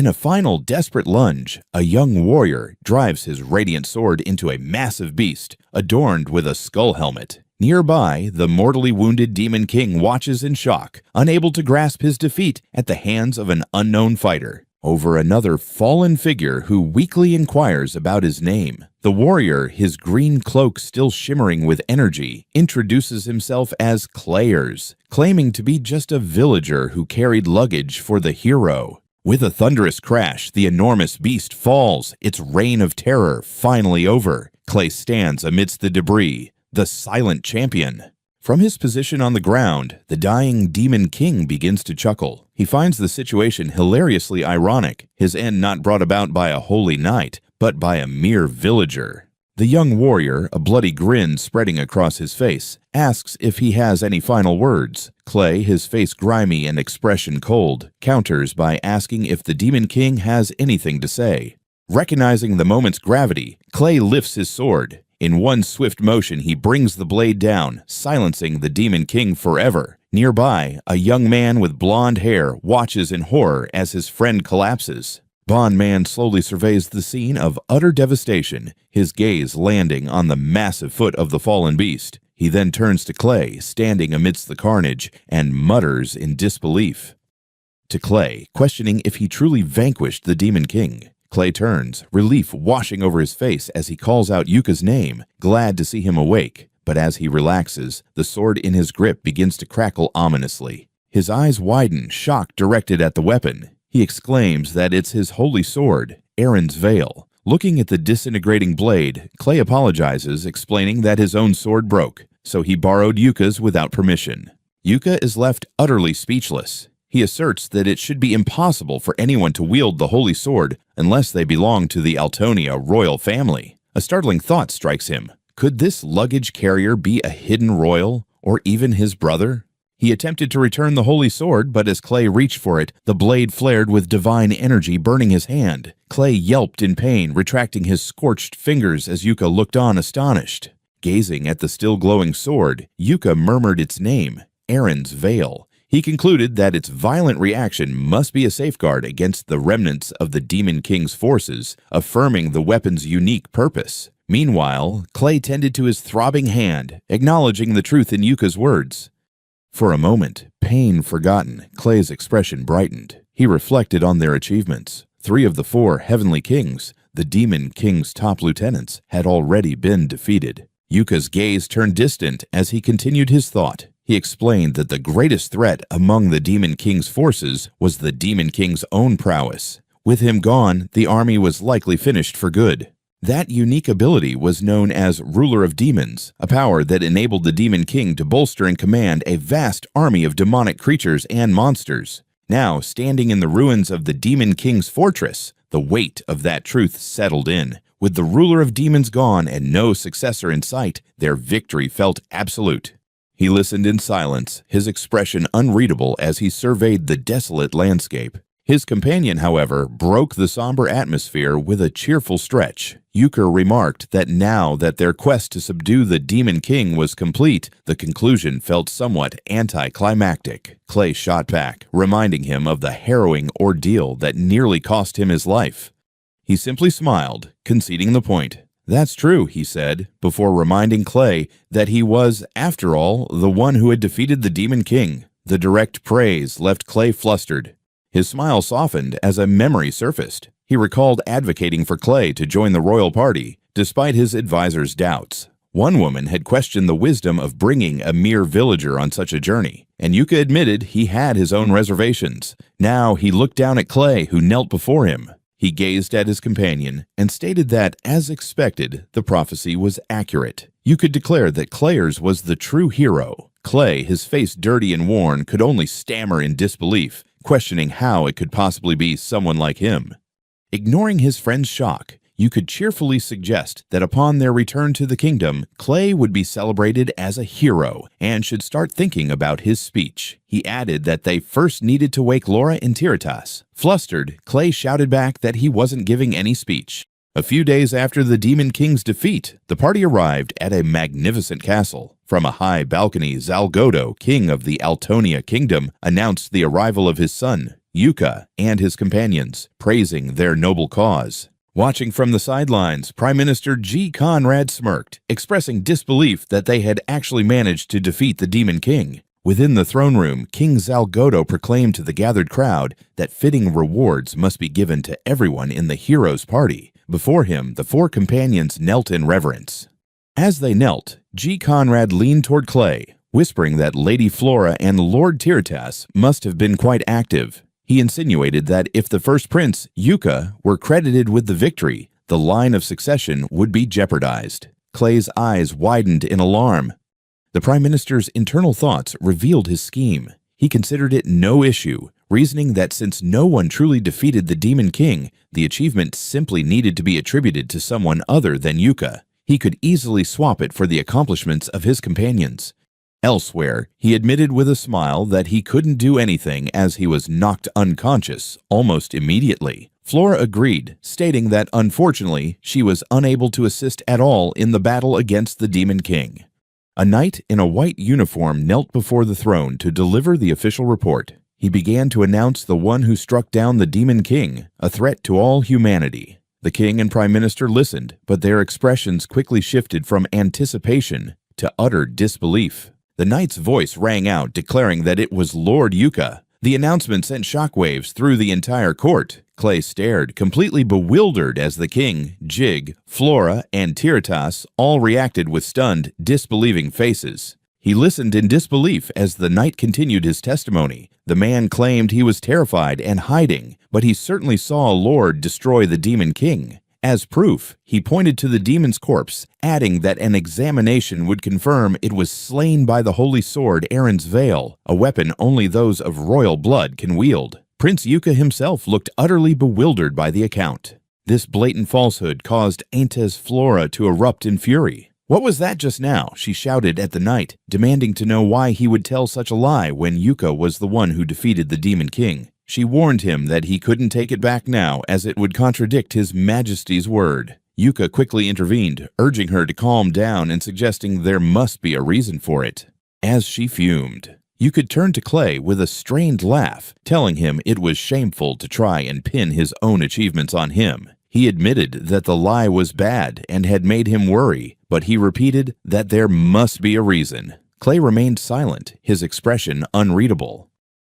In a final desperate lunge, a young warrior drives his radiant sword into a massive beast, adorned with a skull helmet. Nearby, the mortally wounded Demon King watches in shock, unable to grasp his defeat at the hands of an unknown fighter. Over another fallen figure who weakly inquires about his name. The warrior, his green cloak still shimmering with energy, introduces himself as Clayers, claiming to be just a villager who carried luggage for the hero. With a thunderous crash, the enormous beast falls, its reign of terror finally over. Clay stands amidst the debris, the silent champion. From his position on the ground, the dying Demon King begins to chuckle. He finds the situation hilariously ironic, his end not brought about by a holy knight, but by a mere villager. The young warrior, a bloody grin spreading across his face, asks if he has any final words. Clay, his face grimy and expression cold, counters by asking if the Demon King has anything to say. Recognizing the moment's gravity, Clay lifts his sword. In one swift motion, he brings the blade down, silencing the Demon King forever. Nearby, a young man with blonde hair watches in horror as his friend collapses. Bondman slowly surveys the scene of utter devastation, his gaze landing on the massive foot of the fallen beast. He then turns to Clay, standing amidst the carnage, and mutters in disbelief. To Clay, questioning if he truly vanquished the Demon King. Clay turns, relief washing over his face as he calls out Yuka's name, glad to see him awake. But as he relaxes, the sword in his grip begins to crackle ominously. His eyes widen, shock directed at the weapon. He exclaims that it's his holy sword, Aaron's Veil. Looking at the disintegrating blade, Clay apologizes, explaining that his own sword broke, so he borrowed Yuka's without permission. Yuka is left utterly speechless. He asserts that it should be impossible for anyone to wield the holy sword unless they belong to the Altonia royal family. A startling thought strikes him. Could this luggage carrier be a hidden royal, or even his brother? He attempted to return the holy sword, but as Clay reached for it, the blade flared with divine energy burning his hand. Clay yelped in pain, retracting his scorched fingers as Yuka looked on astonished. Gazing at the still glowing sword, Yuka murmured its name, Aaron's Veil. He concluded that its violent reaction must be a safeguard against the remnants of the Demon King's forces, affirming the weapon's unique purpose. Meanwhile, Clay tended to his throbbing hand, acknowledging the truth in Yuka's words. For a moment, pain forgotten, Clay's expression brightened. He reflected on their achievements. 3 of the 4 heavenly kings, the Demon King's top lieutenants, had already been defeated. Yuka's gaze turned distant as he continued his thought. He explained that the greatest threat among the Demon King's forces was the Demon King's own prowess. With him gone, the army was likely finished for good. That unique ability was known as Ruler of Demons, a power that enabled the Demon King to bolster and command a vast army of demonic creatures and monsters. Now, standing in the ruins of the Demon King's fortress, the weight of that truth settled in. With the Ruler of Demons gone and no successor in sight, their victory felt absolute. He listened in silence, his expression unreadable as he surveyed the desolate landscape. His companion, however, broke the somber atmosphere with a cheerful stretch. Yuka remarked that now that their quest to subdue the Demon King was complete, the conclusion felt somewhat anticlimactic. Clay shot back, reminding him of the harrowing ordeal that nearly cost him his life. He simply smiled, conceding the point. That's true, he said, before reminding Clay that he was, after all, the one who had defeated the Demon King. The direct praise left Clay flustered. His smile softened as a memory surfaced. He recalled advocating for Clay to join the royal party, despite his advisor's doubts. One woman had questioned the wisdom of bringing a mere villager on such a journey, and Yuka admitted he had his own reservations. Now he looked down at Clay, who knelt before him. He gazed at his companion and stated that, as expected, the prophecy was accurate. Yuka declared that Clayers was the true hero. Clay, his face dirty and worn, could only stammer in disbelief, questioning how it could possibly be someone like him. Ignoring his friend's shock, you could cheerfully suggest that upon their return to the kingdom, Clay would be celebrated as a hero and should start thinking about his speech. He added that they first needed to wake Laura and Tiritas. Flustered, Clay shouted back that he wasn't giving any speech. A few days after the Demon King's defeat, the party arrived at a magnificent castle. From a high balcony, Zalgodo, king of the Altonia kingdom, announced the arrival of his son. Yuka and his companions, praising their noble cause. Watching from the sidelines, Prime Minister G. Conrad smirked, expressing disbelief that they had actually managed to defeat the Demon King. Within the throne room, King Zalgodo proclaimed to the gathered crowd that fitting rewards must be given to everyone in the hero's party. Before him, the four companions knelt in reverence. As they knelt, G. Conrad leaned toward Clay, whispering that Lady Flora and Lord Tiritas must have been quite active. He insinuated that if the first prince, Yuka, were credited with the victory, the line of succession would be jeopardized. Clay's eyes widened in alarm. The Prime Minister's internal thoughts revealed his scheme. He considered it no issue, reasoning that since no one truly defeated the Demon King, the achievement simply needed to be attributed to someone other than Yuka. He could easily swap it for the accomplishments of his companions. Elsewhere, he admitted with a smile that he couldn't do anything as he was knocked unconscious almost immediately. Flora agreed, stating that unfortunately she was unable to assist at all in the battle against the Demon King. A knight in a white uniform knelt before the throne to deliver the official report. He began to announce the one who struck down the Demon King, a threat to all humanity. The king and prime minister listened, but their expressions quickly shifted from anticipation to utter disbelief. The knight's voice rang out, declaring that it was Lord Yuka. The announcement sent shockwaves through the entire court. Clay stared, completely bewildered, as the king, Jig, Flora, and Tiritas all reacted with stunned, disbelieving faces. He listened in disbelief as the knight continued his testimony. The man claimed he was terrified and hiding, but he certainly saw a lord destroy the Demon King. As proof, he pointed to the demon's corpse, adding that an examination would confirm it was slain by the holy sword Aaron's Veil, a weapon only those of royal blood can wield. Prince Yuka himself looked utterly bewildered by the account. This blatant falsehood caused Aintes Flora to erupt in fury. "What was that just now?" she shouted at the knight, demanding to know why he would tell such a lie when Yuka was the one who defeated the Demon King. She warned him that he couldn't take it back now, as it would contradict his majesty's word. Yuka quickly intervened, urging her to calm down and suggesting there must be a reason for it. As she fumed, Yuka turned to Clay with a strained laugh, telling him it was shameful to try and pin his own achievements on him. He admitted that the lie was bad and had made him worry, but he repeated that there must be a reason. Clay remained silent, his expression unreadable.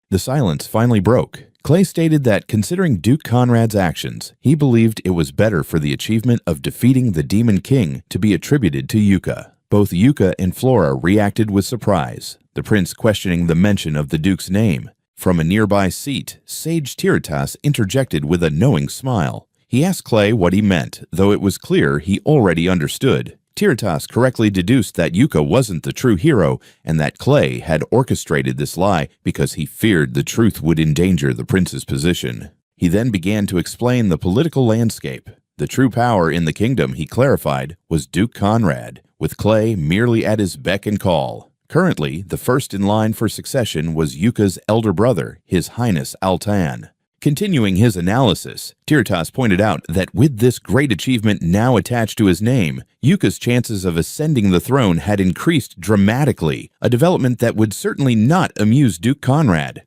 The silence finally broke. Clay stated that considering Duke Conrad's actions, he believed it was better for the achievement of defeating the Demon King to be attributed to Yuka. Both Yuka and Flora reacted with surprise, the prince questioning the mention of the Duke's name. From a nearby seat, Sage Tiritas interjected with a knowing smile. He asked Clay what he meant, though it was clear he already understood. Tiritas correctly deduced that Yuka wasn't the true hero and that Clay had orchestrated this lie because he feared the truth would endanger the prince's position. He then began to explain the political landscape. The true power in the kingdom, he clarified, was Duke Conrad, with Clay merely at his beck and call. Currently, the first in line for succession was Yuka's elder brother, His Highness Altan. Continuing his analysis, Tiritas pointed out that with this great achievement now attached to his name, Yuka's chances of ascending the throne had increased dramatically, a development that would certainly not amuse Duke Conrad.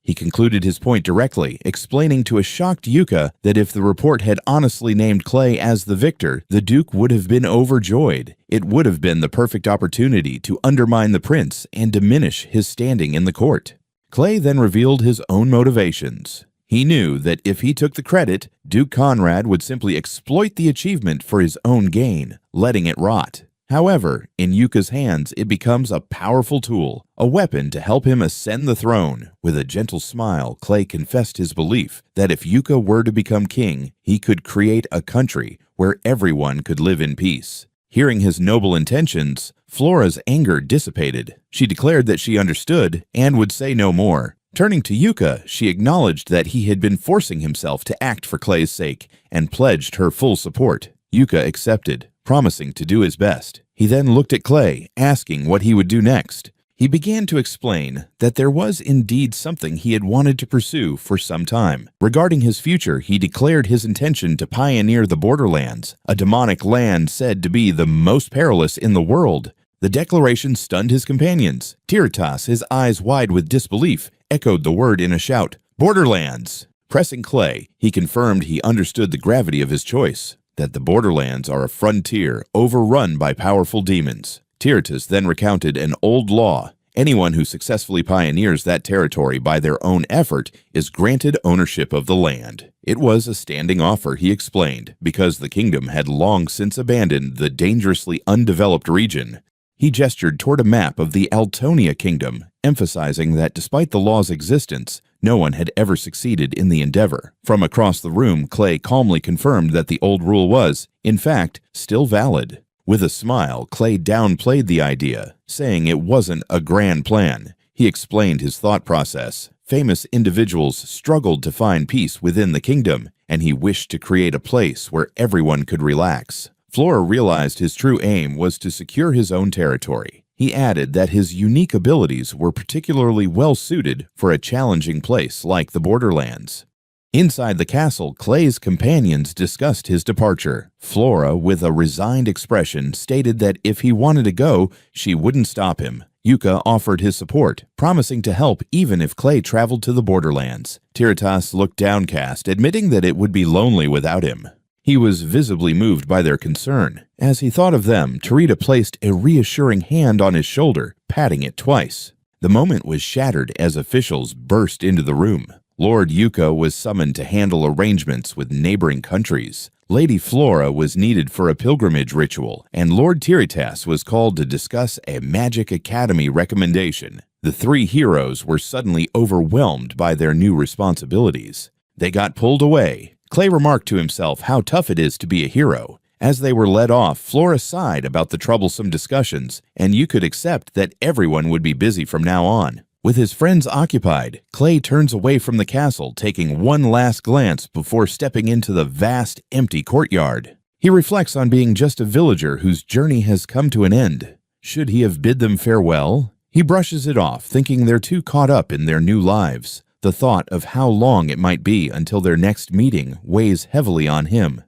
He concluded his point directly, explaining to a shocked Yuka that if the report had honestly named Clay as the victor, the Duke would have been overjoyed. It would have been the perfect opportunity to undermine the prince and diminish his standing in the court. Clay then revealed his own motivations. He knew that if he took the credit, Duke Conrad would simply exploit the achievement for his own gain, letting it rot. However, in Yuka's hands, it becomes a powerful tool, a weapon to help him ascend the throne. With a gentle smile, Clay confessed his belief that if Yuka were to become king, he could create a country where everyone could live in peace. Hearing his noble intentions, Flora's anger dissipated. She declared that she understood and would say no more. Turning to Yuka, she acknowledged that he had been forcing himself to act for Clay's sake and pledged her full support. Yuka accepted, promising to do his best. He then looked at Clay, asking what he would do next. He began to explain that there was indeed something he had wanted to pursue for some time. Regarding his future, he declared his intention to pioneer the borderlands, a demonic land said to be the most perilous in the world. The declaration stunned his companions. Tiritas, his eyes wide with disbelief, echoed the word in a shout. Borderlands. Pressing Clay, he confirmed he understood the gravity of his choice, that the Borderlands are a frontier overrun by powerful demons. Tiritas then recounted an old law. Anyone who successfully pioneers that territory by their own effort is granted ownership of the land. It was a standing offer, he explained, because the kingdom had long since abandoned the dangerously undeveloped region. He gestured toward a map of the Altonia kingdom, emphasizing that despite the law's existence, no one had ever succeeded in the endeavor. From across the room, Clay calmly confirmed that the old rule was, in fact, still valid. With a smile, Clay downplayed the idea, saying it wasn't a grand plan. He explained his thought process. Famous individuals struggled to find peace within the kingdom, and he wished to create a place where everyone could relax. Flora realized his true aim was to secure his own territory. He added that his unique abilities were particularly well-suited for a challenging place like the Borderlands. Inside the castle, Clay's companions discussed his departure. Flora, with a resigned expression, stated that if he wanted to go, she wouldn't stop him. Yuka offered his support, promising to help even if Clay traveled to the Borderlands. Tiritas looked downcast, admitting that it would be lonely without him. He was visibly moved by their concern. As he thought of them, Tarita placed a reassuring hand on his shoulder, patting it twice. The moment was shattered as officials burst into the room. Lord Yuka was summoned to handle arrangements with neighboring countries. Lady Flora was needed for a pilgrimage ritual, and Lord Tiritas was called to discuss a Magic Academy recommendation. The three heroes were suddenly overwhelmed by their new responsibilities. They got pulled away. Clay remarked to himself how tough it is to be a hero. As they were led off, Flora sighed about the troublesome discussions, and you could accept that everyone would be busy from now on. With his friends occupied, Clay turns away from the castle, taking one last glance before stepping into the vast, empty courtyard. He reflects on being just a villager whose journey has come to an end. Should he have bid them farewell? He brushes it off, thinking they're too caught up in their new lives. The thought of how long it might be until their next meeting weighs heavily on him.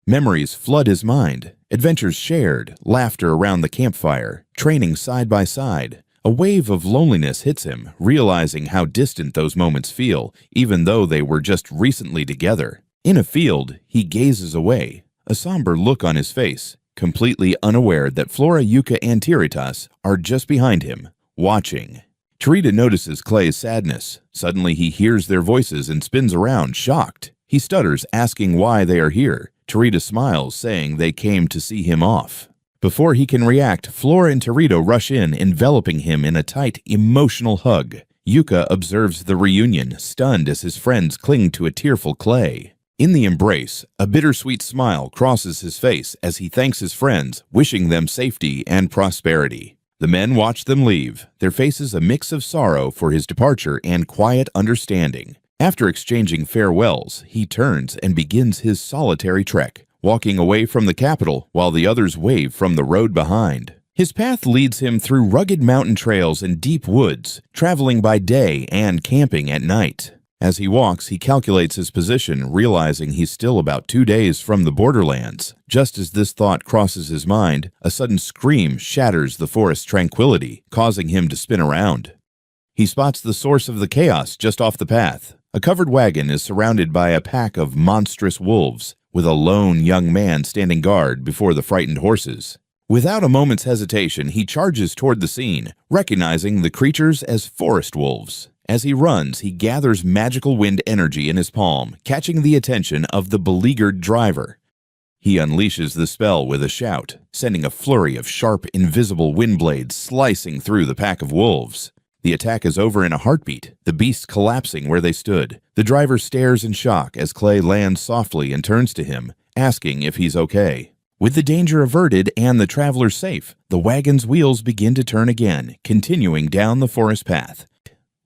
Memories flood his mind. Adventures shared, laughter around the campfire, training side by side. A wave of loneliness hits him, realizing how distant those moments feel, even though they were just recently together. In a field, he gazes away, a somber look on his face, completely unaware that Flora, Yuka, and Tiritas are just behind him, watching. Tarita notices Clay's sadness. Suddenly he hears their voices and spins around, shocked. He stutters, asking why they are here. Tarita smiles, saying they came to see him off. Before he can react, Flora and Tarita rush in, enveloping him in a tight, emotional hug. Yuka observes the reunion, stunned as his friends cling to a tearful Clay. In the embrace, a bittersweet smile crosses his face as he thanks his friends, wishing them safety and prosperity. The men watch them leave, their faces a mix of sorrow for his departure and quiet understanding. After exchanging farewells, he turns and begins his solitary trek, walking away from the capital while the others wave from the road behind. His path leads him through rugged mountain trails and deep woods, traveling by day and camping at night. As he walks, he calculates his position, realizing he's still about 2 days from the Borderlands. Just as this thought crosses his mind, a sudden scream shatters the forest's tranquility, causing him to spin around. He spots the source of the chaos just off the path. A covered wagon is surrounded by a pack of monstrous wolves, with a lone young man standing guard before the frightened horses. Without a moment's hesitation, he charges toward the scene, recognizing the creatures as forest wolves. As he runs, he gathers magical wind energy in his palm, catching the attention of the beleaguered driver. He unleashes the spell with a shout, sending a flurry of sharp, invisible wind blades slicing through the pack of wolves. The attack is over in a heartbeat, the beasts collapsing where they stood. The driver stares in shock as Clay lands softly and turns to him, asking if he's okay. With the danger averted and the traveler safe, the wagon's wheels begin to turn again, continuing down the forest path.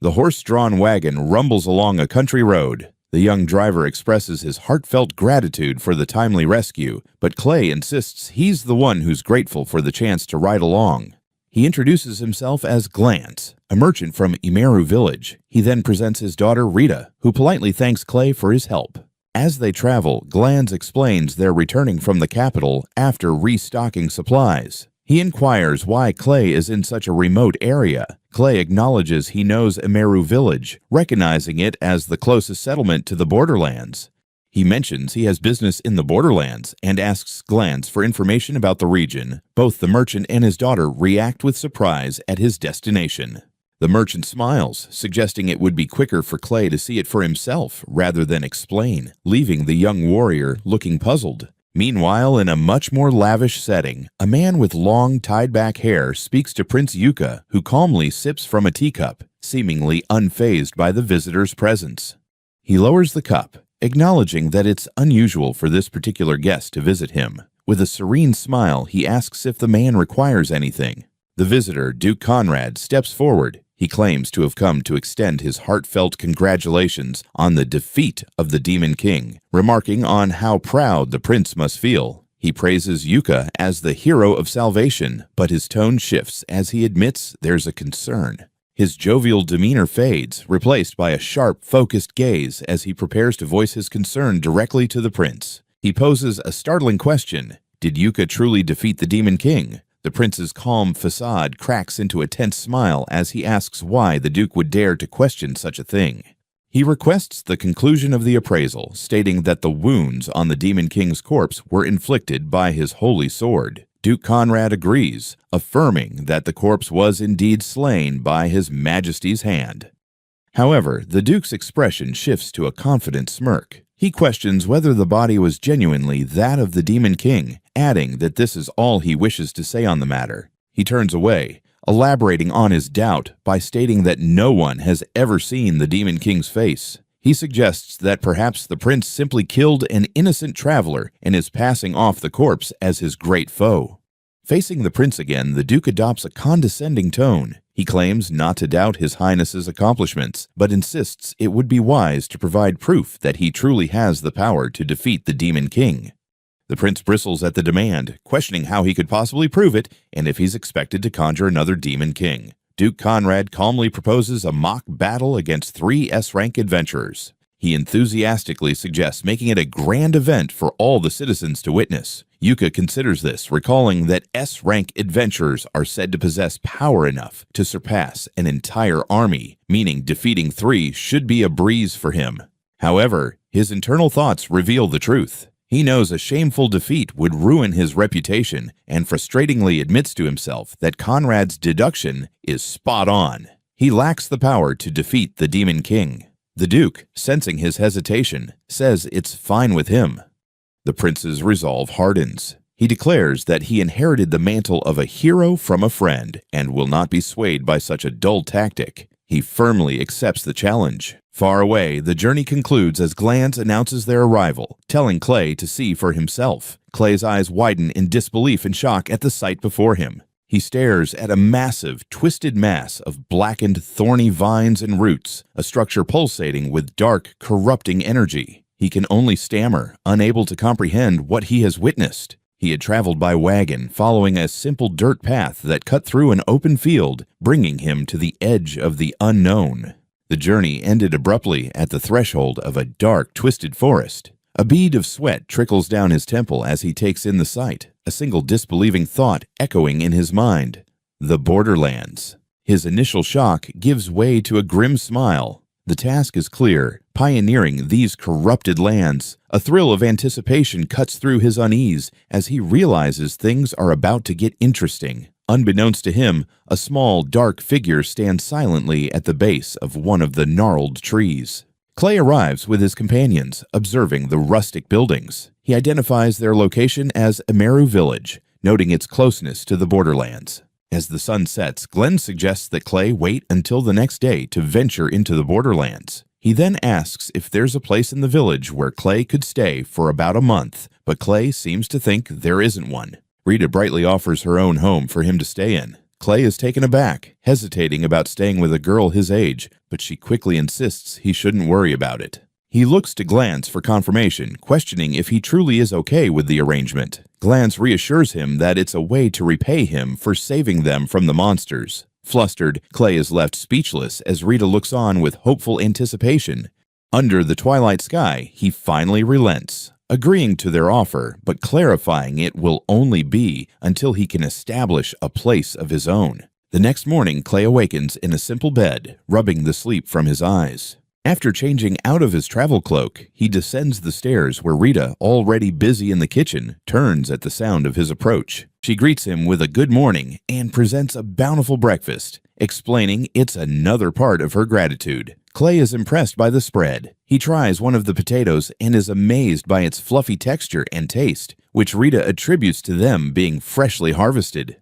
The horse-drawn wagon rumbles along a country road. The young driver expresses his heartfelt gratitude for the timely rescue, but Clay insists he's the one who's grateful for the chance to ride along. He introduces himself as Glance, a merchant from Imeru village. He then presents his daughter Rita, who politely thanks Clay for his help. As they travel, Glance explains they're returning from the capital after restocking supplies. He inquires why Clay is in such a remote area. Clay acknowledges he knows Emeru village, recognizing it as the closest settlement to the borderlands. He mentions he has business in the borderlands and asks Glance for information about the region. Both the merchant and his daughter react with surprise at his destination. The merchant smiles, suggesting it would be quicker for Clay to see it for himself rather than explain, leaving the young warrior looking puzzled. Meanwhile, in a much more lavish setting, a man with long, tied-back hair speaks to Prince Yuka, who calmly sips from a teacup, seemingly unfazed by the visitor's presence. He lowers the cup, acknowledging that it's unusual for this particular guest to visit him. With a serene smile, he asks if the man requires anything. The visitor, Duke Conrad, steps forward. He claims to have come to extend his heartfelt congratulations on the defeat of the Demon King, remarking on how proud the prince must feel. He praises Yuka as the hero of salvation, but his tone shifts as he admits there's a concern. His jovial demeanor fades, replaced by a sharp, focused gaze as he prepares to voice his concern directly to the prince. He poses a startling question. Did Yuka truly defeat the Demon King? The prince's calm facade cracks into a tense smile as he asks why the duke would dare to question such a thing. He requests the conclusion of the appraisal, stating that the wounds on the Demon King's corpse were inflicted by his holy sword. Duke Conrad agrees, affirming that the corpse was indeed slain by his majesty's hand. However, the duke's expression shifts to a confident smirk. He questions whether the body was genuinely that of the Demon King, adding that this is all he wishes to say on the matter. He turns away, elaborating on his doubt by stating that no one has ever seen the Demon King's face. He suggests that perhaps the prince simply killed an innocent traveler and is passing off the corpse as his great foe. Facing the prince again, the duke adopts a condescending tone. He claims not to doubt His Highness's accomplishments, but insists it would be wise to provide proof that he truly has the power to defeat the Demon King. The prince bristles at the demand, questioning how he could possibly prove it and if he's expected to conjure another Demon King. Duke Conrad calmly proposes a mock battle against 3 S-rank adventurers. He enthusiastically suggests making it a grand event for all the citizens to witness. Yuka considers this, recalling that S-rank adventurers are said to possess power enough to surpass an entire army, meaning defeating 3 should be a breeze for him. However, his internal thoughts reveal the truth. He knows a shameful defeat would ruin his reputation and frustratingly admits to himself that Conrad's deduction is spot on. He lacks the power to defeat the Demon King. The Duke, sensing his hesitation, says it's fine with him. The prince's resolve hardens. He declares that he inherited the mantle of a hero from a friend and will not be swayed by such a dull tactic. He firmly accepts the challenge. Far away, the journey concludes as Glance announces their arrival, telling Clay to see for himself. Clay's eyes widen in disbelief and shock at the sight before him. He stares at a massive, twisted mass of blackened, thorny vines and roots, a structure pulsating with dark, corrupting energy. He can only stammer, unable to comprehend what he has witnessed. He had traveled by wagon, following a simple dirt path that cut through an open field, bringing him to the edge of the unknown. The journey ended abruptly at the threshold of a dark, twisted forest. A bead of sweat trickles down his temple as he takes in the sight, a single disbelieving thought echoing in his mind. The borderlands. His initial shock gives way to a grim smile. The task is clear, pioneering these corrupted lands. A thrill of anticipation cuts through his unease as he realizes things are about to get interesting. Unbeknownst to him, a small, dark figure stands silently at the base of one of the gnarled trees. Clay arrives with his companions, observing the rustic buildings. He identifies their location as Emeru village, noting its closeness to the borderlands. As the sun sets, Glenn suggests that Clay wait until the next day to venture into the borderlands. He then asks if there's a place in the village where Clay could stay for about a month, but Clay seems to think there isn't one. Rita brightly offers her own home for him to stay in. Clay is taken aback, hesitating about staying with a girl his age, but she quickly insists he shouldn't worry about it. He looks to Glance for confirmation, questioning if he truly is okay with the arrangement. Glance reassures him that it's a way to repay him for saving them from the monsters. Flustered, Clay is left speechless as Rita looks on with hopeful anticipation. Under the twilight sky, he finally relents. agreeing to their offer but clarifying it will only be until he can establish a place of his own. The next morning, Clay awakens in a simple bed, rubbing the sleep from his eyes. After changing out of his travel cloak, he descends the stairs where Rita, already busy in the kitchen, turns at the sound of his approach. She greets him with a good morning and presents a bountiful breakfast, explaining it's another part of her gratitude. Clay is impressed by the spread. He tries one of the potatoes and is amazed by its fluffy texture and taste, which Rita attributes to them being freshly harvested.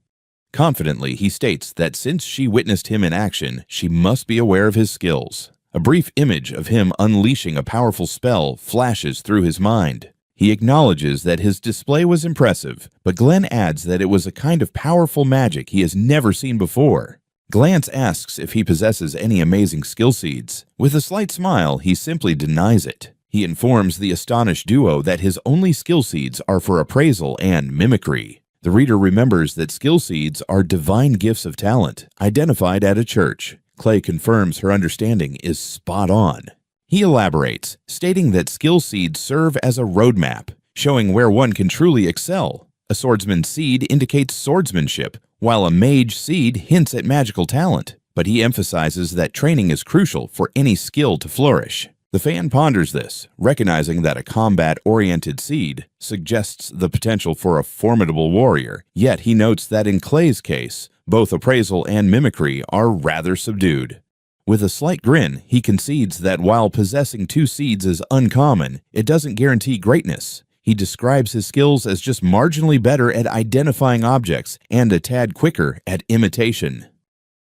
Confidently, he states that since she witnessed him in action, she must be aware of his skills. A brief image of him unleashing a powerful spell flashes through his mind. He acknowledges that his display was impressive, but Glenn adds that it was a kind of powerful magic he has never seen before. Glance asks if he possesses any amazing skill seeds. With a slight smile, he simply denies it. He informs the astonished duo that his only skill seeds are for appraisal and mimicry. The reader remembers that skill seeds are divine gifts of talent, identified at a church. Clay confirms her understanding is spot on. He elaborates, stating that skill seeds serve as a roadmap, showing where one can truly excel. A swordsman's seed indicates swordsmanship, while a mage seed hints at magical talent, but he emphasizes that training is crucial for any skill to flourish. The fan ponders this, recognizing that a combat-oriented seed suggests the potential for a formidable warrior, yet he notes that in Clay's case, both appraisal and mimicry are rather subdued. With a slight grin, he concedes that while possessing two seeds is uncommon, it doesn't guarantee greatness. He describes his skills as just marginally better at identifying objects and a tad quicker at imitation.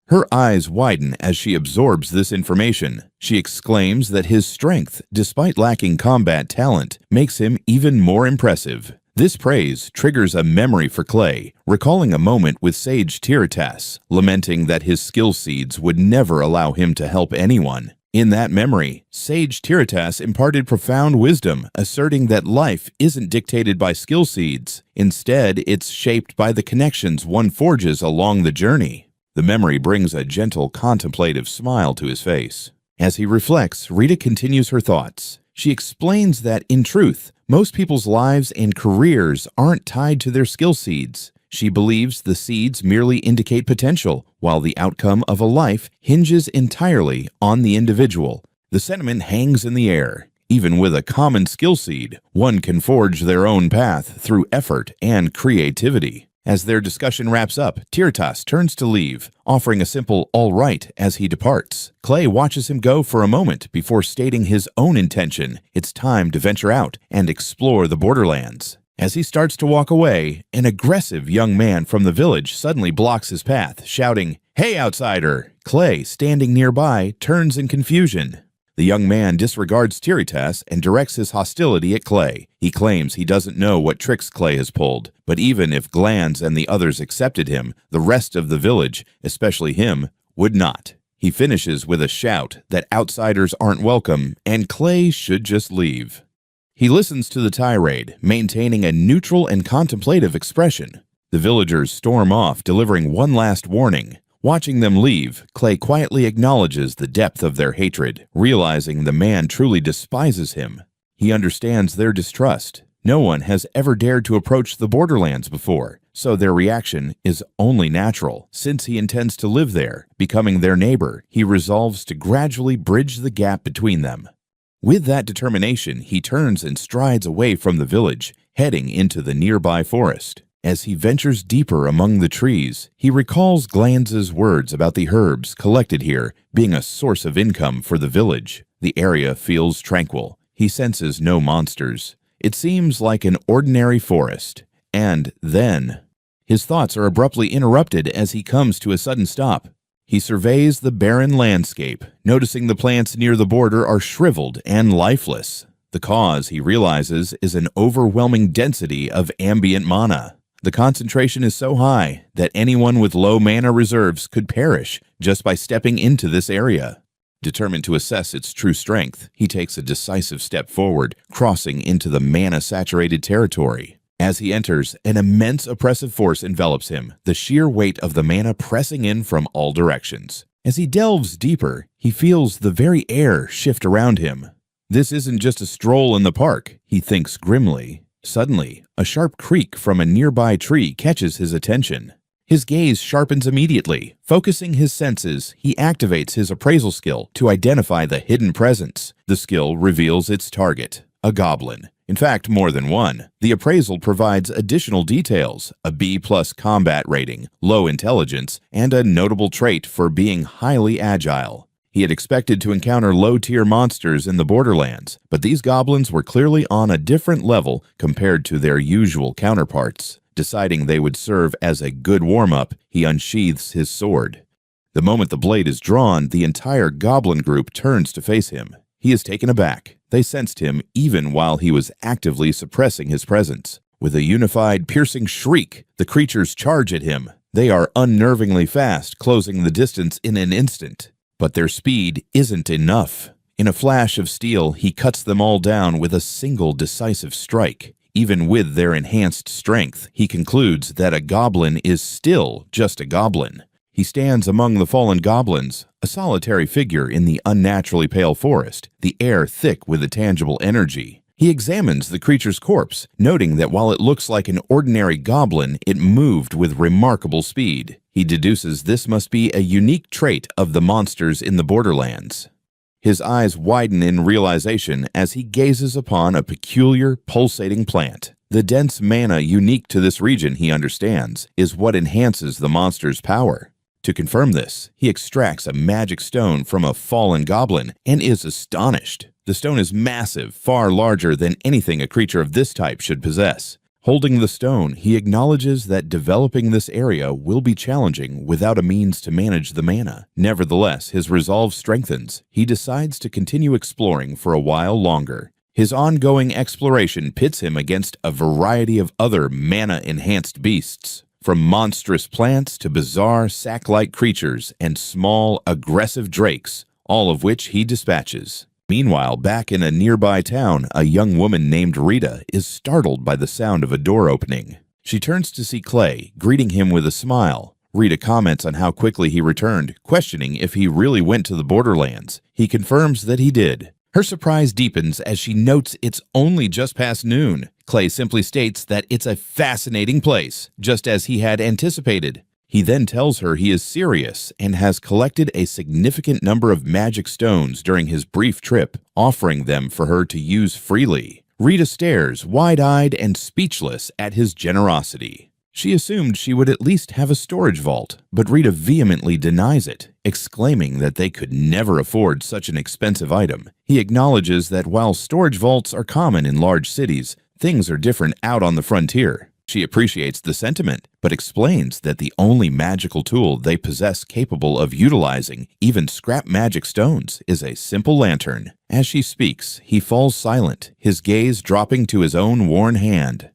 Her eyes widen as she absorbs this information. She exclaims that his strength, despite lacking combat talent, makes him even more impressive. This praise triggers a memory for Clay, recalling a moment with Sage Tiritas, lamenting that his skill seeds would never allow him to help anyone. In that memory, Sage Tiritas imparted profound wisdom, asserting that life isn't dictated by skill seeds. Instead, it's shaped by the connections one forges along the journey. The memory brings a gentle, contemplative smile to his face. As he reflects, Rita continues her thoughts. She explains that, in truth, most people's lives and careers aren't tied to their skill seeds. She believes the seeds merely indicate potential, while the outcome of a life hinges entirely on the individual. The sentiment hangs in the air. Even with a common skill seed, one can forge their own path through effort and creativity. As their discussion wraps up, Tiritas turns to leave, offering a simple "all right" as he departs. Clay watches him go for a moment before stating his own intention. It's time to venture out and explore the borderlands. As he starts to walk away, an aggressive young man from the village suddenly blocks his path, shouting, "Hey, outsider!" Clay, standing nearby, turns in confusion. The young man disregards Tiritas and directs his hostility at Clay. He claims he doesn't know what tricks Clay has pulled, but even if Glanz and the others accepted him, the rest of the village, especially him, would not. He finishes with a shout that outsiders aren't welcome and Clay should just leave. He listens to the tirade, maintaining a neutral and contemplative expression. The villagers storm off, delivering one last warning. Watching them leave, Clay quietly acknowledges the depth of their hatred, realizing the man truly despises him. He understands their distrust. No one has ever dared to approach the borderlands before, so their reaction is only natural. Since he intends to live there, becoming their neighbor, he resolves to gradually bridge the gap between them. With that determination, he turns and strides away from the village, heading into the nearby forest. As he ventures deeper among the trees, he recalls Glanz's words about the herbs collected here being a source of income for the village. The area feels tranquil. He senses no monsters. It seems like an ordinary forest. And then, his thoughts are abruptly interrupted as he comes to a sudden stop. He surveys the barren landscape, noticing the plants near the border are shriveled and lifeless. The cause, he realizes, is an overwhelming density of ambient mana. The concentration is so high that anyone with low mana reserves could perish just by stepping into this area. Determined to assess its true strength, he takes a decisive step forward, crossing into the mana-saturated territory. As he enters, an immense oppressive force envelops him, the sheer weight of the mana pressing in from all directions. As he delves deeper, he feels the very air shift around him. This isn't just a stroll in the park, he thinks grimly. Suddenly, a sharp creak from a nearby tree catches his attention. His gaze sharpens immediately. Focusing his senses, he activates his appraisal skill to identify the hidden presence. The skill reveals its target, a goblin. In fact, more than one. The appraisal provides additional details, a B+ combat rating, low intelligence, and a notable trait for being highly agile. He had expected to encounter low-tier monsters in the Borderlands, but these goblins were clearly on a different level compared to their usual counterparts. Deciding they would serve as a good warm-up, he unsheaths his sword. The moment the blade is drawn, the entire goblin group turns to face him. He is taken aback. They sensed him even while he was actively suppressing his presence. With a unified, piercing shriek, the creatures charge at him. They are unnervingly fast, closing the distance in an instant. But their speed isn't enough. In a flash of steel, he cuts them all down with a single decisive strike. Even with their enhanced strength, he concludes that a goblin is still just a goblin. He stands among the fallen goblins, a solitary figure in the unnaturally pale forest, the air thick with a tangible energy. He examines the creature's corpse, noting that while it looks like an ordinary goblin, it moved with remarkable speed. He deduces this must be a unique trait of the monsters in the Borderlands. His eyes widen in realization as he gazes upon a peculiar, pulsating plant. The dense mana unique to this region, he understands, is what enhances the monster's power. To confirm this, he extracts a magic stone from a fallen goblin and is astonished. The stone is massive, far larger than anything a creature of this type should possess. Holding the stone, he acknowledges that developing this area will be challenging without a means to manage the mana. Nevertheless, his resolve strengthens. He decides to continue exploring for a while longer. His ongoing exploration pits him against a variety of other mana-enhanced beasts, from monstrous plants to bizarre sack-like creatures and small, aggressive drakes, all of which he dispatches. Meanwhile, back in a nearby town, a young woman named Rita is startled by the sound of a door opening. She turns to see Clay, greeting him with a smile. Rita comments on how quickly he returned, questioning if he really went to the Borderlands. He confirms that he did. Her surprise deepens as she notes it's only just past noon. Clay simply states that it's a fascinating place, just as he had anticipated. He then tells her he is serious and has collected a significant number of magic stones during his brief trip, offering them for her to use freely. Rita stares, wide-eyed and speechless at his generosity. She assumed she would at least have a storage vault, but Rita vehemently denies it, exclaiming that they could never afford such an expensive item. He acknowledges that while storage vaults are common in large cities, things are different out on the frontier. She appreciates the sentiment, but explains that the only magical tool they possess capable of utilizing even scrap magic stones is a simple lantern. As she speaks, he falls silent, his gaze dropping to his own worn hand.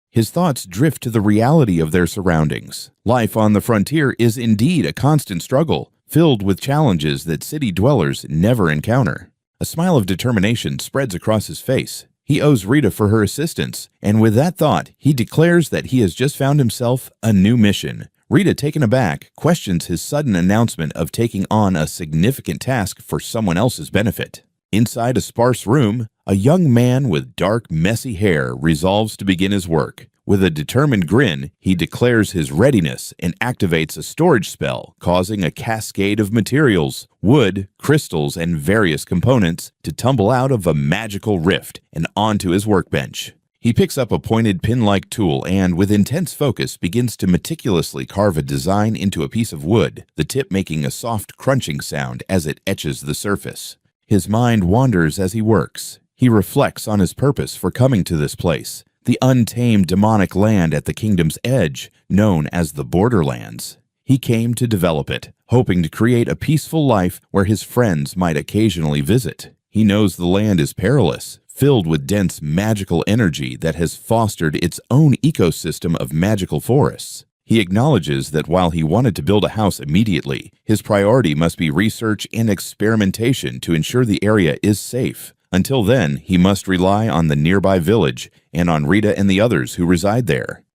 His thoughts drift to the reality of their surroundings. Life on the frontier is indeed a constant struggle, filled with challenges that city dwellers never encounter. A smile of determination spreads across his face. He owes Rita for her assistance, and with that thought, he declares that he has just found himself a new mission. Rita, taken aback, questions his sudden announcement of taking on a significant task for someone else's benefit. Inside a sparse room, a young man with dark, messy hair resolves to begin his work. With a determined grin, he declares his readiness and activates a storage spell, causing a cascade of materials, wood, crystals, and various components to tumble out of a magical rift and onto his workbench. He picks up a pointed pin-like tool and, with intense focus, begins to meticulously carve a design into a piece of wood, the tip making a soft crunching sound as it etches the surface. His mind wanders as he works. He reflects on his purpose for coming to this place, the untamed demonic land at the kingdom's edge, known as the Borderlands. He came to develop it, hoping to create a peaceful life where his friends might occasionally visit. He knows the land is perilous, filled with dense magical energy that has fostered its own ecosystem of magical forests. He acknowledges that while he wanted to build a house immediately, his priority must be research and experimentation to ensure the area is safe. Until then, he must rely on the nearby village and on Rita and the others who reside there.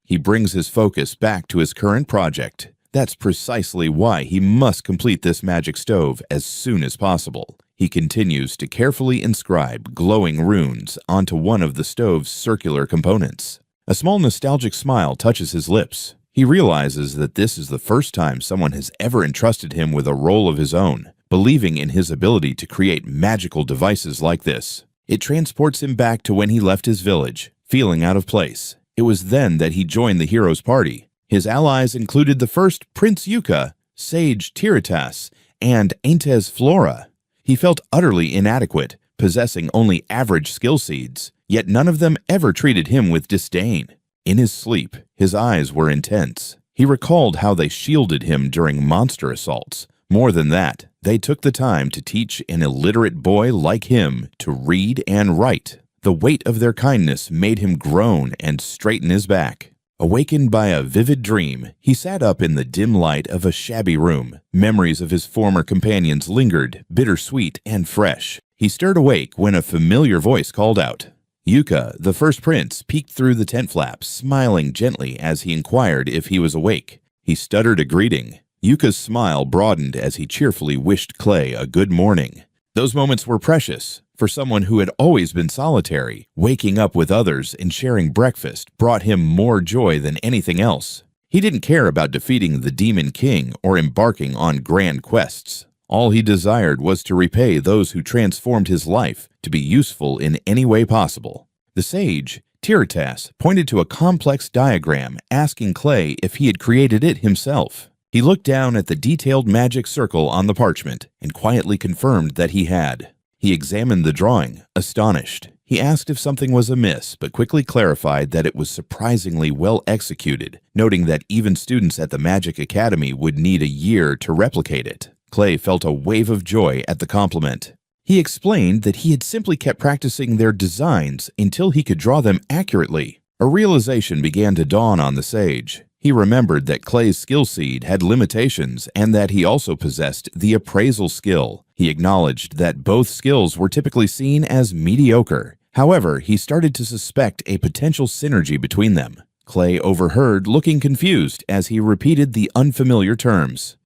He brings his focus back to his current project. That's precisely why he must complete this magic stove as soon as possible. He continues to carefully inscribe glowing runes onto one of the stove's circular components. A small nostalgic smile touches his lips. He realizes that this is the first time someone has ever entrusted him with a role of his own, believing in his ability to create magical devices like this. It transports him back to when he left his village, feeling out of place. It was then that he joined the hero's party. His allies included the first Prince Yuka, Sage Tiritas, and Aintes Flora. He felt utterly inadequate, possessing only average skill seeds, yet none of them ever treated him with disdain. In his sleep, his eyes were intense. He recalled how they shielded him during monster assaults. More than that, they took the time to teach an illiterate boy like him to read and write. The weight of their kindness made him groan and straighten his back. Awakened by a vivid dream, he sat up in the dim light of a shabby room. Memories of his former companions lingered, bittersweet and fresh. He stirred awake when a familiar voice called out. Yuka, the first prince, peeked through the tent flaps, smiling gently as he inquired if he was awake. He stuttered a greeting. Yuka's smile broadened as he cheerfully wished Clay a good morning. Those moments were precious. For someone who had always been solitary, waking up with others and sharing breakfast brought him more joy than anything else. He didn't care about defeating the Demon King or embarking on grand quests. All he desired was to repay those who transformed his life to be useful in any way possible. The sage, Tiritas, pointed to a complex diagram, asking Clay if he had created it himself. He looked down at the detailed magic circle on the parchment and quietly confirmed that he had. He examined the drawing, astonished. He asked if something was amiss, but quickly clarified that it was surprisingly well executed, noting that even students at the Magic Academy would need a year to replicate it. Clay felt a wave of joy at the compliment. He explained that he had simply kept practicing their designs until he could draw them accurately. A realization began to dawn on the sage. He remembered that Clay's skill seed had limitations and that he also possessed the appraisal skill. He acknowledged that both skills were typically seen as mediocre. However, he started to suspect a potential synergy between them. Clay overheard, looking confused as he repeated the unfamiliar terms.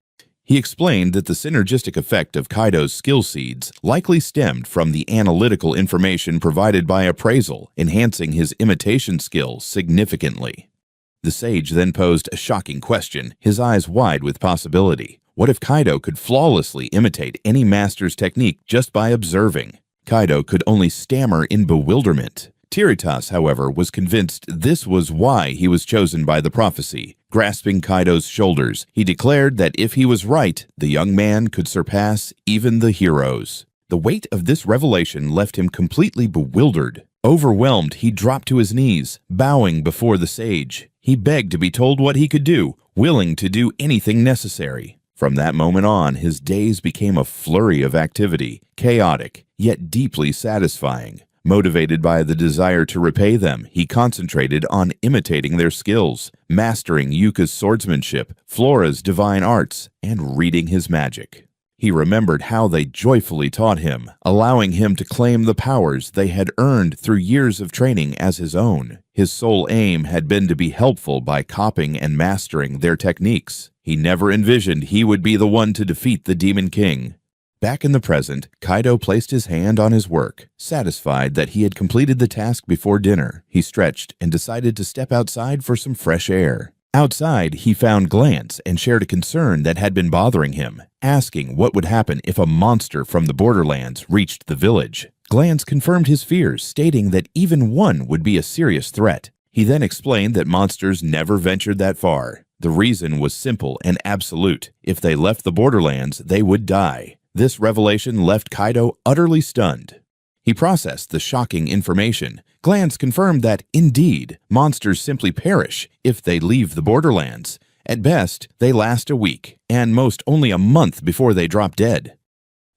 He explained that the synergistic effect of Kaido's skill seeds likely stemmed from the analytical information provided by appraisal, enhancing his imitation skills significantly. The sage then posed a shocking question, his eyes wide with possibility. What if Kaido could flawlessly imitate any master's technique just by observing? Kaido could only stammer in bewilderment. Tiritas, however, was convinced this was why he was chosen by the prophecy. Grasping Kaido's shoulders, he declared that if he was right, the young man could surpass even the heroes. The weight of this revelation left him completely bewildered. Overwhelmed, he dropped to his knees, bowing before the sage. He begged to be told what he could do, willing to do anything necessary. From that moment on, his days became a flurry of activity, chaotic, yet deeply satisfying. Motivated by the desire to repay them, he concentrated on imitating their skills, mastering Yuka's swordsmanship, Flora's divine arts, and reading his magic. He remembered how they joyfully taught him, allowing him to claim the powers they had earned through years of training as his own. His sole aim had been to be helpful by copying and mastering their techniques. He never envisioned he would be the one to defeat the Demon King. Back in the present, Kaido placed his hand on his work. Satisfied that he had completed the task before dinner, he stretched and decided to step outside for some fresh air. Outside, he found Glance and shared a concern that had been bothering him, asking what would happen if a monster from the borderlands reached the village. Glance confirmed his fears, stating that even one would be a serious threat. He then explained that monsters never ventured that far. The reason was simple and absolute. If they left the borderlands, they would die. This revelation left Kaido utterly stunned. He processed the shocking information. Glance confirmed that, indeed, monsters simply perish if they leave the borderlands. At best, they last a week, and most only a month before they drop dead.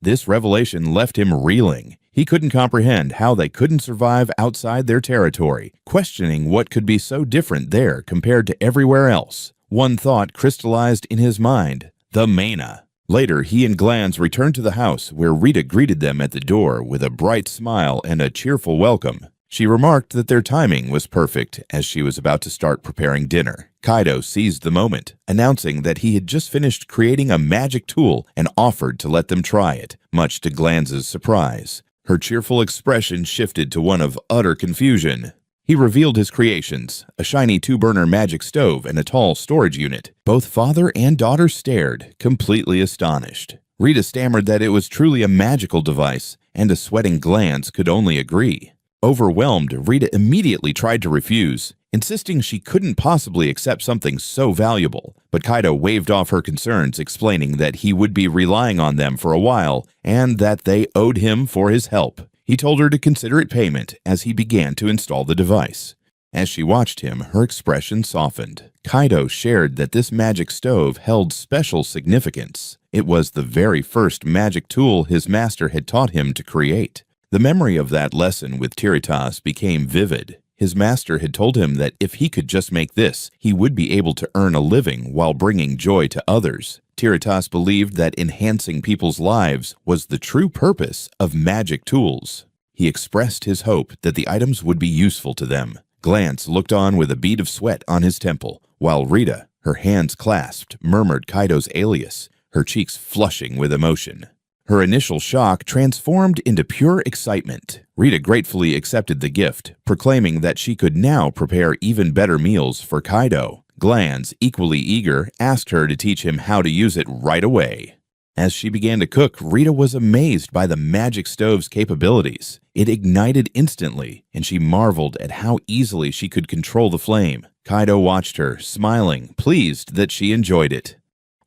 This revelation left him reeling. He couldn't comprehend how they couldn't survive outside their territory, questioning what could be so different there compared to everywhere else. One thought crystallized in his mind: the Mana. Later, he and Glance returned to the house, where Rita greeted them at the door with a bright smile and a cheerful welcome. She remarked that their timing was perfect as she was about to start preparing dinner. Kaido seized the moment, announcing that he had just finished creating a magic tool and offered to let them try it, much to Glanz's surprise. Her cheerful expression shifted to one of utter confusion. He revealed his creations, a shiny 2-burner magic stove and a tall storage unit. Both father and daughter stared, completely astonished. Rita stammered that it was truly a magical device, and a sweating Glanz could only agree. Overwhelmed, Rita immediately tried to refuse, insisting she couldn't possibly accept something so valuable. But Kaido waved off her concerns, explaining that he would be relying on them for a while and that they owed him for his help. He told her to consider it payment as he began to install the device. As she watched him, her expression softened. Kaido shared that this magic stove held special significance. It was the very first magic tool his master had taught him to create. The memory of that lesson with Tiritas became vivid. His master had told him that if he could just make this, he would be able to earn a living while bringing joy to others. Tiritas believed that enhancing people's lives was the true purpose of magic tools. He expressed his hope that the items would be useful to them. Glance looked on with a bead of sweat on his temple, while Rita, her hands clasped, murmured Kaido's alias, her cheeks flushing with emotion. Her initial shock transformed into pure excitement. Rita gratefully accepted the gift, proclaiming that she could now prepare even better meals for Kaido. Glanz, equally eager, asked her to teach him how to use it right away. As she began to cook, Rita was amazed by the magic stove's capabilities. It ignited instantly, and she marveled at how easily she could control the flame. Kaido watched her, smiling, pleased that she enjoyed it.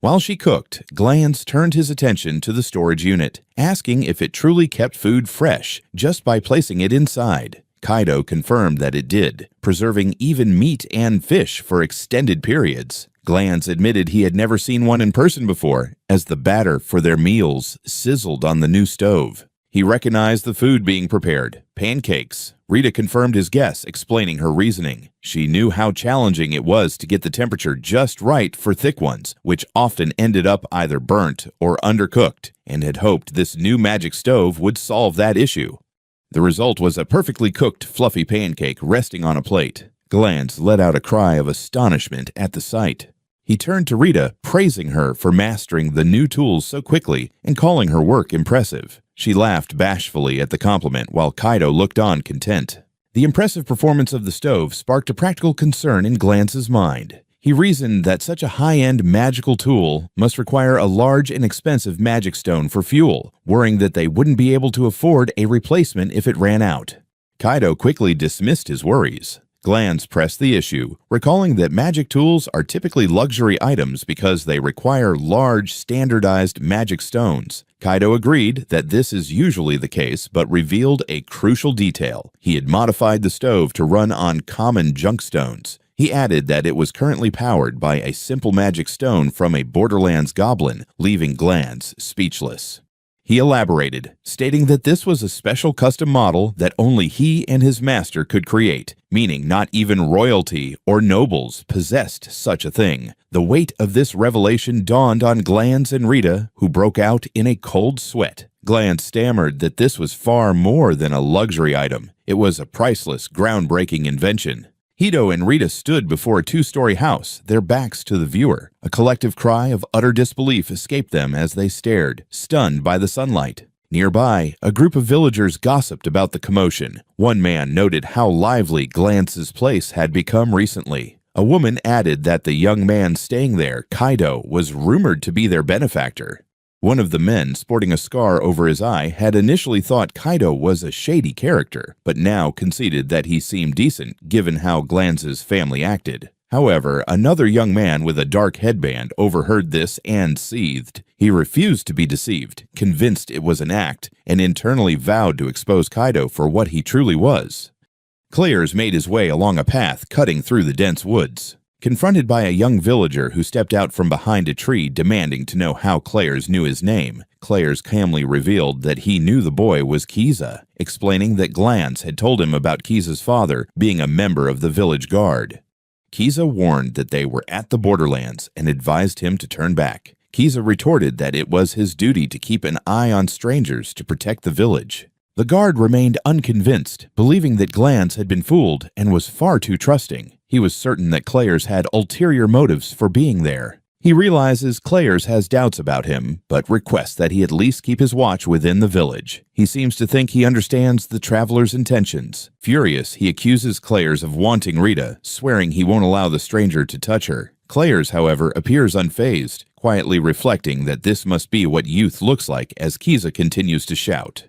While she cooked, Glanz turned his attention to the storage unit, asking if it truly kept food fresh just by placing it inside. Kaido confirmed that it did, preserving even meat and fish for extended periods. Glanz admitted he had never seen one in person before, as the batter for their meals sizzled on the new stove. He recognized the food being prepared, pancakes. Rita confirmed his guess, explaining her reasoning. She knew how challenging it was to get the temperature just right for thick ones, which often ended up either burnt or undercooked, and had hoped this new magic stove would solve that issue. The result was a perfectly cooked, fluffy pancake resting on a plate. Glanz let out a cry of astonishment at the sight. He turned to Rita, praising her for mastering the new tools so quickly and calling her work impressive. She laughed bashfully at the compliment while Kaido looked on content. The impressive performance of the stove sparked a practical concern in Glanz's mind. He reasoned that such a high-end magical tool must require a large and expensive magic stone for fuel, worrying that they wouldn't be able to afford a replacement if it ran out. Kaido quickly dismissed his worries. Glanz pressed the issue, recalling that magic tools are typically luxury items because they require large, standardized magic stones. Kaido agreed that this is usually the case, but revealed a crucial detail. He had modified the stove to run on common junk stones. He added that it was currently powered by a simple magic stone from a Borderlands goblin, leaving Glanz speechless. He elaborated, stating that this was a special custom model that only he and his master could create, meaning not even royalty or nobles possessed such a thing. The weight of this revelation dawned on Glanz and Rita, who broke out in a cold sweat. Glanz stammered that this was far more than a luxury item. It was a priceless, groundbreaking invention. Hito and Rita stood before a 2-story house, their backs to the viewer. A collective cry of utter disbelief escaped them as they stared, stunned by the sunlight. Nearby, a group of villagers gossiped about the commotion. One man noted how lively Glanz's place had become recently. A woman added that the young man staying there, Kaido, was rumored to be their benefactor. One of the men, sporting a scar over his eye, had initially thought Kaido was a shady character, but now conceded that he seemed decent given how Glanz's family acted. However, another young man with a dark headband overheard this and seethed. He refused to be deceived, convinced it was an act, and internally vowed to expose Kaido for what he truly was. Clares made his way along a path cutting through the dense woods. Confronted by a young villager who stepped out from behind a tree demanding to know how Clares knew his name, Clares calmly revealed that he knew the boy was Kiza, explaining that Glanz had told him about Kiza's father being a member of the village guard. Kiza warned that they were at the Borderlands and advised him to turn back. Kiza retorted that it was his duty to keep an eye on strangers to protect the village. The guard remained unconvinced, believing that Glance had been fooled and was far too trusting. He was certain that Clairs had ulterior motives for being there. He realizes Clairs has doubts about him, but requests that he at least keep his watch within the village. He seems to think he understands the traveler's intentions. Furious, he accuses Clairs of wanting Rita, swearing he won't allow the stranger to touch her. Clairs, however, appears unfazed, quietly reflecting that this must be what youth looks like as Kiza continues to shout.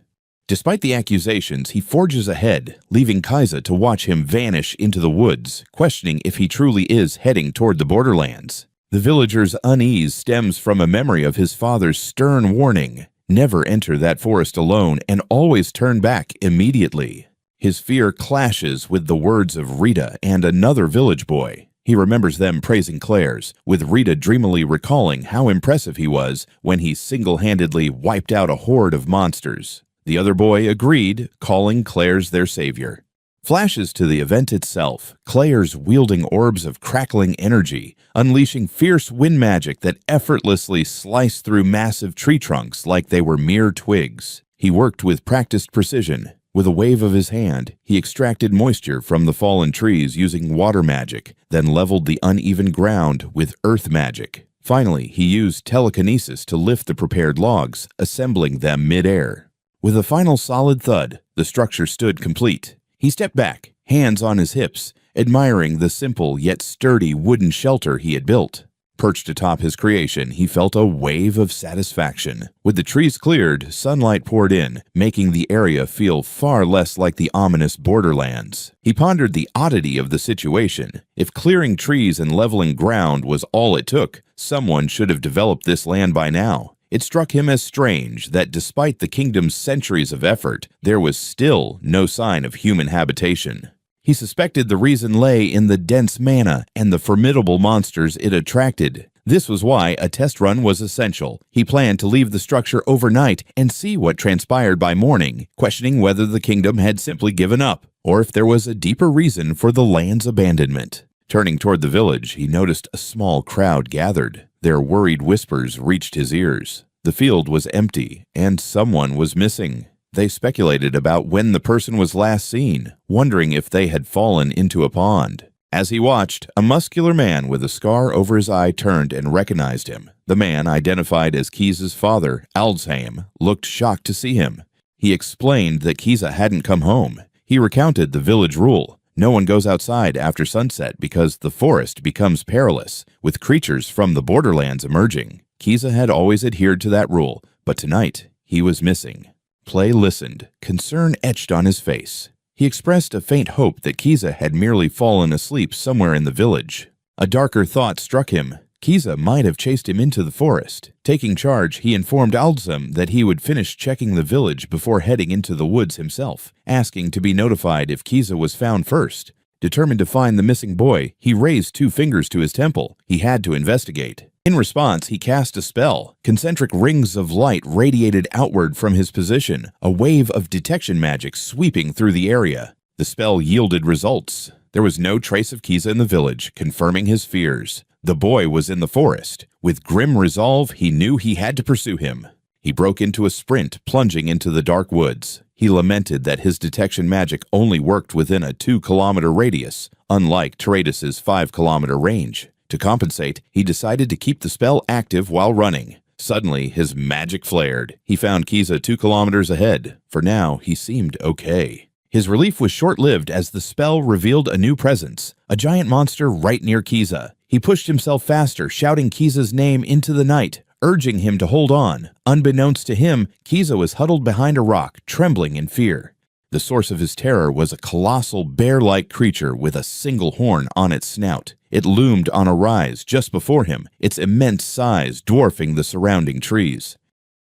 Despite the accusations, he forges ahead, leaving Kiza to watch him vanish into the woods, questioning if he truly is heading toward the borderlands. The villager's unease stems from a memory of his father's stern warning, never enter that forest alone and always turn back immediately. His fear clashes with the words of Rita and another village boy. He remembers them praising Clairs, with Rita dreamily recalling how impressive he was when he single-handedly wiped out a horde of monsters. The other boy agreed, calling Clairs their savior. Flashes to the event itself, Clairs wielding orbs of crackling energy, unleashing fierce wind magic that effortlessly sliced through massive tree trunks like they were mere twigs. He worked with practiced precision. With a wave of his hand, he extracted moisture from the fallen trees using water magic, then leveled the uneven ground with earth magic. Finally, he used telekinesis to lift the prepared logs, assembling them mid-air. With a final solid thud, the structure stood complete. He stepped back, hands on his hips, admiring the simple yet sturdy wooden shelter he had built. Perched atop his creation, he felt a wave of satisfaction. With the trees cleared, sunlight poured in, making the area feel far less like the ominous borderlands. He pondered the oddity of the situation. If clearing trees and leveling ground was all it took, someone should have developed this land by now. It struck him as strange that despite the kingdom's centuries of effort, there was still no sign of human habitation. He suspected the reason lay in the dense mana and the formidable monsters it attracted. This was why a test run was essential. He planned to leave the structure overnight and see what transpired by morning, questioning whether the kingdom had simply given up, or if there was a deeper reason for the land's abandonment. Turning toward the village, he noticed a small crowd gathered. Their worried whispers reached his ears. The field was empty, and someone was missing. They speculated about when the person was last seen, wondering if they had fallen into a pond. As he watched, a muscular man with a scar over his eye turned and recognized him. The man, identified as Kiza's father, Aldsheim, looked shocked to see him. He explained that Kiza hadn't come home. He recounted the village rule. No one goes outside after sunset because the forest becomes perilous, with creatures from the borderlands emerging. Kiza had always adhered to that rule, but tonight he was missing. Play listened, concern etched on his face. He expressed a faint hope that Kiza had merely fallen asleep somewhere in the village. A darker thought struck him. Kiza might have chased him into the forest. Taking charge, he informed Aldsheim that he would finish checking the village before heading into the woods himself, asking to be notified if Kiza was found first. Determined to find the missing boy, he raised 2 fingers to his temple. He had to investigate. In response, he cast a spell. Concentric rings of light radiated outward from his position, a wave of detection magic sweeping through the area. The spell yielded results. There was no trace of Kiza in the village, confirming his fears. The boy was in the forest. With grim resolve, he knew he had to pursue him. He broke into a sprint, plunging into the dark woods. He lamented that his detection magic only worked within a 2-kilometer radius, unlike Teredas' 5-kilometer range. To compensate, he decided to keep the spell active while running. Suddenly, his magic flared. He found Kiza 2 kilometers ahead. For now, he seemed okay. His relief was short-lived as the spell revealed a new presence, a giant monster right near Kiza. He pushed himself faster, shouting Kiza's name into the night, urging him to hold on. Unbeknownst to him, Kiza was huddled behind a rock, trembling in fear. The source of his terror was a colossal bear-like creature with a single horn on its snout. It loomed on a rise just before him, its immense size dwarfing the surrounding trees.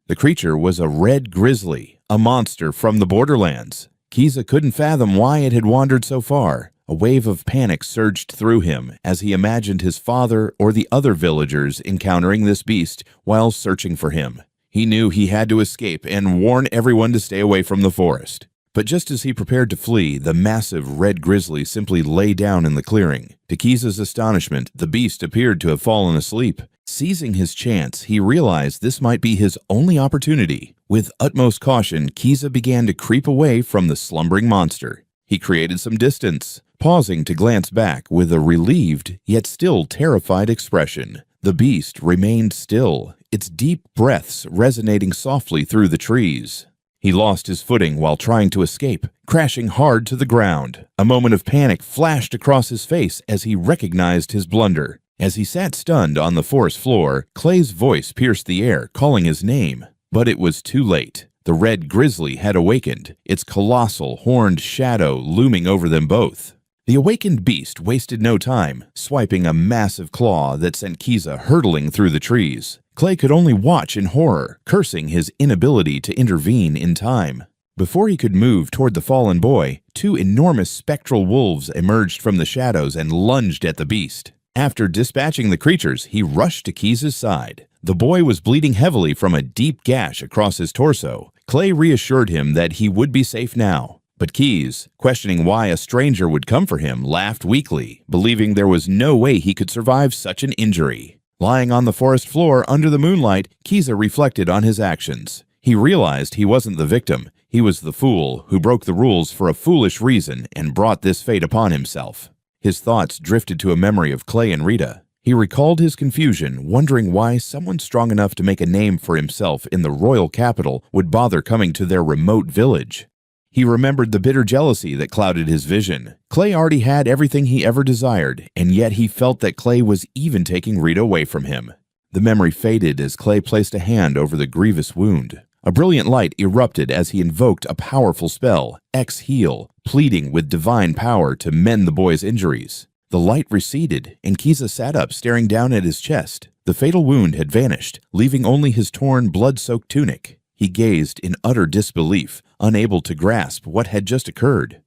The creature was a red grizzly, a monster from the borderlands. Kiza couldn't fathom why it had wandered so far. A wave of panic surged through him as he imagined his father or the other villagers encountering this beast while searching for him. He knew he had to escape and warn everyone to stay away from the forest. But just as he prepared to flee, the massive red grizzly simply lay down in the clearing. To Kiza's astonishment, the beast appeared to have fallen asleep. Seizing his chance, he realized this might be his only opportunity. With utmost caution, Kiza began to creep away from the slumbering monster. He created some distance, pausing to glance back with a relieved yet still terrified expression. The beast remained still, its deep breaths resonating softly through the trees. He lost his footing while trying to escape, crashing hard to the ground. A moment of panic flashed across his face as he recognized his blunder. As he sat stunned on the forest floor, Clay's voice pierced the air, calling his name. But it was too late. The red grizzly had awakened, its colossal, horned shadow looming over them both. The awakened beast wasted no time, swiping a massive claw that sent Kiza hurtling through the trees. Clay could only watch in horror, cursing his inability to intervene in time. Before he could move toward the fallen boy, two enormous spectral wolves emerged from the shadows and lunged at the beast. After dispatching the creatures, he rushed to Kiza's side. The boy was bleeding heavily from a deep gash across his torso. Clay reassured him that he would be safe now. But Keyes, questioning why a stranger would come for him, laughed weakly, believing there was no way he could survive such an injury. Lying on the forest floor under the moonlight, Kiza reflected on his actions. He realized he wasn't the victim. He was the fool who broke the rules for a foolish reason and brought this fate upon himself. His thoughts drifted to a memory of Clay and Rita. He recalled his confusion, wondering why someone strong enough to make a name for himself in the royal capital would bother coming to their remote village. He remembered the bitter jealousy that clouded his vision. Clay already had everything he ever desired, and yet he felt that Clay was even taking Rita away from him. The memory faded as Clay placed a hand over the grievous wound. A brilliant light erupted as he invoked a powerful spell, X-Heal, pleading with divine power to mend the boy's injuries. The light receded, and Kiza sat up, staring down at his chest. The fatal wound had vanished, leaving only his torn, blood-soaked tunic. He gazed in utter disbelief, unable to grasp what had just occurred.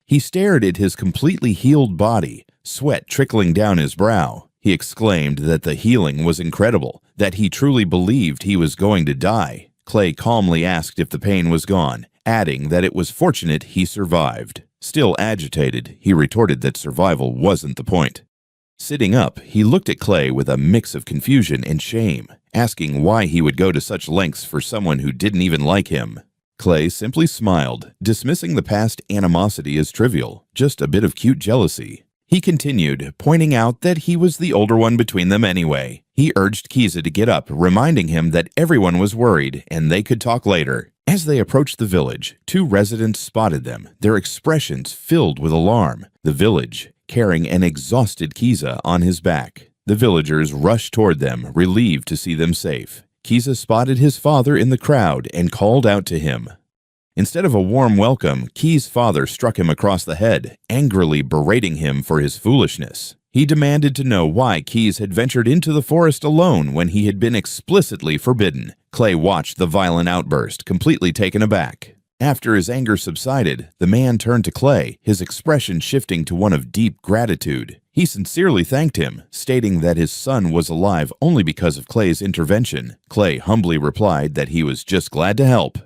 He stared at his completely healed body, sweat trickling down his brow. He exclaimed that the healing was incredible, that he truly believed he was going to die. Clay calmly asked if the pain was gone, adding that it was fortunate he survived. Still agitated, he retorted that survival wasn't the point. Sitting up, he looked at Clay with a mix of confusion and shame, asking why he would go to such lengths for someone who didn't even like him. Clay simply smiled, dismissing the past animosity as trivial, just a bit of cute jealousy. He continued, pointing out that he was the older one between them anyway. He urged Kiza to get up, reminding him that everyone was worried and they could talk later. As they approached the village, two residents spotted them, their expressions filled with alarm. The village, carrying an exhausted Kiza on his back. The villagers rushed toward them, relieved to see them safe. Kiza spotted his father in the crowd and called out to him. Instead of a warm welcome, Key's father struck him across the head, angrily berating him for his foolishness. He demanded to know why Keyes had ventured into the forest alone when he had been explicitly forbidden. Clay watched the violent outburst, completely taken aback. After his anger subsided, the man turned to Clay, his expression shifting to one of deep gratitude. He sincerely thanked him, stating that his son was alive only because of Clay's intervention. Clay humbly replied that he was just glad to help.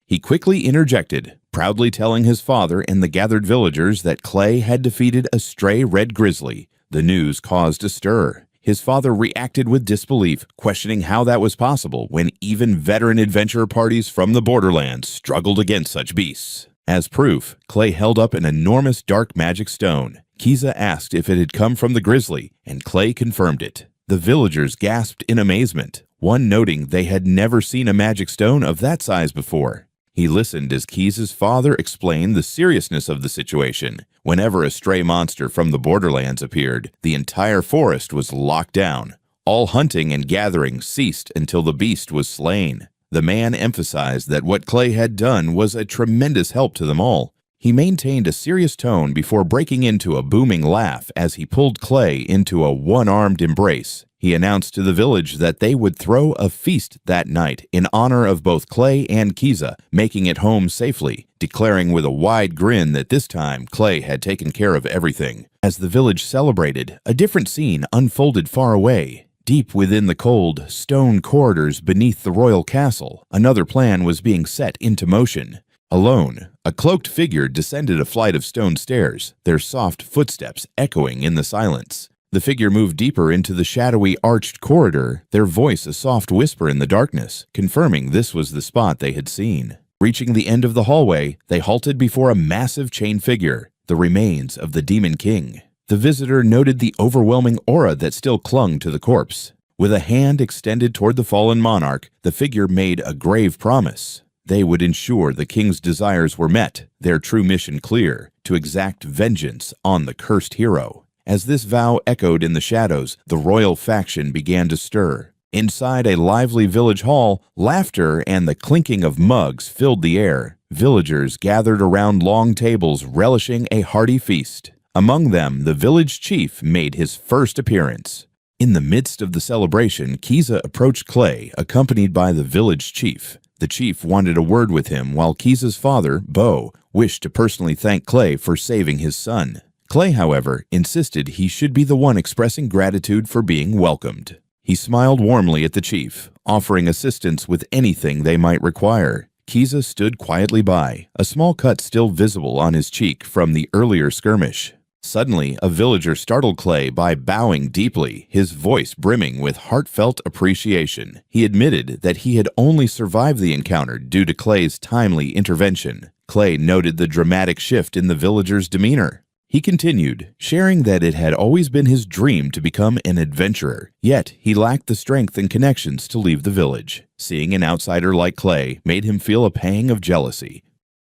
He quickly interjected, proudly telling his father and the gathered villagers that Clay had defeated a stray red grizzly. The news caused a stir. His father reacted with disbelief, questioning how that was possible when even veteran adventurer parties from the borderlands struggled against such beasts. As proof, Clay held up an enormous dark magic stone. Kiza asked if it had come from the grizzly, and Clay confirmed it. The villagers gasped in amazement, one noting they had never seen a magic stone of that size before. He listened as Keyes' father explained the seriousness of the situation. Whenever a stray monster from the borderlands appeared, the entire forest was locked down. All hunting and gathering ceased until the beast was slain. The man emphasized that what Clay had done was a tremendous help to them all. He maintained a serious tone before breaking into a booming laugh as he pulled Clay into a one-armed embrace. He announced to the village that they would throw a feast that night in honor of both Clay and Kiza, making it home safely, declaring with a wide grin that this time Clay had taken care of everything. As the village celebrated, a different scene unfolded far away. Deep within the cold, stone corridors beneath the royal castle, another plan was being set into motion. Alone, a cloaked figure descended a flight of stone stairs, their soft footsteps echoing in the silence. The figure moved deeper into the shadowy, arched corridor, their voice a soft whisper in the darkness, confirming this was the spot they had seen. Reaching the end of the hallway, they halted before a massive chain figure, the remains of the Demon King. The visitor noted the overwhelming aura that still clung to the corpse. With a hand extended toward the fallen monarch, the figure made a grave promise. They would ensure the king's desires were met, their true mission clear, to exact vengeance on the cursed hero. As this vow echoed in the shadows, the royal faction began to stir. Inside a lively village hall, laughter and the clinking of mugs filled the air. Villagers gathered around long tables, relishing a hearty feast. Among them, the village chief made his first appearance. In the midst of the celebration, Kiza approached Clay, accompanied by the village chief. The chief wanted a word with him, while Kiza's father, Bo, wished to personally thank Clay for saving his son. Clay, however, insisted he should be the one expressing gratitude for being welcomed. He smiled warmly at the chief, offering assistance with anything they might require. Kiza stood quietly by, a small cut still visible on his cheek from the earlier skirmish. Suddenly, a villager startled Clay by bowing deeply, his voice brimming with heartfelt appreciation. He admitted that he had only survived the encounter due to Clay's timely intervention. Clay noted the dramatic shift in the villager's demeanor. He continued, sharing that it had always been his dream to become an adventurer, yet he lacked the strength and connections to leave the village. Seeing an outsider like Clay made him feel a pang of jealousy.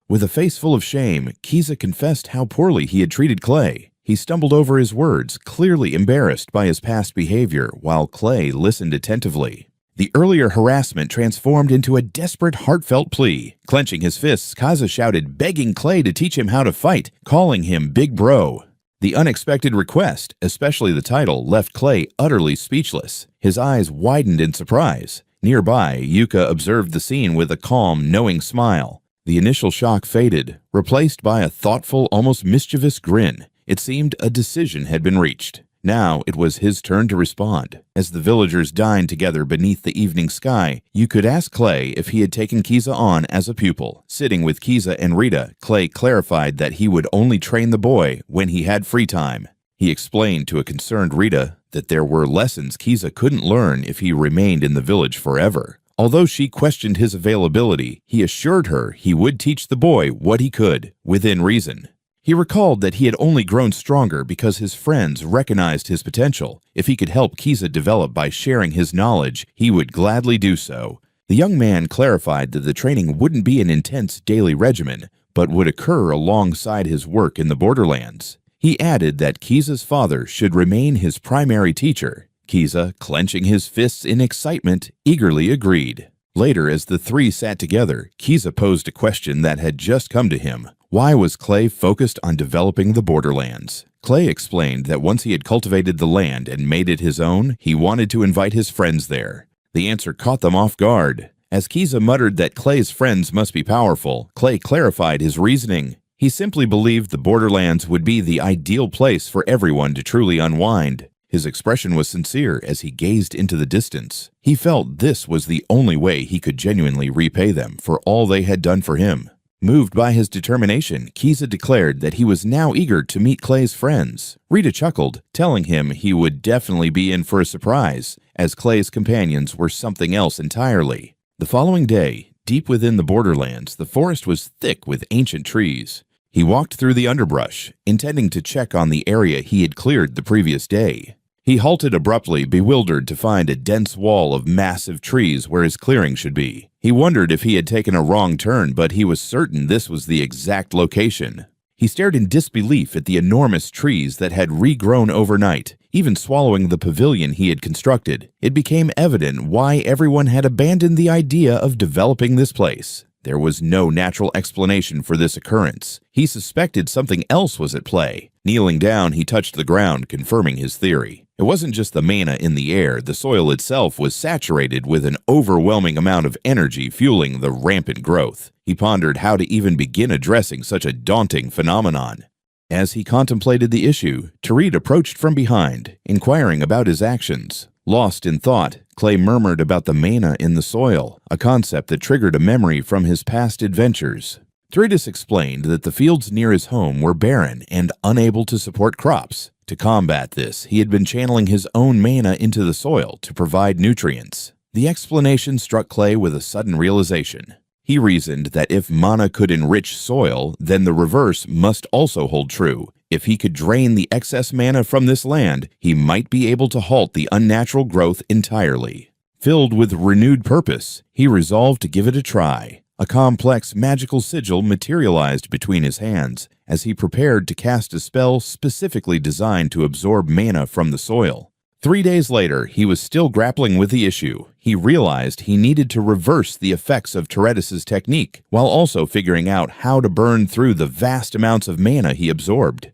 With a face full of shame, Kiza confessed how poorly he had treated Clay. He stumbled over his words, clearly embarrassed by his past behavior, while Clay listened attentively. The earlier harassment transformed into a desperate, heartfelt plea. Clenching his fists, Kiza shouted, begging Clay to teach him how to fight, calling him Big Bro. The unexpected request, especially the title, left Clay utterly speechless. His eyes widened in surprise. Nearby, Yuka observed the scene with a calm, knowing smile. The initial shock faded, replaced by a thoughtful, almost mischievous grin. It seemed a decision had been reached. Now it was his turn to respond. As the villagers dined together beneath the evening sky, you could ask Clay if he had taken Kiza on as a pupil. Sitting with Kiza and Rita, Clay clarified that he would only train the boy when he had free time. He explained to a concerned Rita that there were lessons Kiza couldn't learn if he remained in the village forever. Although she questioned his availability, he assured her he would teach the boy what he could, within reason. He recalled that he had only grown stronger because his friends recognized his potential. If he could help Kiza develop by sharing his knowledge, he would gladly do so. The young man clarified that the training wouldn't be an intense daily regimen, but would occur alongside his work in the borderlands. He added that Kiza's father should remain his primary teacher. Kiza, clenching his fists in excitement, eagerly agreed. Later, as the three sat together, Kiza posed a question that had just come to him. Why was Clay focused on developing the borderlands? Clay explained that once he had cultivated the land and made it his own, he wanted to invite his friends there. The answer caught them off guard. As Kiza muttered that Clay's friends must be powerful, Clay clarified his reasoning. He simply believed the borderlands would be the ideal place for everyone to truly unwind. His expression was sincere as he gazed into the distance. He felt this was the only way he could genuinely repay them for all they had done for him. Moved by his determination, Kiza declared that he was now eager to meet Clay's friends. Rita chuckled, telling him he would definitely be in for a surprise, as Clay's companions were something else entirely. The following day, deep within the borderlands, the forest was thick with ancient trees. He walked through the underbrush, intending to check on the area he had cleared the previous day. He halted abruptly, bewildered to find a dense wall of massive trees where his clearing should be. He wondered if he had taken a wrong turn, but he was certain this was the exact location. He stared in disbelief at the enormous trees that had regrown overnight, even swallowing the pavilion he had constructed. It became evident why everyone had abandoned the idea of developing this place. There was no natural explanation for this occurrence. He suspected something else was at play. Kneeling down, he touched the ground, confirming his theory. It wasn't just the mana in the air, the soil itself was saturated with an overwhelming amount of energy fueling the rampant growth. He pondered how to even begin addressing such a daunting phenomenon. As he contemplated the issue, Tareed approached from behind, inquiring about his actions. Lost in thought, Clay murmured about the mana in the soil, a concept that triggered a memory from his past adventures. Tareedus explained that the fields near his home were barren and unable to support crops. To combat this, he had been channeling his own mana into the soil to provide nutrients. The explanation struck Clay with a sudden realization. He reasoned that if mana could enrich soil, then the reverse must also hold true. If he could drain the excess mana from this land, he might be able to halt the unnatural growth entirely. Filled with renewed purpose, he resolved to give it a try. A complex magical sigil materialized between his hands as he prepared to cast a spell specifically designed to absorb mana from the soil. 3 days later, he was still grappling with the issue. He realized he needed to reverse the effects of Teretus' technique, while also figuring out how to burn through the vast amounts of mana he absorbed.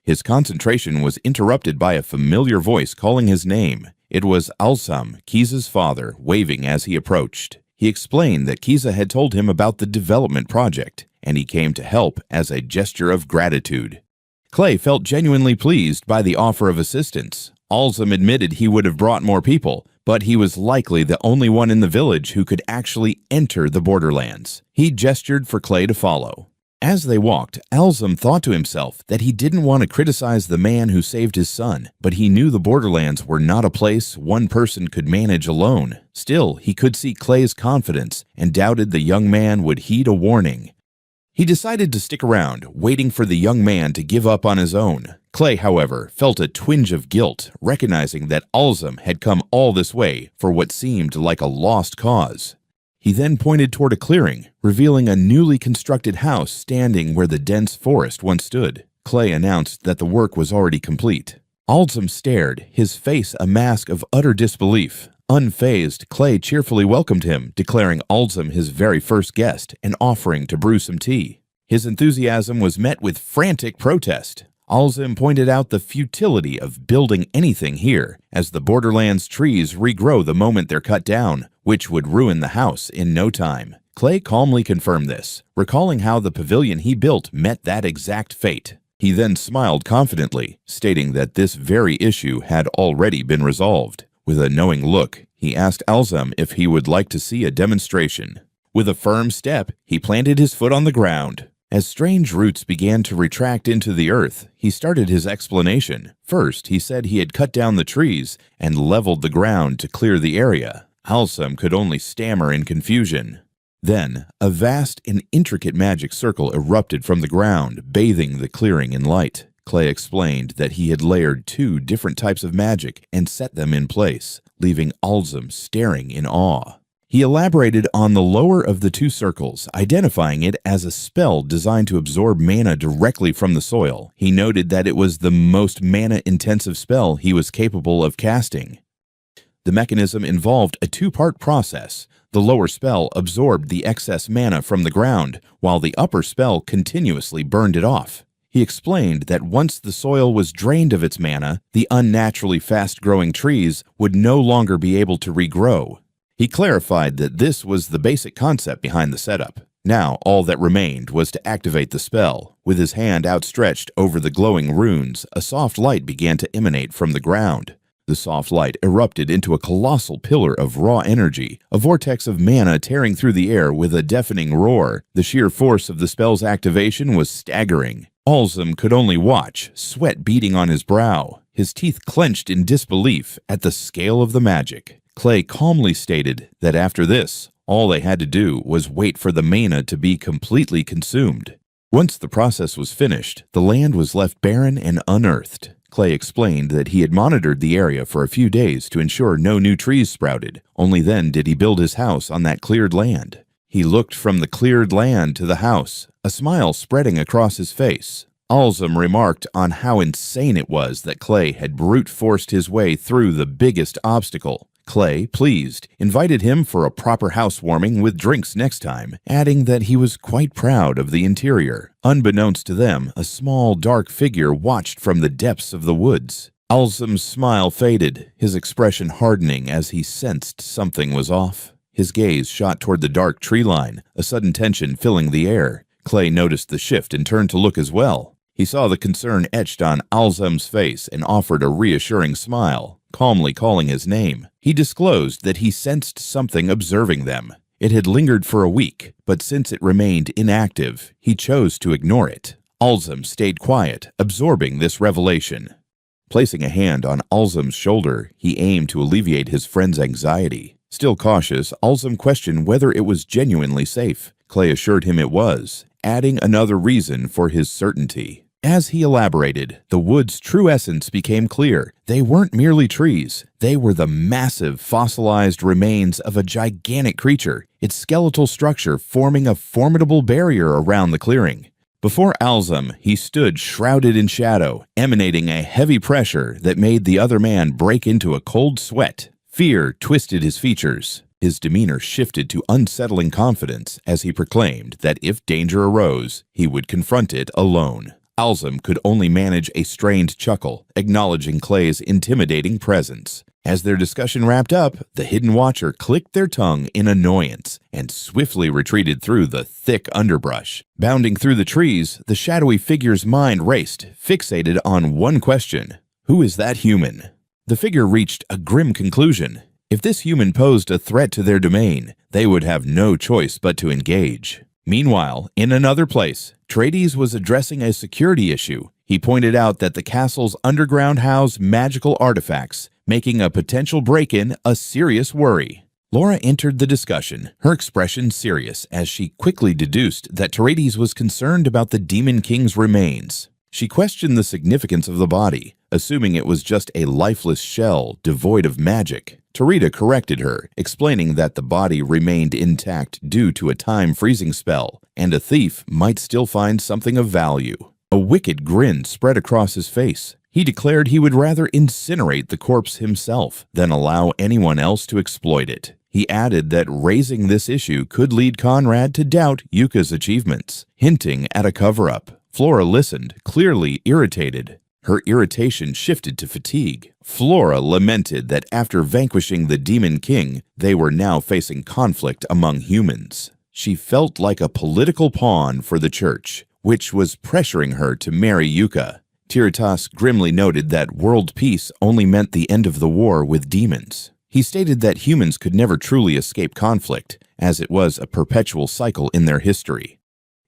His concentration was interrupted by a familiar voice calling his name. It was Alsam, Kiza's father, waving as he approached. He explained that Kiza had told him about the development project, and he came to help as a gesture of gratitude. Clay felt genuinely pleased by the offer of assistance. Alsam admitted he would have brought more people, but he was likely the only one in the village who could actually enter the borderlands. He gestured for Clay to follow. As they walked, Alsam thought to himself that he didn't want to criticize the man who saved his son, but he knew the borderlands were not a place one person could manage alone. Still, he could see Clay's confidence and doubted the young man would heed a warning. He decided to stick around, waiting for the young man to give up on his own. Clay, however, felt a twinge of guilt, recognizing that Alsam had come all this way for what seemed like a lost cause. He then pointed toward a clearing, revealing a newly constructed house standing where the dense forest once stood. Clay announced that the work was already complete. Alsam stared, his face a mask of utter disbelief. Unfazed, Clay cheerfully welcomed him, declaring Alsam his very first guest and offering to brew some tea. His enthusiasm was met with frantic protest. Alsam pointed out the futility of building anything here, as the borderlands trees regrow the moment they're cut down, which would ruin the house in no time. Clay calmly confirmed this, recalling how the pavilion he built met that exact fate. He then smiled confidently, stating that this very issue had already been resolved. With a knowing look, he asked Alsam if he would like to see a demonstration. With a firm step, he planted his foot on the ground. As strange roots began to retract into the earth, he started his explanation. First, he said he had cut down the trees and leveled the ground to clear the area. Alsam could only stammer in confusion. Then, a vast and intricate magic circle erupted from the ground, bathing the clearing in light. Clay explained that he had layered 2 different types of magic and set them in place, leaving Alsam staring in awe. He elaborated on the lower of the 2 circles, identifying it as a spell designed to absorb mana directly from the soil. He noted that it was the most mana-intensive spell he was capable of casting. The mechanism involved a 2-part process. The lower spell absorbed the excess mana from the ground, while the upper spell continuously burned it off. He explained that once the soil was drained of its mana, the unnaturally fast-growing trees would no longer be able to regrow. He clarified that this was the basic concept behind the setup. Now, all that remained was to activate the spell. With his hand outstretched over the glowing runes, a soft light began to emanate from the ground. The soft light erupted into a colossal pillar of raw energy, a vortex of mana tearing through the air with a deafening roar. The sheer force of the spell's activation was staggering. Alsam could only watch, sweat beading on his brow, his teeth clenched in disbelief at the scale of the magic. Clay calmly stated that after this, all they had to do was wait for the mana to be completely consumed. Once the process was finished, the land was left barren and unearthed. Clay explained that he had monitored the area for a few days to ensure no new trees sprouted. Only then did he build his house on that cleared land. He looked from the cleared land to the house, a smile spreading across his face. Alsam remarked on how insane it was that Clay had brute-forced his way through the biggest obstacle. Clay, pleased, invited him for a proper housewarming with drinks next time, adding that he was quite proud of the interior. Unbeknownst to them, a small, dark figure watched from the depths of the woods. Alsam's smile faded, his expression hardening as he sensed something was off. His gaze shot toward the dark tree line, a sudden tension filling the air. Clay noticed the shift and turned to look as well. He saw the concern etched on Alsam's face and offered a reassuring smile, calmly calling his name. He disclosed that he sensed something observing them. It had lingered for a week, but since it remained inactive, he chose to ignore it. Alsam stayed quiet, absorbing this revelation. Placing a hand on Alzum's shoulder, he aimed to alleviate his friend's anxiety. Still cautious, Alzum questioned whether it was genuinely safe. Clay assured him it was, adding another reason for his certainty. As he elaborated, the wood's true essence became clear. They weren't merely trees. They were the massive, fossilized remains of a gigantic creature, its skeletal structure forming a formidable barrier around the clearing. Before Alzum, he stood shrouded in shadow, emanating a heavy pressure that made the other man break into a cold sweat. Fear twisted his features. His demeanor shifted to unsettling confidence as he proclaimed that if danger arose, he would confront it alone. Alzum could only manage a strained chuckle, acknowledging Clay's intimidating presence. As their discussion wrapped up, the hidden watcher clicked their tongue in annoyance and swiftly retreated through the thick underbrush. Bounding through the trees, the shadowy figure's mind raced, fixated on one question: who is that human? The figure reached a grim conclusion. If this human posed a threat to their domain, they would have no choice but to engage. Meanwhile, in another place, Trades was addressing a security issue. He pointed out that the castle's underground housed magical artifacts, making a potential break-in a serious worry. Laura entered the discussion, her expression serious, as she quickly deduced that Trades was concerned about the Demon King's remains. She questioned the significance of the body, assuming it was just a lifeless shell devoid of magic. Tarita corrected her, explaining that the body remained intact due to a time-freezing spell, and a thief might still find something of value. A wicked grin spread across his face. He declared he would rather incinerate the corpse himself than allow anyone else to exploit it. He added that raising this issue could lead Conrad to doubt Yuka's achievements, hinting at a cover-up. Flora listened, clearly irritated. Her irritation shifted to fatigue. Flora lamented that after vanquishing the Demon King, they were now facing conflict among humans. She felt like a political pawn for the church, which was pressuring her to marry Yuka. Tiritas grimly noted that world peace only meant the end of the war with demons. He stated that humans could never truly escape conflict, as it was a perpetual cycle in their history.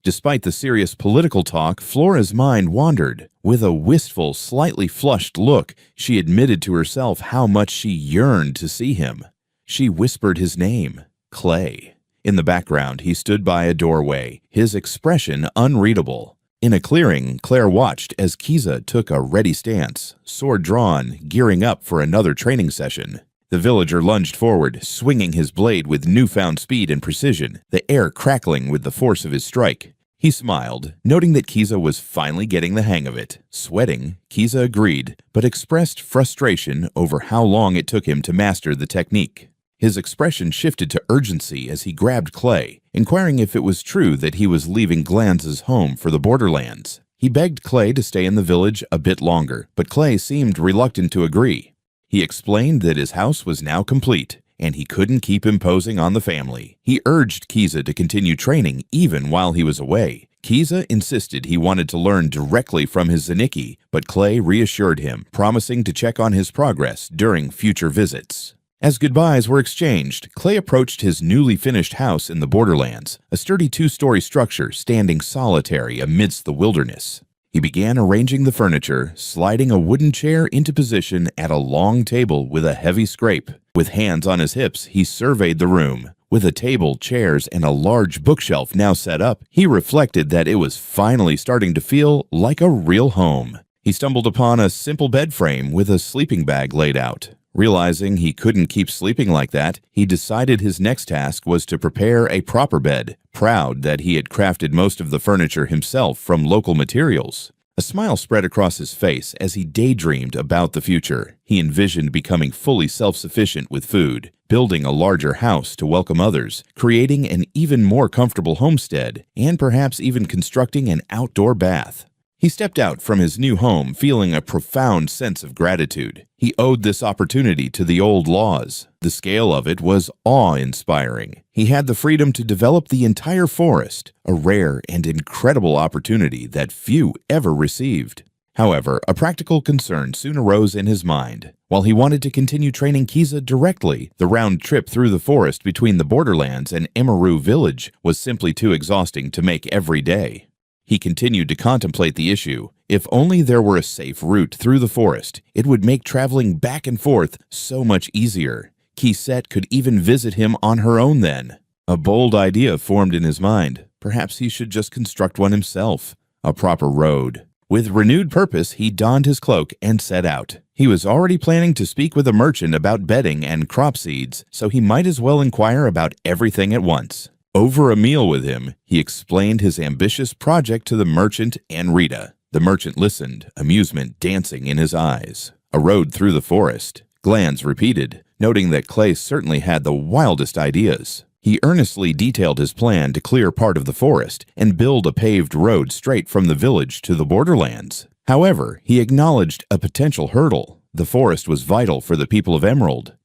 Despite the serious political talk, Flora's mind wandered. With a wistful, slightly flushed look, she admitted to herself how much she yearned to see him. She whispered his name, Clay. In the background, he stood by a doorway, his expression unreadable. In a clearing, Claire watched as Kiza took a ready stance, sword drawn, gearing up for another training session. The villager lunged forward, swinging his blade with newfound speed and precision, the air crackling with the force of his strike. He smiled, noting that Kiza was finally getting the hang of it. Sweating, Kiza agreed, but expressed frustration over how long it took him to master the technique. His expression shifted to urgency as he grabbed Clay, inquiring if it was true that he was leaving Glanz's home for the borderlands. He begged Clay to stay in the village a bit longer, but Clay seemed reluctant to agree. He explained that his house was now complete, and he couldn't keep imposing on the family. He urged Kiza to continue training even while he was away. Kiza insisted he wanted to learn directly from his Zaniki, but Clay reassured him, promising to check on his progress during future visits. As goodbyes were exchanged, Clay approached his newly finished house in the borderlands, a sturdy two-story structure standing solitary amidst the wilderness. He began arranging the furniture, sliding a wooden chair into position at a long table with a heavy scrape. With hands on his hips, he surveyed the room. With a table, chairs, and a large bookshelf now set up, he reflected that it was finally starting to feel like a real home. He stumbled upon a simple bed frame with a sleeping bag laid out. Realizing he couldn't keep sleeping like that, he decided his next task was to prepare a proper bed, proud that he had crafted most of the furniture himself from local materials. A smile spread across his face as he daydreamed about the future. He envisioned becoming fully self-sufficient with food, building a larger house to welcome others, creating an even more comfortable homestead, and perhaps even constructing an outdoor bath. He stepped out from his new home feeling a profound sense of gratitude. He owed this opportunity to the old laws. The scale of it was awe-inspiring. He had the freedom to develop the entire forest, a rare and incredible opportunity that few ever received. However, a practical concern soon arose in his mind. While he wanted to continue training Kiza directly, the round trip through the forest between the borderlands and Emaru village was simply too exhausting to make every day. He continued to contemplate the issue. If only there were a safe route through the forest, it would make traveling back and forth so much easier. Kisette could even visit him on her own then. A bold idea formed in his mind. Perhaps he should just construct one himself. A proper road. With renewed purpose, he donned his cloak and set out. He was already planning to speak with a merchant about bedding and crop seeds, so he might as well inquire about everything at once. Over a meal with him, he explained his ambitious project to the merchant and Rita. The merchant listened, amusement dancing in his eyes. A road through the forest. Glans repeated, noting that Clay certainly had the wildest ideas. He earnestly detailed his plan to clear part of the forest and build a paved road straight from the village to the borderlands. However, he acknowledged a potential hurdle. The forest was vital for the people of Emerald.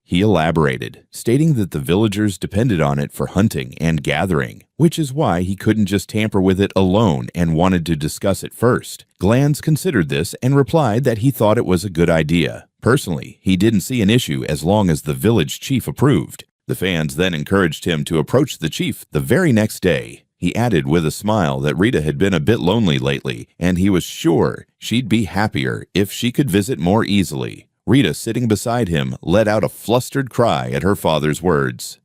He elaborated, stating that the villagers depended on it for hunting and gathering, which is why he couldn't just tamper with it alone and wanted to discuss it first. Glans considered this and replied that he thought it was a good idea. Personally, he didn't see an issue as long as the village chief approved. The fans then encouraged him to approach the chief the very next day. He added with a smile that Rita had been a bit lonely lately, and he was sure she'd be happier if she could visit more easily. Rita, sitting beside him, let out a flustered cry at her father's words.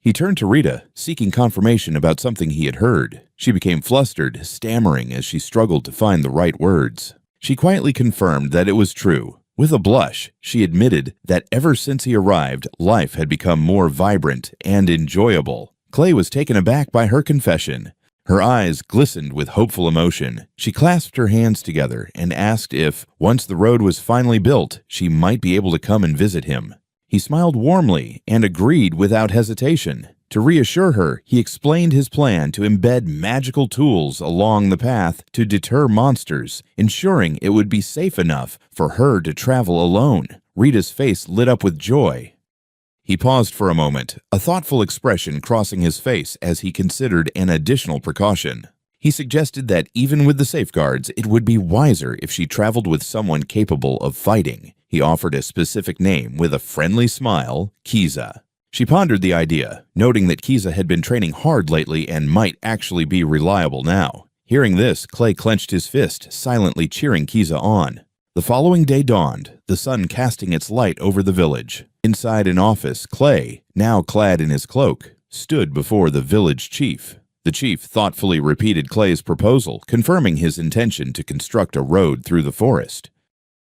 He turned to Rita, seeking confirmation about something he had heard. She became flustered, stammering as she struggled to find the right words. She quietly confirmed that it was true. With a blush, she admitted that ever since he arrived, life had become more vibrant and enjoyable. Clay was taken aback by her confession. Her eyes glistened with hopeful emotion. She clasped her hands together and asked if, once the road was finally built, she might be able to come and visit him. He smiled warmly and agreed without hesitation. To reassure her, he explained his plan to embed magical tools along the path to deter monsters, ensuring it would be safe enough for her to travel alone. Rita's face lit up with joy. He paused for a moment, a thoughtful expression crossing his face as he considered an additional precaution. He suggested that even with the safeguards, it would be wiser if she traveled with someone capable of fighting. He offered a specific name with a friendly smile, Kiza. She pondered the idea, noting that Kiza had been training hard lately and might actually be reliable now. Hearing this, Clay clenched his fist, silently cheering Kiza on. The following day dawned, the sun casting its light over the village. Inside an office, Clay, now clad in his cloak, stood before the village chief. The chief thoughtfully repeated Clay's proposal, confirming his intention to construct a road through the forest.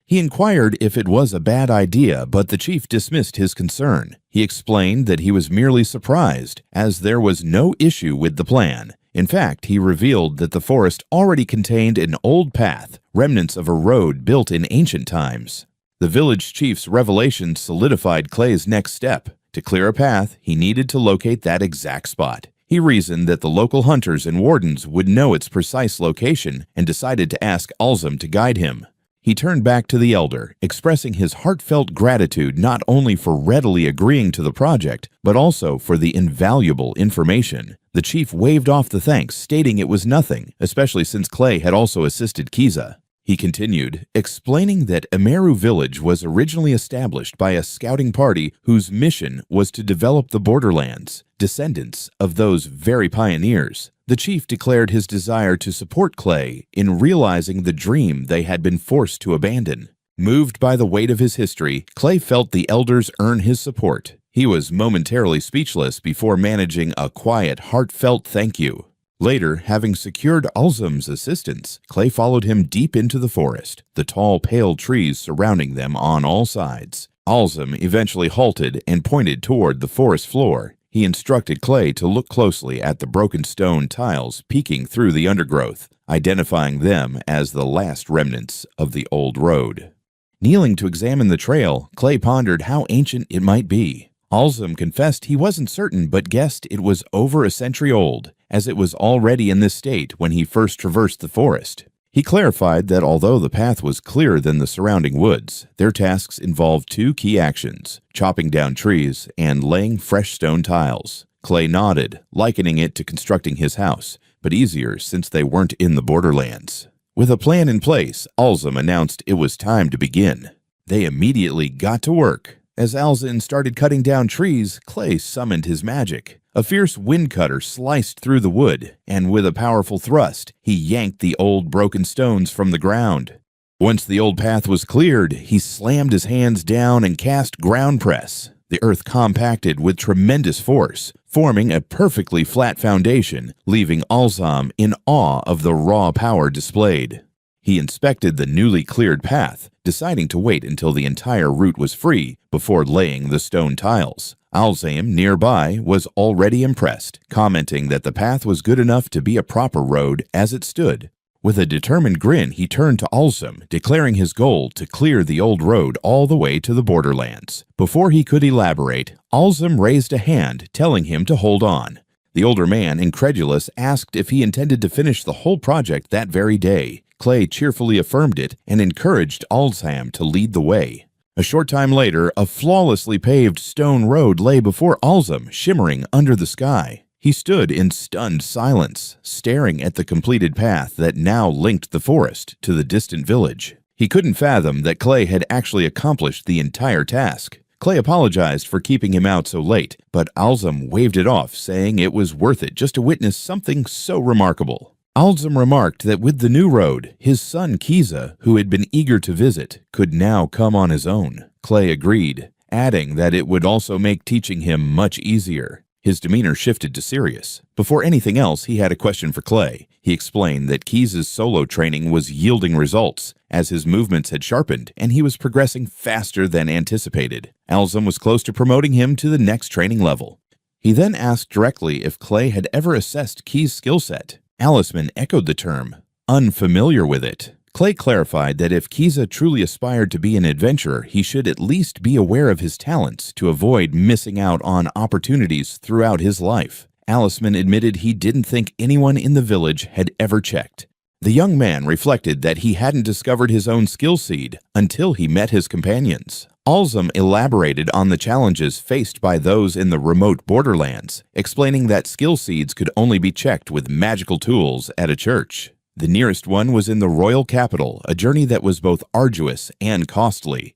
He inquired if it was a bad idea, but the chief dismissed his concern. He explained that he was merely surprised, as there was no issue with the plan. In fact, he revealed that the forest already contained an old path, remnants of a road built in ancient times. The village chief's revelation solidified Clay's next step. To clear a path, he needed to locate that exact spot. He reasoned that the local hunters and wardens would know its precise location and decided to ask Alzum to guide him. He turned back to the elder, expressing his heartfelt gratitude not only for readily agreeing to the project, but also for the invaluable information. The chief waved off the thanks, stating it was nothing, especially since Clay had also assisted Kiza. He continued, explaining that Emeru Village was originally established by a scouting party whose mission was to develop the borderlands, descendants of those very pioneers. The chief declared his desire to support Clay in realizing the dream they had been forced to abandon. Moved by the weight of his history, Clay felt the elders earn his support. He was momentarily speechless before managing a quiet, heartfelt thank you. Later, having secured Alzum's assistance, Clay followed him deep into the forest, the tall, pale trees surrounding them on all sides. Alzum eventually halted and pointed toward the forest floor. He instructed Clay to look closely at the broken stone tiles peeking through the undergrowth, identifying them as the last remnants of the old road. Kneeling to examine the trail, Clay pondered how ancient it might be. Alzum confessed he wasn't certain but guessed it was over a century old, as it was already in this state when he first traversed the forest. He clarified that although the path was clearer than the surrounding woods, their tasks involved two key actions, chopping down trees and laying fresh stone tiles. Clay nodded, likening it to constructing his house, but easier since they weren't in the borderlands. With a plan in place, Alzum announced it was time to begin. They immediately got to work. As Alzum started cutting down trees, Clay summoned his magic. A fierce wind cutter sliced through the wood, and with a powerful thrust, he yanked the old broken stones from the ground. Once the old path was cleared, he slammed his hands down and cast ground press. The earth compacted with tremendous force, forming a perfectly flat foundation, leaving Alzam in awe of the raw power displayed. He inspected the newly cleared path, deciding to wait until the entire route was free before laying the stone tiles. Alzam, nearby, was already impressed, commenting that the path was good enough to be a proper road as it stood. With a determined grin, he turned to Alzam, declaring his goal to clear the old road all the way to the borderlands. Before he could elaborate, Alzam raised a hand, telling him to hold on. The older man, incredulous, asked if he intended to finish the whole project that very day. Clay cheerfully affirmed it and encouraged Alzam to lead the way. A short time later, a flawlessly paved stone road lay before Alzam, shimmering under the sky. He stood in stunned silence, staring at the completed path that now linked the forest to the distant village. He couldn't fathom that Clay had actually accomplished the entire task. Clay apologized for keeping him out so late, but Alzam waved it off, saying it was worth it just to witness something so remarkable. Alzam remarked that with the new road, his son Kiza, who had been eager to visit, could now come on his own. Clay agreed, adding that it would also make teaching him much easier. His demeanor shifted to serious. Before anything else, he had a question for Clay. He explained that Kiza's solo training was yielding results, as his movements had sharpened and he was progressing faster than anticipated. Alzam was close to promoting him to the next training level. He then asked directly if Clay had ever assessed Key's skill set. Alisman echoed the term, unfamiliar with it. Clay clarified that if Kiza truly aspired to be an adventurer, he should at least be aware of his talents to avoid missing out on opportunities throughout his life. Alisman admitted he didn't think anyone in the village had ever checked. The young man reflected that he hadn't discovered his own skill seed until he met his companions. Alzam elaborated on the challenges faced by those in the remote borderlands, explaining that skill seeds could only be checked with magical tools at a church. The nearest one was in the royal capital, a journey that was both arduous and costly.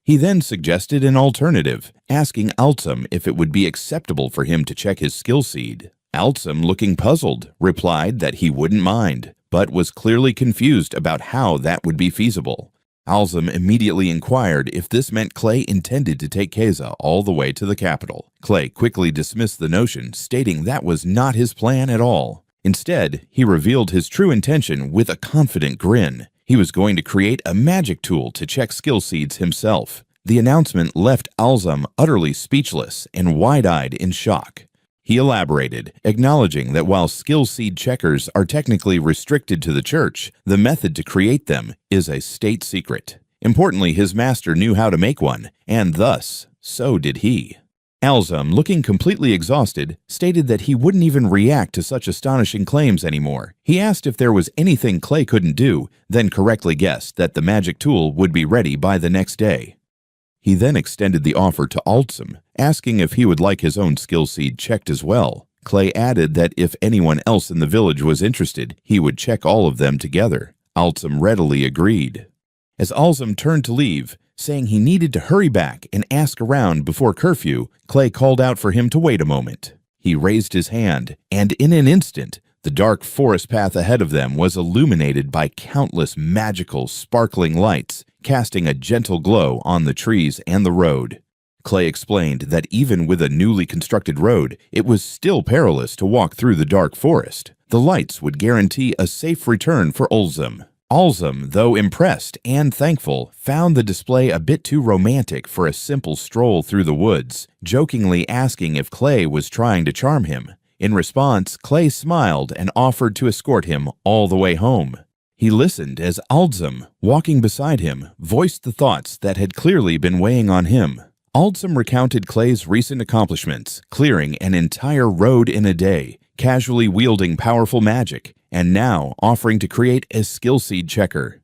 He then suggested an alternative, asking Alzam if it would be acceptable for him to check his skill seed. Alzam, looking puzzled, replied that he wouldn't mind, but was clearly confused about how that would be feasible. Alzam immediately inquired if this meant Clay intended to take Keza all the way to the capital. Clay quickly dismissed the notion, stating that was not his plan at all. Instead, he revealed his true intention with a confident grin. He was going to create a magic tool to check skill seeds himself. The announcement left Alzam utterly speechless and wide-eyed in shock. He elaborated, acknowledging that while skill seed checkers are technically restricted to the church, the method to create them is a state secret. Importantly, his master knew how to make one, and thus, so did he. Alzam, looking completely exhausted, stated that he wouldn't even react to such astonishing claims anymore. He asked if there was anything Clay couldn't do, then correctly guessed that the magic tool would be ready by the next day. He then extended the offer to Alzam, asking if he would like his own skill seed checked as well. Clay added that if anyone else in the village was interested, he would check all of them together. Alzam readily agreed. As Alzam turned to leave, saying he needed to hurry back and ask around before curfew, Clay called out for him to wait a moment. He raised his hand, and in an instant, the dark forest path ahead of them was illuminated by countless magical, sparkling lights, casting a gentle glow on the trees and the road. Clay explained that even with a newly constructed road, it was still perilous to walk through the dark forest. The lights would guarantee a safe return for Alzam. Alzam, though impressed and thankful, found the display a bit too romantic for a simple stroll through the woods, jokingly asking if Clay was trying to charm him. In response, Clay smiled and offered to escort him all the way home. He listened as Alzam, walking beside him, voiced the thoughts that had clearly been weighing on him. Alzam recounted Clay's recent accomplishments, clearing an entire road in a day, casually wielding powerful magic, and now offering to create a skill seed checker.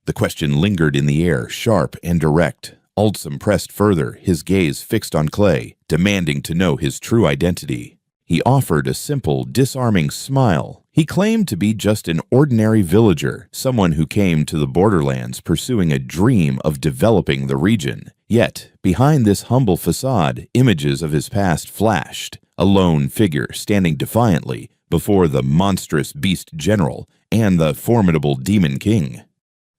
The question lingered in the air, sharp and direct. Alzam pressed further, his gaze fixed on Clay, demanding to know his true identity. He offered a simple, disarming smile. He claimed to be just an ordinary villager, someone who came to the borderlands pursuing a dream of developing the region. Yet, behind this humble facade, images of his past flashed. a lone figure standing defiantly before the monstrous beast general and the formidable demon king.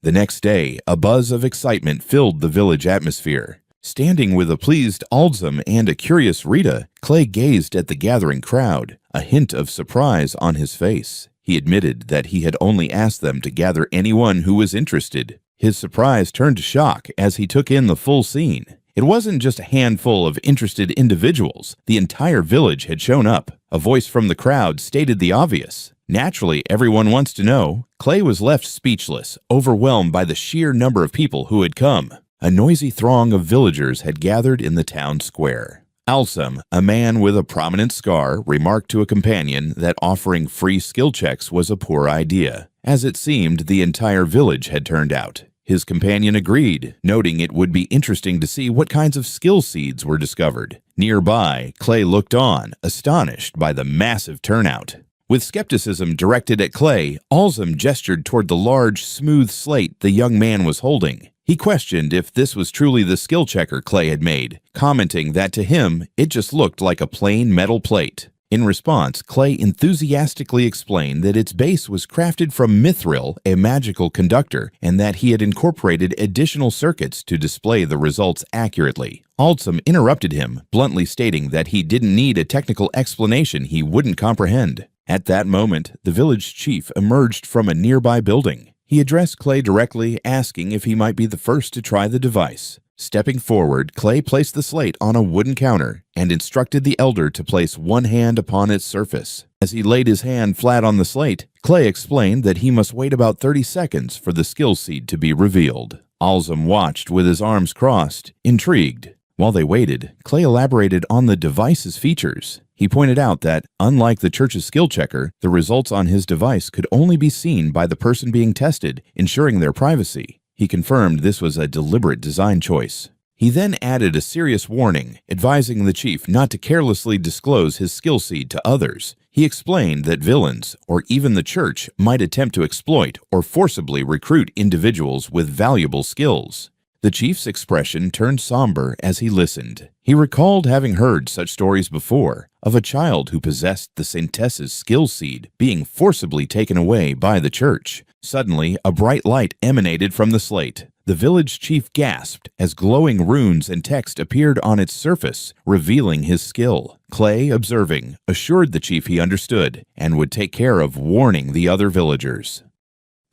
The next day, a buzz of excitement filled the village atmosphere. Standing with a pleased Alzum and a curious Rita, Clay gazed at the gathering crowd, a hint of surprise on his face. He admitted that he had only asked them to gather anyone who was interested. His surprise turned to shock as he took in the full scene. It wasn't just a handful of interested individuals. The entire village had shown up. A voice from the crowd stated the obvious. Naturally, everyone wants to know. Clay was left speechless, overwhelmed by the sheer number of people who had come. A noisy throng of villagers had gathered in the town square. Alsum, a man with a prominent scar, remarked to a companion that offering free skill checks was a poor idea. As it seemed, the entire village had turned out. His companion agreed, noting it would be interesting to see what kinds of skill seeds were discovered. Nearby, Clay looked on, astonished by the massive turnout. With skepticism directed at Clay, Alzum gestured toward the large, smooth slate the young man was holding. He questioned if this was truly the skill checker Clay had made, commenting that to him, it just looked like a plain metal plate. In response, Clay enthusiastically explained that its base was crafted from mithril, a magical conductor, and that he had incorporated additional circuits to display the results accurately. Altsum interrupted him, bluntly stating that he didn't need a technical explanation he wouldn't comprehend. At that moment, the village chief emerged from a nearby building. He addressed Clay directly, asking if he might be the first to try the device. Stepping forward, Clay placed the slate on a wooden counter and instructed the elder to place one hand upon its surface. As he laid his hand flat on the slate, Clay explained that he must wait about 30 seconds for the skill seed to be revealed. Alzum watched with his arms crossed, intrigued. While they waited, Clay elaborated on the device's features. He pointed out that, unlike the church's skill checker, the results on his device could only be seen by the person being tested, ensuring their privacy. He confirmed this was a deliberate design choice. He then added a serious warning, advising the chief not to carelessly disclose his skill seed to others. He explained that villains, or even the church, might attempt to exploit or forcibly recruit individuals with valuable skills. The chief's expression turned somber as he listened. He recalled having heard such stories before, of a child who possessed the Saintess's skill seed being forcibly taken away by the church. Suddenly, a bright light emanated from the slate. The village chief gasped as glowing runes and text appeared on its surface, revealing his skill. Clay, observing, assured the chief he understood and would take care of warning the other villagers.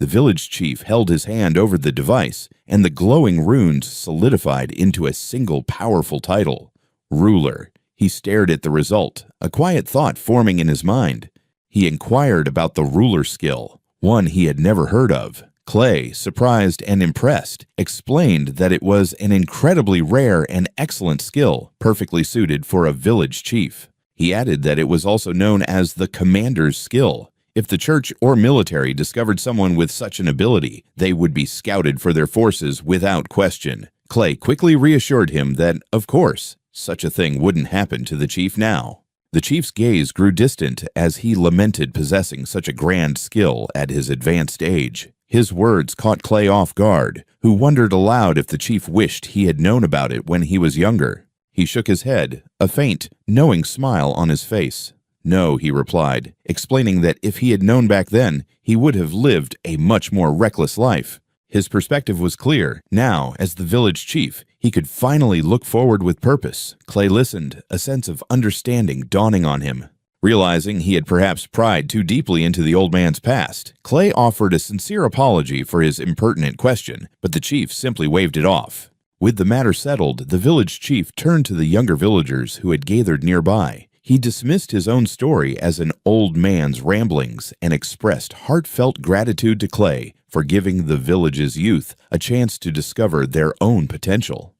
The village chief held his hand over the device, and the glowing runes solidified into a single powerful title, Ruler. He stared at the result, a quiet thought forming in his mind. He inquired about the ruler skill, one he had never heard of. Clay, surprised and impressed, explained that it was an incredibly rare and excellent skill, perfectly suited for a village chief. He added that it was also known as the commander's skill. If the church or military discovered someone with such an ability, they would be scouted for their forces without question. Clay quickly reassured him that, of course, such a thing wouldn't happen to the chief now. The chief's gaze grew distant as he lamented possessing such a grand skill at his advanced age. His words caught Clay off guard, who wondered aloud if the chief wished he had known about it when he was younger. He shook his head, a faint, knowing smile on his face. No, he replied, explaining that if he had known back then, he would have lived a much more reckless life. His perspective was clear. Now, as the village chief, he could finally look forward with purpose. Clay listened, a sense of understanding dawning on him. Realizing he had perhaps pried too deeply into the old man's past, Clay offered a sincere apology for his impertinent question, but the chief simply waved it off. With the matter settled, the village chief turned to the younger villagers who had gathered nearby. He dismissed his own story as an old man's ramblings and expressed heartfelt gratitude to Clay for giving the village's youth a chance to discover their own potential.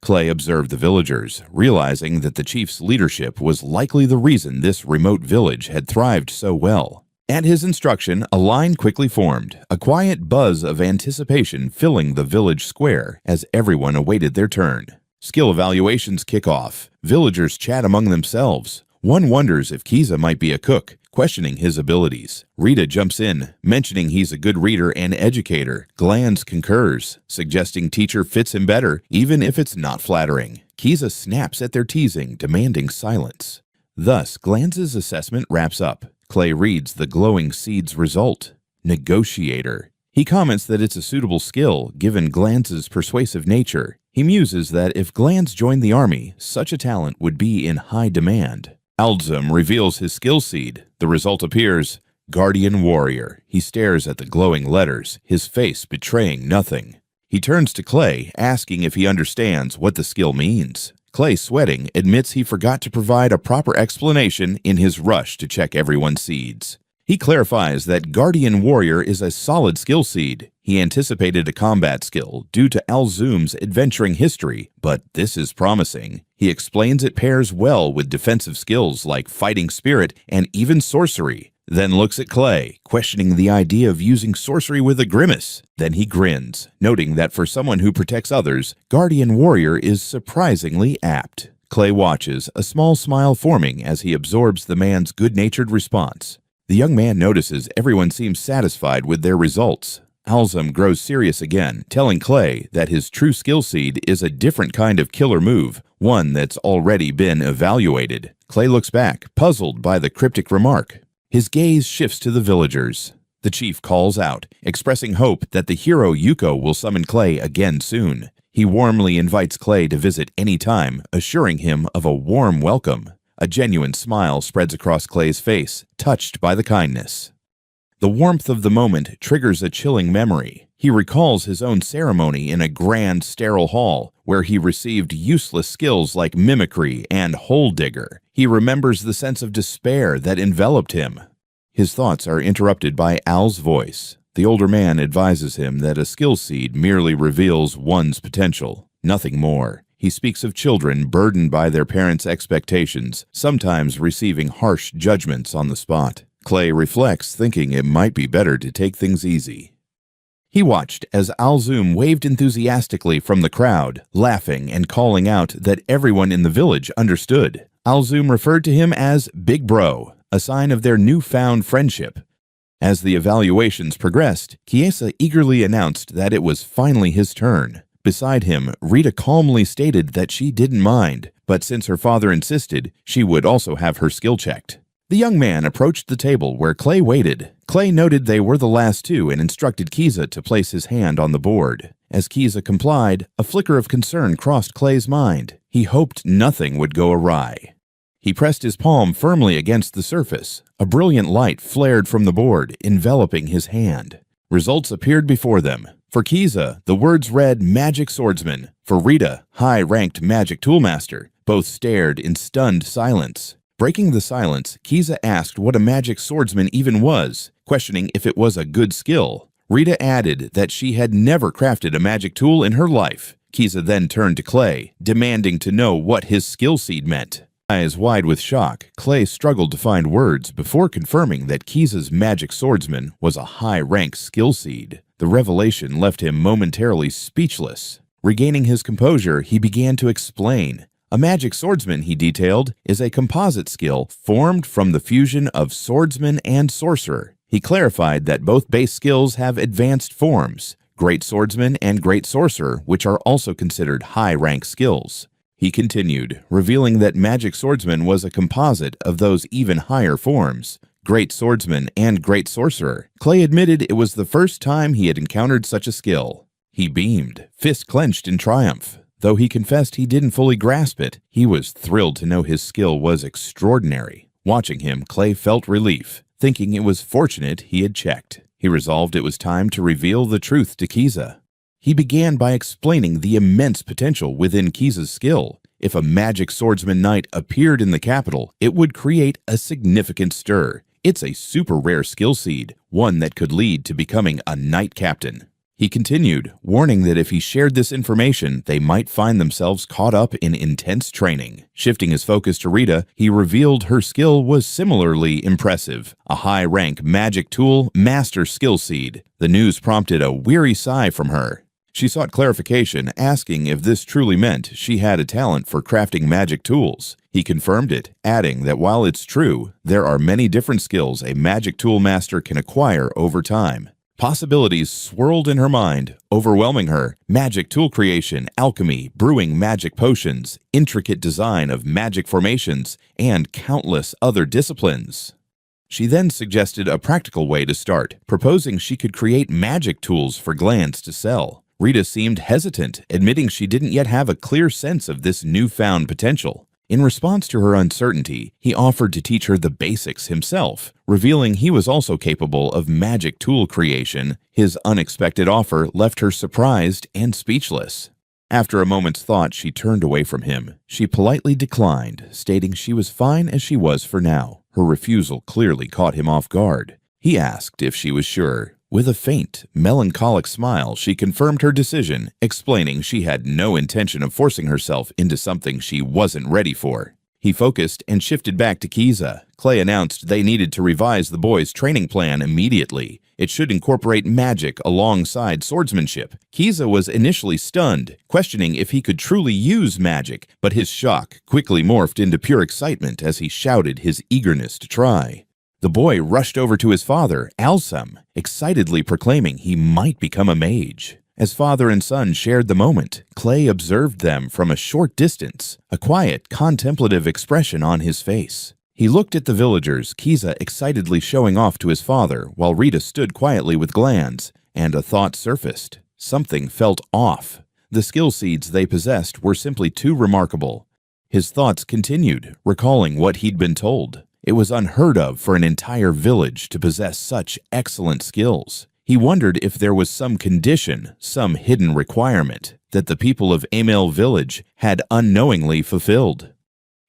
Clay observed the villagers, realizing that the chief's leadership was likely the reason this remote village had thrived so well. At his instruction, a line quickly formed, a quiet buzz of anticipation filling the village square as everyone awaited their turn. Skill evaluations kick off. Villagers chat among themselves. One wonders if Kiza might be a cook, questioning his abilities. Rita jumps in, mentioning he's a good reader and educator. Glanz concurs, suggesting teacher fits him better, even if it's not flattering. Kiza snaps at their teasing, demanding silence. Thus, Glance's assessment wraps up. Clay reads the glowing seed's result. Negotiator. He comments that it's a suitable skill, given Glance's persuasive nature. He muses that if Glance joined the army, such a talent would be in high demand. Alzum reveals his skill seed. The result appears. Guardian Warrior. He stares at the glowing letters, his face betraying nothing. He turns to Clay, asking if he understands what the skill means. Clay, sweating, admits he forgot to provide a proper explanation in his rush to check everyone's seeds. He clarifies that Guardian Warrior is a solid skill seed. He anticipated a combat skill due to Alzum's adventuring history, but this is promising. He explains it pairs well with defensive skills like fighting spirit and even sorcery. Then looks at Clay, questioning the idea of using sorcery with a grimace. Then he grins, noting that for someone who protects others, Guardian Warrior is surprisingly apt. Clay watches, a small smile forming as he absorbs the man's good-natured response. The young man notices everyone seems satisfied with their results. Alzum grows serious again, telling Clay that his true skill seed is a different kind of killer move, one that's already been evaluated. Clay looks back, puzzled by the cryptic remark. His gaze shifts to the villagers. The chief calls out, expressing hope that the hero Yuko will summon Clay again soon. He warmly invites Clay to visit any time, assuring him of a warm welcome. A genuine smile spreads across Clay's face, touched by the kindness. The warmth of the moment triggers a chilling memory. He recalls his own ceremony in a grand, sterile hall, where he received useless skills like mimicry and hole digger. He remembers the sense of despair that enveloped him. His thoughts are interrupted by Al's voice. The older man advises him that a skill seed merely reveals one's potential, nothing more. He speaks of children burdened by their parents' expectations, sometimes receiving harsh judgments on the spot. Clay reflects, thinking it might be better to take things easy. He watched as Alzum waved enthusiastically from the crowd, laughing and calling out that everyone in the village understood. Alzum referred to him as Big Bro, a sign of their newfound friendship. As the evaluations progressed, Chiesa eagerly announced that it was finally his turn. Beside him, Rita calmly stated that she didn't mind, but since her father insisted, she would also have her skill checked. The young man approached the table where Clay waited. Clay noted they were the last two and instructed Chiesa to place his hand on the board. As Chiesa complied, a flicker of concern crossed Clay's mind. He hoped nothing would go awry. He pressed his palm firmly against the surface. A brilliant light flared from the board, enveloping his hand. Results appeared before them. For Chiesa, the words read Magic Swordsman. For Rita, High-Ranked Magic Toolmaster. Both stared in stunned silence. Breaking the silence, Chiesa asked what a magic swordsman even was, questioning if it was a good skill. Rita added that she had never crafted a magic tool in her life. Chiesa then turned to Clay, demanding to know what his skill seed meant. Eyes wide with shock, Clay struggled to find words before confirming that Chiesa's magic swordsman was a high-rank skill seed. The revelation left him momentarily speechless. Regaining his composure, he began to explain. A magic swordsman, he detailed, is a composite skill formed from the fusion of swordsman and sorcerer. He clarified that both base skills have advanced forms, great swordsman and great sorcerer, which are also considered high-rank skills. He continued, revealing that magic swordsman was a composite of those even higher forms, great swordsman and great sorcerer. Clay admitted it was the first time he had encountered such a skill. He beamed, fist clenched in triumph. Though he confessed he didn't fully grasp it, he was thrilled to know his skill was extraordinary. Watching him, Clay felt relief, thinking it was fortunate he had checked. He resolved it was time to reveal the truth to Chiesa. He began by explaining the immense potential within Chiesa's skill. If a magic swordsman knight appeared in the capital, it would create a significant stir. It's a super rare skill seed, one that could lead to becoming a knight captain. He continued, warning that if he shared this information, they might find themselves caught up in intense training. Shifting his focus to Rita, he revealed her skill was similarly impressive, a high-rank magic tool master skill seed. The news prompted a weary sigh from her. She sought clarification, asking if this truly meant she had a talent for crafting magic tools. He confirmed it, adding that while it's true, there are many different skills a magic tool master can acquire over time. Possibilities swirled in her mind, overwhelming her. Magic tool creation, alchemy, brewing magic potions, intricate design of magic formations, and countless other disciplines. She then suggested a practical way to start, proposing she could create magic tools for Glands to sell. Rita seemed hesitant, admitting she didn't yet have a clear sense of this newfound potential. In response to her uncertainty, he offered to teach her the basics himself, revealing he was also capable of magic tool creation. His unexpected offer left her surprised and speechless. After a moment's thought, she turned away from him. She politely declined, stating she was fine as she was for now. Her refusal clearly caught him off guard. He asked if she was sure. With a faint, melancholic smile, she confirmed her decision, explaining she had no intention of forcing herself into something she wasn't ready for. He focused and shifted back to Kiza. Clay announced they needed to revise the boys' training plan immediately. It should incorporate magic alongside swordsmanship. Kiza was initially stunned, questioning if he could truly use magic, but his shock quickly morphed into pure excitement as he shouted his eagerness to try. The boy rushed over to his father, Alsam, excitedly proclaiming he might become a mage. As father and son shared the moment, Clay observed them from a short distance, a quiet, contemplative expression on his face. He looked at the villagers, Kiza excitedly showing off to his father, while Rita stood quietly with Glands, and a thought surfaced. Something felt off. The skill seeds they possessed were simply too remarkable. His thoughts continued, recalling what he'd been told. It was unheard of for an entire village to possess such excellent skills. He wondered if there was some condition, some hidden requirement, that the people of Amel village had unknowingly fulfilled.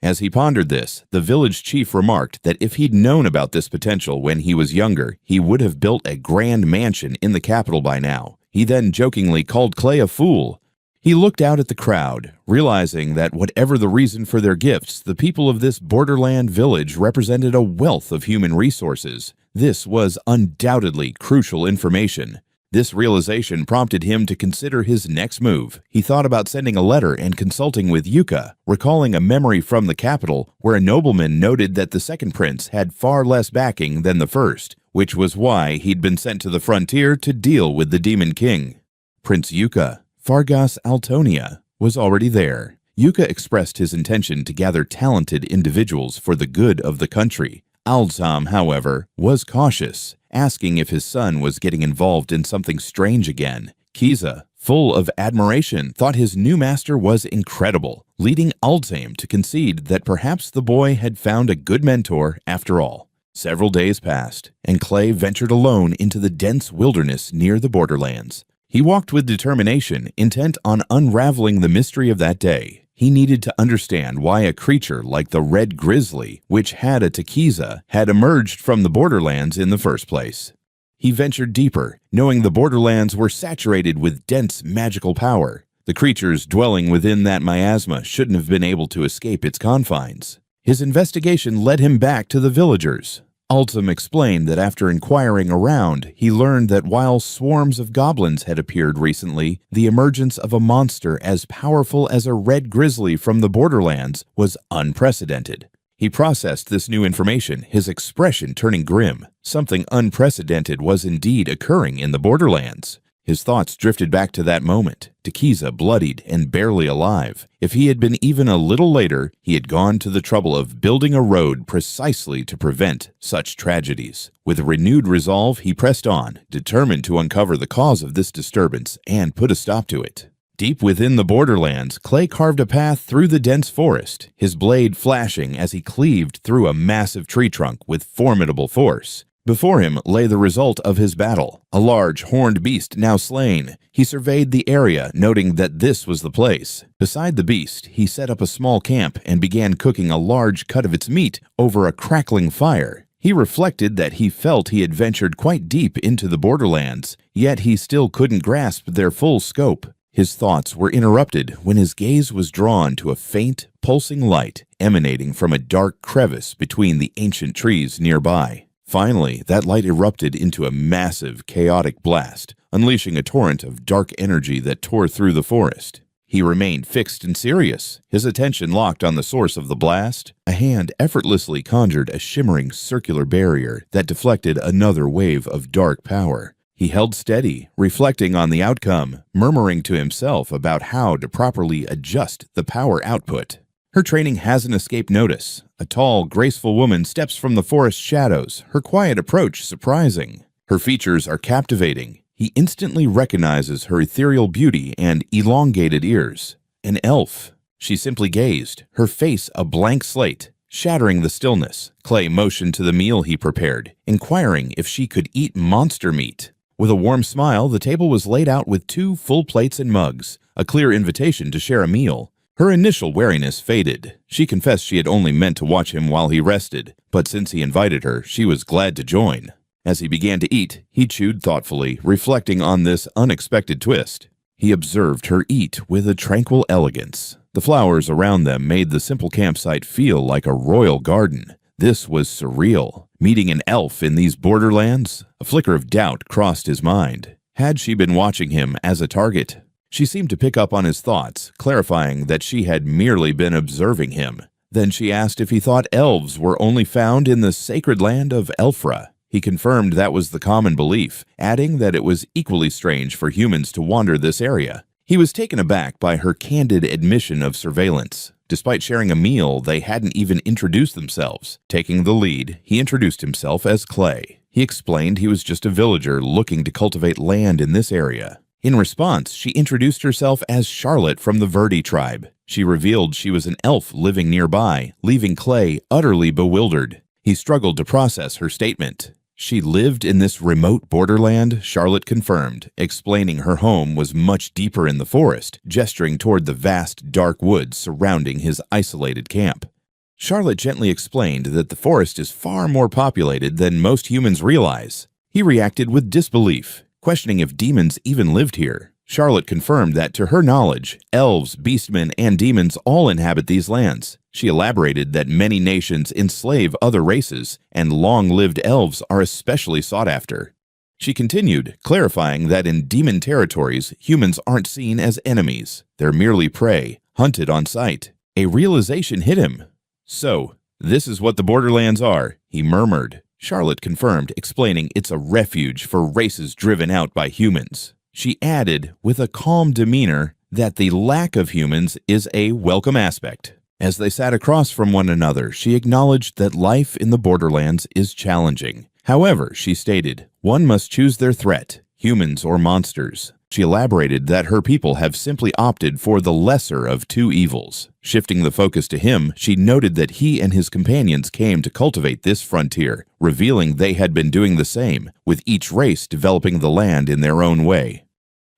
As he pondered this, the village chief remarked that if he'd known about this potential when he was younger, he would have built a grand mansion in the capital by now. He then jokingly called Clay a fool. He looked out at the crowd, realizing that whatever the reason for their gifts, the people of this borderland village represented a wealth of human resources. This was undoubtedly crucial information. This realization prompted him to consider his next move. He thought about sending a letter and consulting with Yuka, recalling a memory from the capital where a nobleman noted that the second prince had far less backing than the first, which was why he'd been sent to the frontier to deal with the Demon King. Prince Yuka, Fargas Altonia, was already there. Yuka expressed his intention to gather talented individuals for the good of the country. Alzam, however, was cautious, asking if his son was getting involved in something strange again. Kiza, full of admiration, thought his new master was incredible, leading Alzam to concede that perhaps the boy had found a good mentor after all. Several days passed, and Clay ventured alone into the dense wilderness near the borderlands. He walked with determination, intent on unraveling the mystery of that day. He needed to understand why a creature like the red grizzly, which had a Tekiza, had emerged from the borderlands in the first place. He ventured deeper, knowing the borderlands were saturated with dense magical power. The creatures dwelling within that miasma shouldn't have been able to escape its confines. His investigation led him back to the villagers. Altum explained that after inquiring around, he learned that while swarms of goblins had appeared recently, the emergence of a monster as powerful as a red grizzly from the borderlands was unprecedented. He processed this new information, his expression turning grim. Something unprecedented was indeed occurring in the borderlands. His thoughts drifted back to that moment, Tekiza bloodied and barely alive. If he had been even a little later, he had gone to the trouble of building a road precisely to prevent such tragedies. With renewed resolve, he pressed on, determined to uncover the cause of this disturbance and put a stop to it. Deep within the borderlands, Clay carved a path through the dense forest, his blade flashing as he cleaved through a massive tree trunk with formidable force. Before him lay the result of his battle, a large horned beast now slain. He surveyed the area, noting that this was the place. Beside the beast, he set up a small camp and began cooking a large cut of its meat over a crackling fire. He reflected that he felt he had ventured quite deep into the borderlands, yet he still couldn't grasp their full scope. His thoughts were interrupted when his gaze was drawn to a faint, pulsing light emanating from a dark crevice between the ancient trees nearby. Finally, that light erupted into a massive, chaotic blast, unleashing a torrent of dark energy that tore through the forest. He remained fixed and serious, his attention locked on the source of the blast. A hand effortlessly conjured a shimmering circular barrier that deflected another wave of dark power. He held steady, reflecting on the outcome, murmuring to himself about how to properly adjust the power output. Her training hasn't escaped notice. A tall, graceful woman steps from the forest shadows, her quiet approach surprising. Her features are captivating. He instantly recognizes her ethereal beauty and elongated ears. An elf. She simply gazed, her face a blank slate. Shattering the stillness, Clay motioned to the meal he prepared, inquiring if she could eat monster meat. With a warm smile, the table was laid out with 2 full plates and mugs, a clear invitation to share a meal. Her initial wariness faded. She confessed she had only meant to watch him while he rested, but since he invited her, she was glad to join. As he began to eat, he chewed thoughtfully, reflecting on this unexpected twist. He observed her eat with a tranquil elegance. The flowers around them made the simple campsite feel like a royal garden. This was surreal. Meeting an elf in these borderlands? A flicker of doubt crossed his mind. Had she been watching him as a target? She seemed to pick up on his thoughts, clarifying that she had merely been observing him. Then she asked if he thought elves were only found in the sacred land of Elfra. He confirmed that was the common belief, adding that it was equally strange for humans to wander this area. He was taken aback by her candid admission of surveillance. Despite sharing a meal, they hadn't even introduced themselves. Taking the lead, he introduced himself as Clay. He explained he was just a villager looking to cultivate land in this area. In response, she introduced herself as Charlotte from the Verdi tribe. She revealed she was an elf living nearby, leaving Clay utterly bewildered. He struggled to process her statement. She lived in this remote borderland, Charlotte confirmed, explaining her home was much deeper in the forest, gesturing toward the vast, dark woods surrounding his isolated camp. Charlotte gently explained that the forest is far more populated than most humans realize. He reacted with disbelief, questioning if demons even lived here. Charlotte confirmed that, to her knowledge, elves, beastmen, and demons all inhabit these lands. She elaborated that many nations enslave other races, and long-lived elves are especially sought after. She continued, clarifying that in demon territories, humans aren't seen as enemies. They're merely prey, hunted on sight. A realization hit him. "So, this is what the borderlands are," he murmured. Charlotte confirmed, explaining it's a refuge for races driven out by humans. She added, with a calm demeanor, that the lack of humans is a welcome aspect. As they sat across from one another, she acknowledged that life in the borderlands is challenging. However, she stated, one must choose their threat, humans or monsters. She elaborated that her people have simply opted for the lesser of 2 evils. Shifting the focus to him, she noted that he and his companions came to cultivate this frontier, revealing they had been doing the same, with each race developing the land in their own way.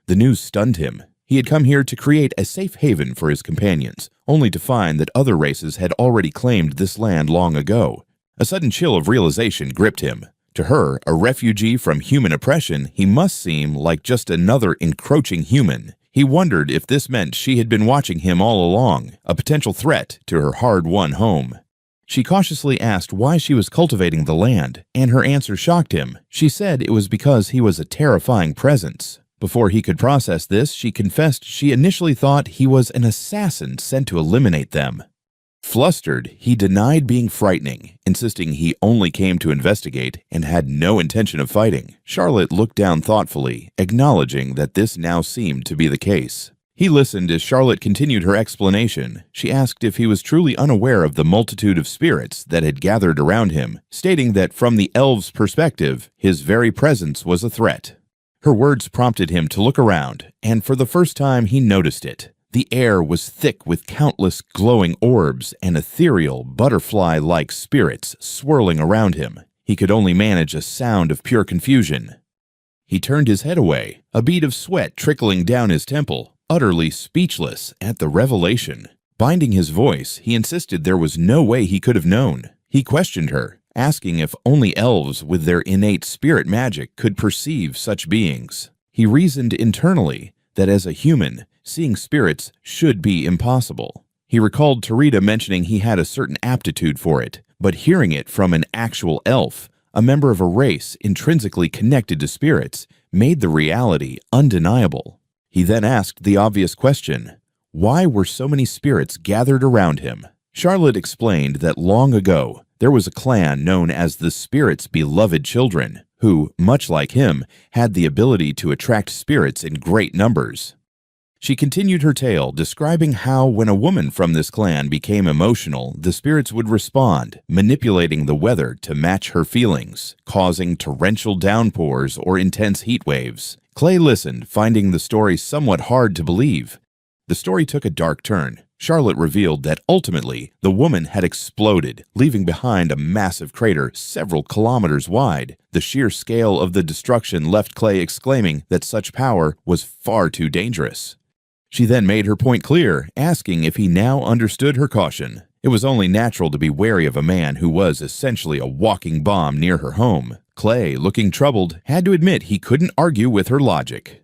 The news stunned him. He had come here to create a safe haven for his companions, only to find that other races had already claimed this land long ago. A sudden chill of realization gripped him. To her, a refugee from human oppression, he must seem like just another encroaching human. He wondered if this meant she had been watching him all along, a potential threat to her hard-won home. She cautiously asked why she was cultivating the land, and her answer shocked him. She said it was because he was a terrifying presence. Before he could process this, she confessed she initially thought he was an assassin sent to eliminate them. Flustered, he denied being frightening, insisting he only came to investigate and had no intention of fighting. Charlotte looked down thoughtfully, acknowledging that this now seemed to be the case. He listened as Charlotte continued her explanation. She asked if he was truly unaware of the multitude of spirits that had gathered around him, stating that from the elves' perspective, his very presence was a threat. Her words prompted him to look around, and for the first time he noticed it. The air was thick with countless glowing orbs and ethereal, butterfly-like spirits swirling around him. He could only manage a sound of pure confusion. He turned his head away, a bead of sweat trickling down his temple, utterly speechless at the revelation. Binding his voice, he insisted there was no way he could have known. He questioned her, asking if only elves with their innate spirit magic could perceive such beings. He reasoned internally that as a human, seeing spirits should be impossible. He recalled Tarita mentioning he had a certain aptitude for it, but hearing it from an actual elf, a member of a race intrinsically connected to spirits, made the reality undeniable. He then asked the obvious question, why were so many spirits gathered around him? Charlotte explained that long ago, There was a clan known as the Spirit's Beloved Children, who, much like him, had the ability to attract spirits in great numbers. She continued her tale, describing how when a woman from this clan became emotional, the spirits would respond, manipulating the weather to match her feelings, causing torrential downpours or intense heat waves. Clay listened, finding the story somewhat hard to believe. The story took a dark turn. Charlotte revealed that ultimately, the woman had exploded, leaving behind a massive crater several kilometers wide. The sheer scale of the destruction left Clay exclaiming that such power was far too dangerous. She then made her point clear, asking if he now understood her caution. It was only natural to be wary of a man who was essentially a walking bomb near her home. Clay, looking troubled, had to admit he couldn't argue with her logic.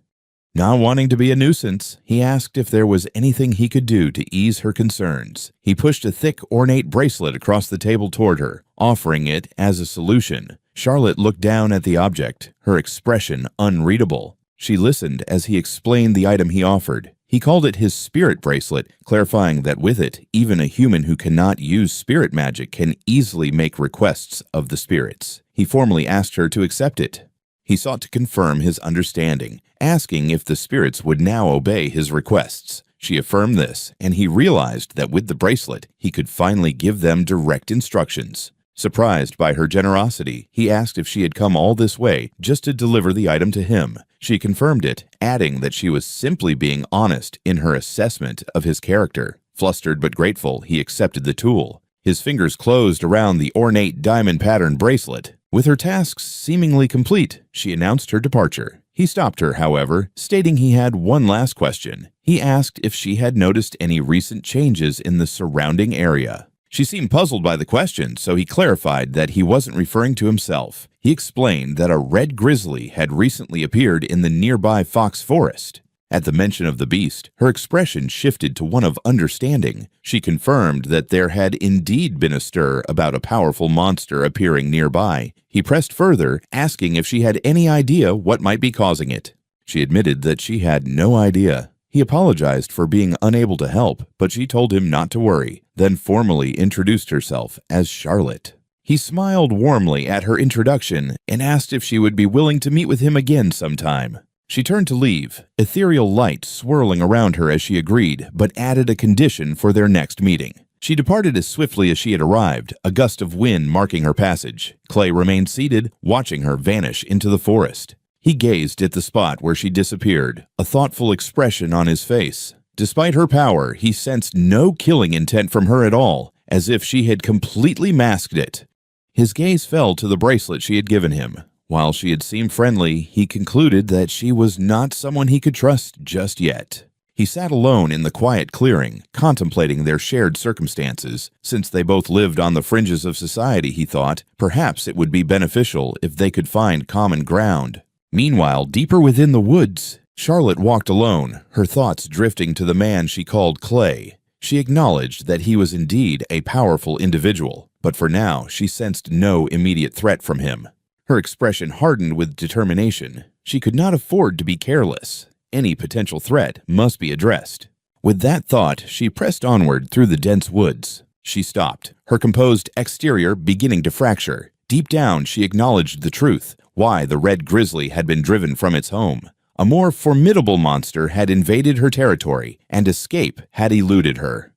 Not wanting to be a nuisance, he asked if there was anything he could do to ease her concerns. He pushed a thick, ornate bracelet across the table toward her, offering it as a solution. Charlotte looked down at the object, her expression unreadable. She listened as he explained the item he offered. He called it his spirit bracelet, clarifying that with it, even a human who cannot use spirit magic can easily make requests of the spirits. He formally asked her to accept it. He sought to confirm his understanding, asking if the spirits would now obey his requests. She affirmed this, and he realized that with the bracelet, he could finally give them direct instructions. Surprised by her generosity, he asked if she had come all this way just to deliver the item to him. She confirmed it, adding that she was simply being honest in her assessment of his character. Flustered but grateful, he accepted the tool. His fingers closed around the ornate diamond-patterned bracelet. With her tasks seemingly complete, she announced her departure. He stopped her, however, stating he had one last question. He asked if she had noticed any recent changes in the surrounding area. She seemed puzzled by the question, so he clarified that he wasn't referring to himself. He explained that a red grizzly had recently appeared in the nearby fox forest. At the mention of the beast, her expression shifted to one of understanding. She confirmed that there had indeed been a stir about a powerful monster appearing nearby. He pressed further, asking if she had any idea what might be causing it. She admitted that she had no idea. He apologized for being unable to help, but she told him not to worry, then formally introduced herself as Charlotte. He smiled warmly at her introduction and asked if she would be willing to meet with him again sometime. She turned to leave, ethereal light swirling around her as she agreed, but added a condition for their next meeting. She departed as swiftly as she had arrived, a gust of wind marking her passage. Clay remained seated, watching her vanish into the forest. He gazed at the spot where she disappeared, a thoughtful expression on his face. Despite her power, he sensed no killing intent from her at all, as if she had completely masked it. His gaze fell to the bracelet she had given him. While she had seemed friendly, he concluded that she was not someone he could trust just yet. He sat alone in the quiet clearing, contemplating their shared circumstances. Since they both lived on the fringes of society, he thought, perhaps it would be beneficial if they could find common ground. Meanwhile, deeper within the woods, Charlotte walked alone, her thoughts drifting to the man she called Clay. She acknowledged that he was indeed a powerful individual, but for now she sensed no immediate threat from him. Her expression hardened with determination. She could not afford to be careless. Any potential threat must be addressed. With that thought, she pressed onward through the dense woods. She stopped, her composed exterior beginning to fracture. Deep down, she acknowledged the truth, why the red grizzly had been driven from its home. A more formidable monster had invaded her territory, and escape had eluded her.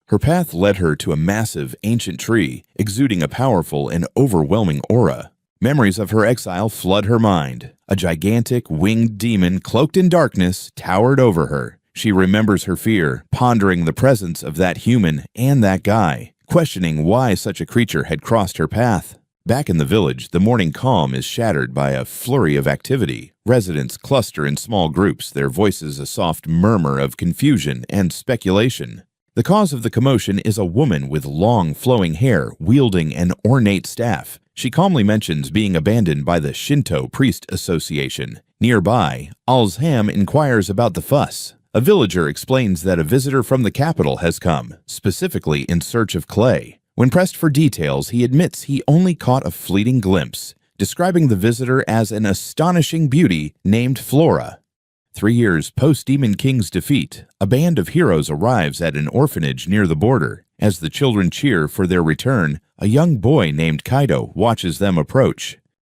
Her path led her to a massive, ancient tree, exuding a powerful and overwhelming aura. Memories of her exile flood her mind. A gigantic, winged demon cloaked in darkness towered over her. She remembers her fear, pondering the presence of that human and that guy, questioning why such a creature had crossed her path. Back in the village, the morning calm is shattered by a flurry of activity. Residents cluster in small groups, their voices a soft murmur of confusion and speculation. The cause of the commotion is a woman with long, flowing hair, wielding an ornate staff. She calmly mentions being abandoned by the Shinto Priest Association. Nearby, Alzham inquires about the fuss. A villager explains that a visitor from the capital has come, specifically in search of Clay. When pressed for details, he admits he only caught a fleeting glimpse, describing the visitor as an astonishing beauty named Flora. 3 years post-Demon King's defeat, a band of heroes arrives at an orphanage near the border. As the children cheer for their return, a young boy named Kaido watches them approach.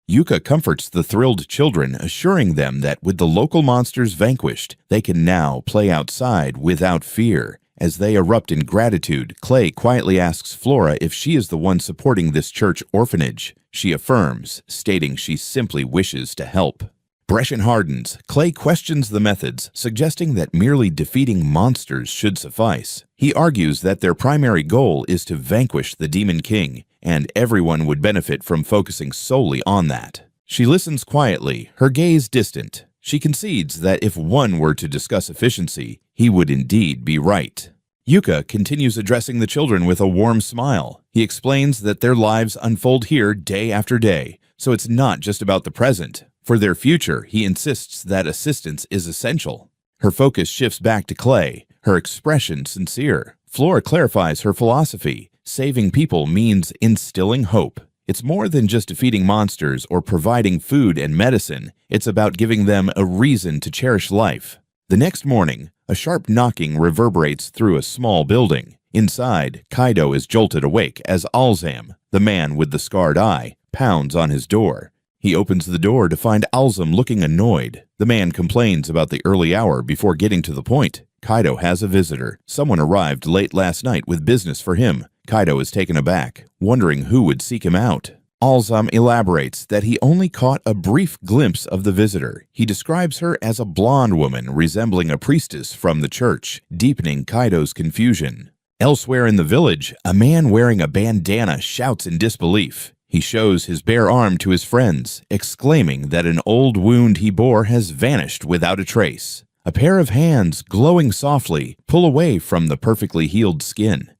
Yuka comforts the thrilled children, assuring them that with the local monsters vanquished, they can now play outside without fear. As they erupt in gratitude, Clay quietly asks Flora if she is the one supporting this church orphanage. She affirms, stating she simply wishes to help. Brescian hardens. Clay questions the methods, suggesting that merely defeating monsters should suffice. He argues that their primary goal is to vanquish the Demon King, and everyone would benefit from focusing solely on that. She listens quietly, her gaze distant. She concedes that if one were to discuss efficiency, he would indeed be right. Yuka continues addressing the children with a warm smile. He explains that their lives unfold here day after day, so it's not just about the present. For their future, he insists that assistance is essential. Her focus shifts back to Clay, her expression sincere. Flora clarifies her philosophy. Saving people means instilling hope. It's more than just defeating monsters or providing food and medicine. It's about giving them a reason to cherish life. The next morning, a sharp knocking reverberates through a small building. Inside, Kaido is jolted awake as Alzam, the man with the scarred eye, pounds on his door. He opens the door to find Alzam looking annoyed. The man complains about the early hour before getting to the point. Kaido has a visitor. Someone arrived late last night with business for him. Kaido is taken aback, wondering who would seek him out. Alzam elaborates that he only caught a brief glimpse of the visitor. He describes her as a blonde woman resembling a priestess from the church, deepening Kaido's confusion. Elsewhere in the village, a man wearing a bandana shouts in disbelief. He shows his bare arm to his friends, exclaiming that an old wound he bore has vanished without a trace. A pair of hands, glowing softly, pull away from the perfectly healed skin.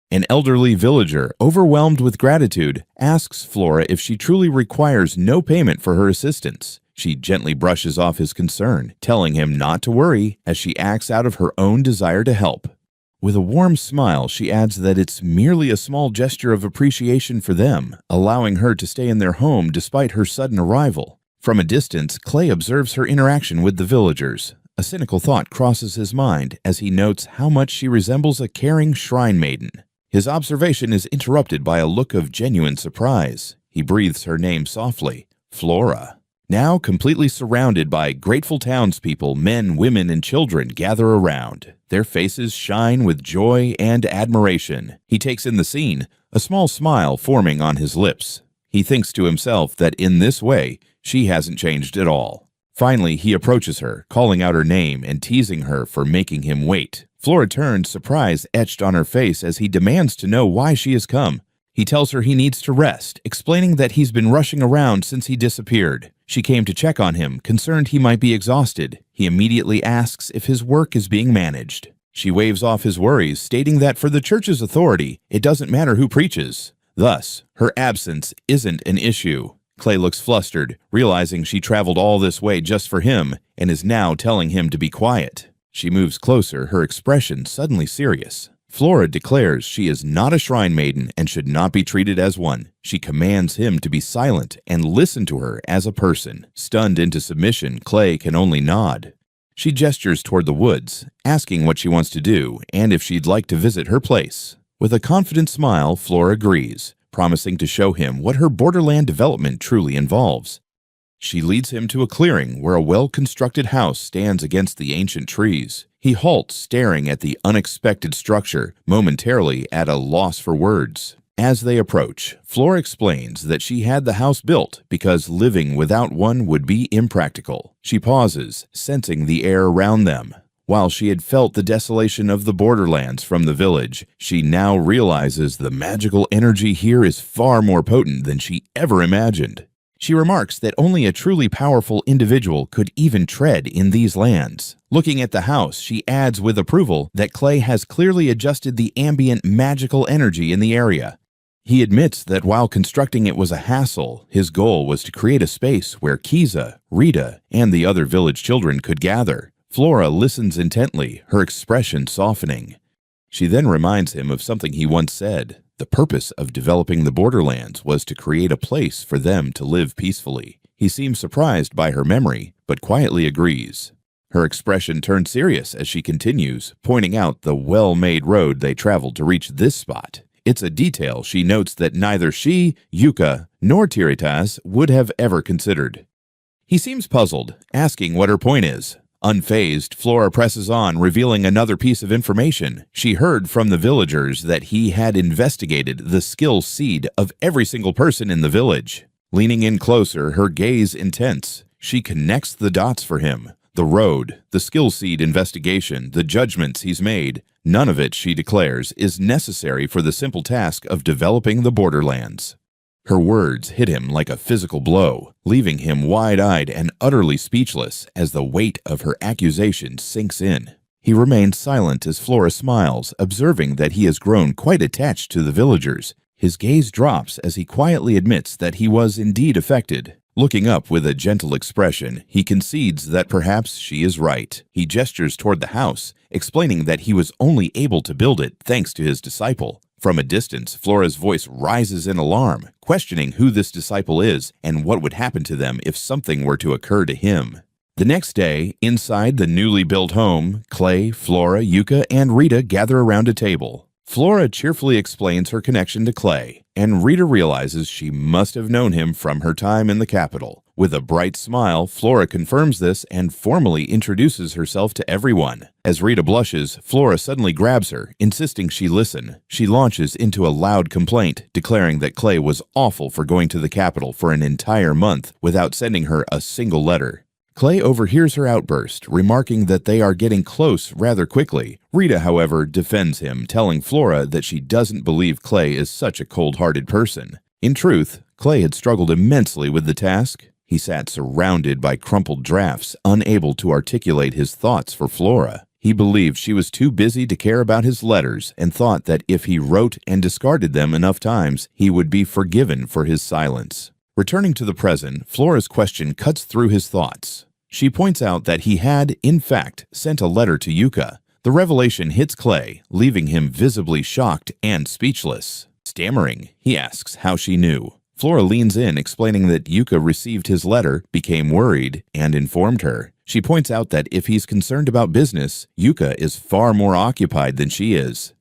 An elderly villager, overwhelmed with gratitude, asks Flora if she truly requires no payment for her assistance. She gently brushes off his concern, telling him not to worry as she acts out of her own desire to help. With a warm smile, she adds that it's merely a small gesture of appreciation for them, allowing her to stay in their home despite her sudden arrival. From a distance, Clay observes her interaction with the villagers. A cynical thought crosses his mind as he notes how much she resembles a caring shrine maiden. His observation is interrupted by a look of genuine surprise. He breathes her name softly, Flora. Now completely surrounded by grateful townspeople, men, women, and children gather around. Their faces shine with joy and admiration. He takes in the scene, a small smile forming on his lips. He thinks to himself that in this way, she hasn't changed at all. Finally, he approaches her, calling out her name and teasing her for making him wait. Flora turns, surprise etched on her face as he demands to know why she has come. He tells her he needs to rest, explaining that he's been rushing around since he disappeared. She came to check on him, concerned he might be exhausted. He immediately asks if his work is being managed. She waves off his worries, stating that for the church's authority, it doesn't matter who preaches. Thus, her absence isn't an issue. Clay looks flustered, realizing she traveled all this way just for him and is now telling him to be quiet. She moves closer, her expression suddenly serious. Flora declares she is not a shrine maiden and should not be treated as one. She commands him to be silent and listen to her as a person. Stunned into submission, Clay can only nod. She gestures toward the woods, asking what she wants to do and if she'd like to visit her place. With a confident smile, Flora agrees, promising to show him what her borderland development truly involves. She leads him to a clearing where a well-constructed house stands against the ancient trees. He halts, staring at the unexpected structure, momentarily at a loss for words. As they approach, Flora explains that she had the house built because living without one would be impractical. She pauses, sensing the air around them. While she had felt the desolation of the borderlands from the village, she now realizes the magical energy here is far more potent than she ever imagined. She remarks that only a truly powerful individual could even tread in these lands. Looking at the house, she adds with approval that Clay has clearly adjusted the ambient magical energy in the area. He admits that while constructing it was a hassle, his goal was to create a space where Kiza, Rita, and the other village children could gather. Flora listens intently, her expression softening. She then reminds him of something he once said. The purpose of developing the borderlands was to create a place for them to live peacefully. He seems surprised by her memory, but quietly agrees. Her expression turned serious as she continues, pointing out the well-made road they traveled to reach this spot. It's a detail she notes that neither she, Yuka, nor Tiritas would have ever considered. He seems puzzled, asking what her point is. Unfazed, Flora presses on, revealing another piece of information. She heard from the villagers that he had investigated the skill seed of every single person in the village. Leaning in closer, her gaze intense, she connects the dots for him. The road, the skill seed investigation, the judgments he's made, none of it, she declares, is necessary for the simple task of developing the borderlands. Her words hit him like a physical blow, leaving him wide-eyed and utterly speechless as the weight of her accusation sinks in. He remains silent as Flora smiles, observing that he has grown quite attached to the villagers. His gaze drops as he quietly admits that he was indeed affected. Looking up with a gentle expression, he concedes that perhaps she is right. He gestures toward the house, explaining that he was only able to build it thanks to his disciple. From a distance, Flora's voice rises in alarm, questioning who this disciple is and what would happen to them if something were to occur to him. The next day, inside the newly built home, Clay, Flora, Yuka, and Rita gather around a table. Flora cheerfully explains her connection to Clay, and Rita realizes she must have known him from her time in the capital. With a bright smile, Flora confirms this and formally introduces herself to everyone. As Rita blushes, Flora suddenly grabs her, insisting she listen. She launches into a loud complaint, declaring that Clay was awful for going to the capital for an entire month without sending her a single letter. Clay overhears her outburst, remarking that they are getting close rather quickly. Rita, however, defends him, telling Flora that she doesn't believe Clay is such a cold-hearted person. In truth, Clay had struggled immensely with the task. He sat surrounded by crumpled drafts, unable to articulate his thoughts for Flora. He believed she was too busy to care about his letters and thought that if he wrote and discarded them enough times, he would be forgiven for his silence. Returning to the present, Flora's question cuts through his thoughts. She points out that he had, in fact, sent a letter to Yuka. The revelation hits Clay, leaving him visibly shocked and speechless. Stammering, he asks how she knew. Flora leans in, explaining that Yuka received his letter, became worried, and informed her. She points out that if he's concerned about business, Yuka is far more occupied than she is.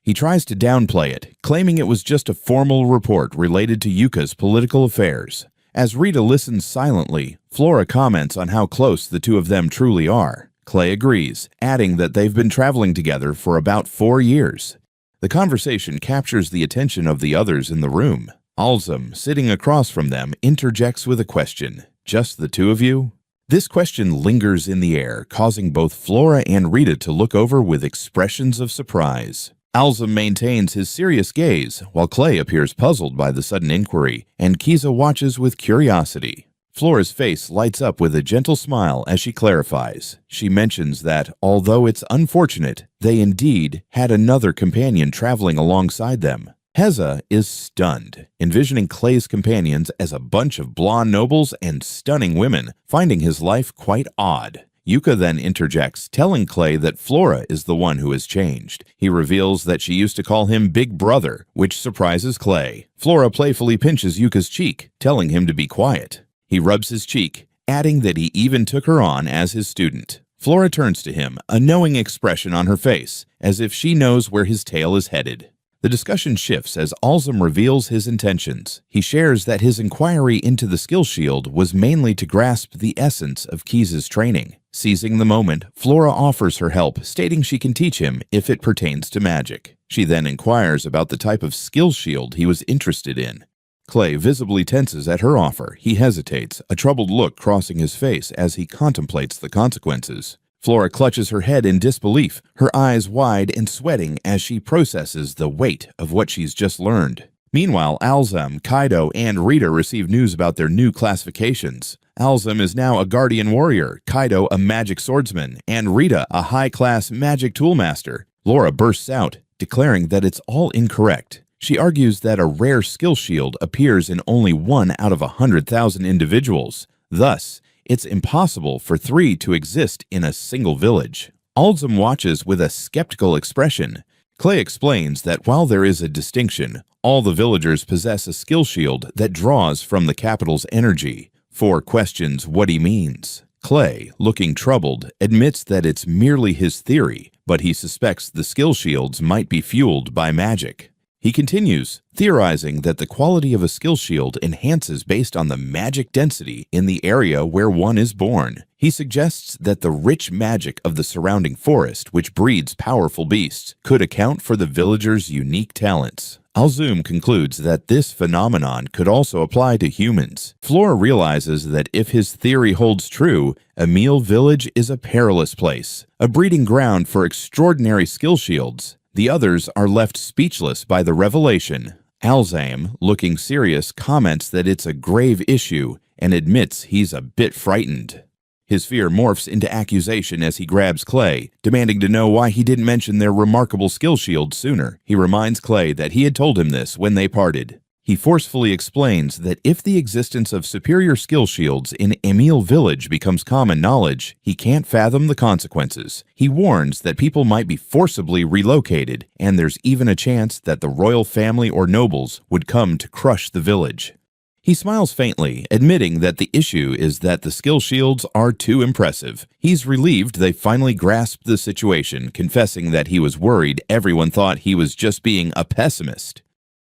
He tries to downplay it, claiming it was just a formal report related to Yuka's political affairs. As Rita listens silently, Flora comments on how close the two of them truly are. Clay agrees, adding that they've been traveling together for about 4 years. The conversation captures the attention of the others in the room. Alzum, sitting across from them, interjects with a question. Just the two of you? This question lingers in the air, causing both Flora and Rita to look over with expressions of surprise. Alzum maintains his serious gaze, while Clay appears puzzled by the sudden inquiry, and Kiza watches with curiosity. Flora's face lights up with a gentle smile as she clarifies. She mentions that, although it's unfortunate, they indeed had another companion traveling alongside them. Heza is stunned, envisioning Clay's companions as a bunch of blonde nobles and stunning women, finding his life quite odd. Yuka then interjects, telling Clay that Flora is the one who has changed. He reveals that she used to call him Big Brother, which surprises Clay. Flora playfully pinches Yuka's cheek, telling him to be quiet. He rubs his cheek, adding that he even took her on as his student. Flora turns to him, a knowing expression on her face, as if she knows where his tale is headed. The discussion shifts as Alzum reveals his intentions. He shares that his inquiry into the skill shield was mainly to grasp the essence of Kiza's training. Seizing the moment, Flora offers her help, stating she can teach him if it pertains to magic. She then inquires about the type of skill shield he was interested in. Clay visibly tenses at her offer. He hesitates, a troubled look crossing his face as he contemplates the consequences. Flora clutches her head in disbelief, her eyes wide and sweating as she processes the weight of what she's just learned. Meanwhile, Alzum, Kaido, and Rita receive news about their new classifications. Alzum is now a guardian warrior, Kaido a magic swordsman, and Rita a high-class magic toolmaster. Laura bursts out, declaring that it's all incorrect. She argues that a rare skill shield appears in only 1 out of 100,000 individuals. Thus, it's impossible for 3 to exist in a single village. Alzum watches with a skeptical expression. Clay explains that while there is a distinction, all the villagers possess a skill shield that draws from the capital's energy. 4 questions what he means. Clay, looking troubled, admits that it's merely his theory, but he suspects the skill shields might be fueled by magic. He continues, theorizing that the quality of a skill shield enhances based on the magic density in the area where one is born. He suggests that the rich magic of the surrounding forest, which breeds powerful beasts, could account for the villagers' unique talents. Alzum concludes that this phenomenon could also apply to humans. Flora realizes that if his theory holds true, Emil Village is a perilous place, a breeding ground for extraordinary skill shields. The others are left speechless by the revelation. Alzam, looking serious, comments that it's a grave issue and admits he's a bit frightened. His fear morphs into accusation as he grabs Clay, demanding to know why he didn't mention their remarkable skill shield sooner. He reminds Clay that he had told him this when they parted. He forcefully explains that if the existence of superior skill shields in Emil Village becomes common knowledge, he can't fathom the consequences. He warns that people might be forcibly relocated, and there's even a chance that the royal family or nobles would come to crush the village. He smiles faintly, admitting that the issue is that the skill shields are too impressive. He's relieved they finally grasped the situation, confessing that he was worried everyone thought he was just being a pessimist.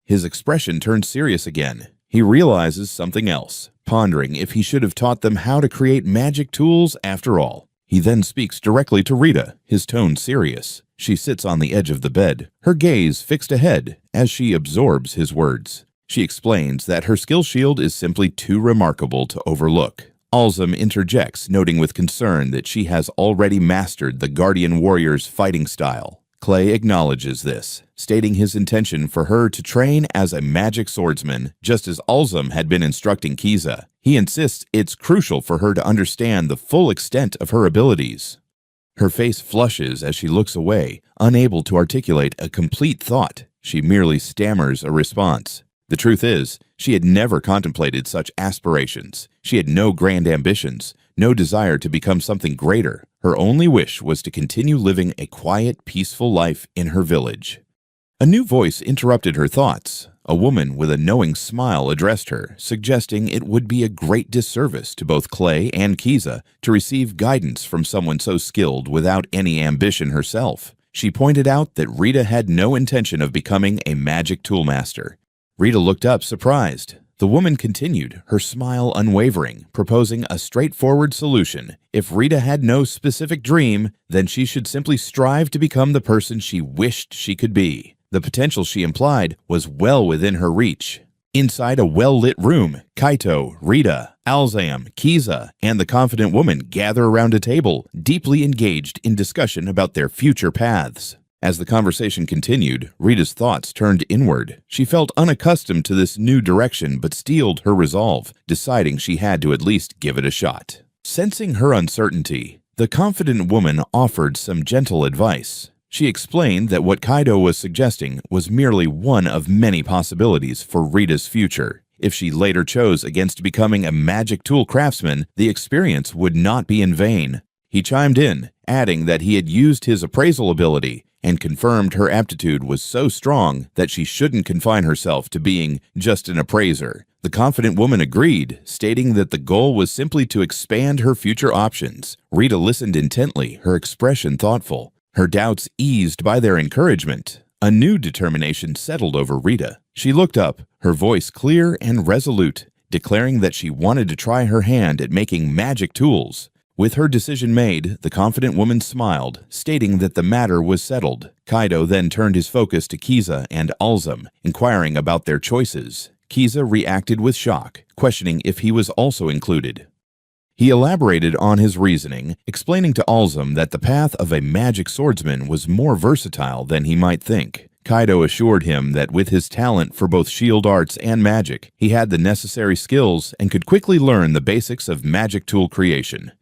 His expression turns serious again. He realizes something else, pondering if he should have taught them how to create magic tools after all. He then speaks directly to Rita, his tone serious. She sits on the edge of the bed, her gaze fixed ahead as she absorbs his words. She explains that her skill shield is simply too remarkable to overlook. Alzum interjects, noting with concern that she has already mastered the Guardian Warrior's fighting style. Clay acknowledges this, stating his intention for her to train as a magic swordsman, just as Alzum had been instructing Kiza. He insists it's crucial for her to understand the full extent of her abilities. Her face flushes as she looks away, unable to articulate a complete thought. She merely stammers a response. The truth is, she had never contemplated such aspirations. She had no grand ambitions, no desire to become something greater. Her only wish was to continue living a quiet, peaceful life in her village. A new voice interrupted her thoughts. A woman with a knowing smile addressed her, suggesting it would be a great disservice to both Clay and Kiza to receive guidance from someone so skilled without any ambition herself. She pointed out that Rita had no intention of becoming a magic toolmaster. Rita looked up, surprised. The woman continued, her smile unwavering, proposing a straightforward solution. If Rita had no specific dream, then she should simply strive to become the person she wished she could be. The potential she implied was well within her reach. Inside a well-lit room, Kaito, Rita, Alzam, Kiza, and the confident woman gather around a table, deeply engaged in discussion about their future paths. As the conversation continued, Rita's thoughts turned inward. She felt unaccustomed to this new direction but steeled her resolve, deciding she had to at least give it a shot. Sensing her uncertainty, the confident woman offered some gentle advice. She explained that what Kaido was suggesting was merely one of many possibilities for Rita's future. If she later chose against becoming a magic tool craftsman, the experience would not be in vain. He chimed in, adding that he had used his appraisal ability and confirmed her aptitude was so strong that she shouldn't confine herself to being just an appraiser. The confident woman agreed, stating that the goal was simply to expand her future options. Rita listened intently, her expression thoughtful, her doubts eased by their encouragement. A new determination settled over Rita. She looked up, her voice clear and resolute, declaring that she wanted to try her hand at making magic tools. With her decision made, the confident woman smiled, stating that the matter was settled. Kaido then turned his focus to Kiza and Alzum, inquiring about their choices. Kiza reacted with shock, questioning if he was also included. He elaborated on his reasoning, explaining to Alzum that the path of a magic swordsman was more versatile than he might think. Kaido assured him that with his talent for both shield arts and magic, he had the necessary skills and could quickly learn the basics of magic tool creation.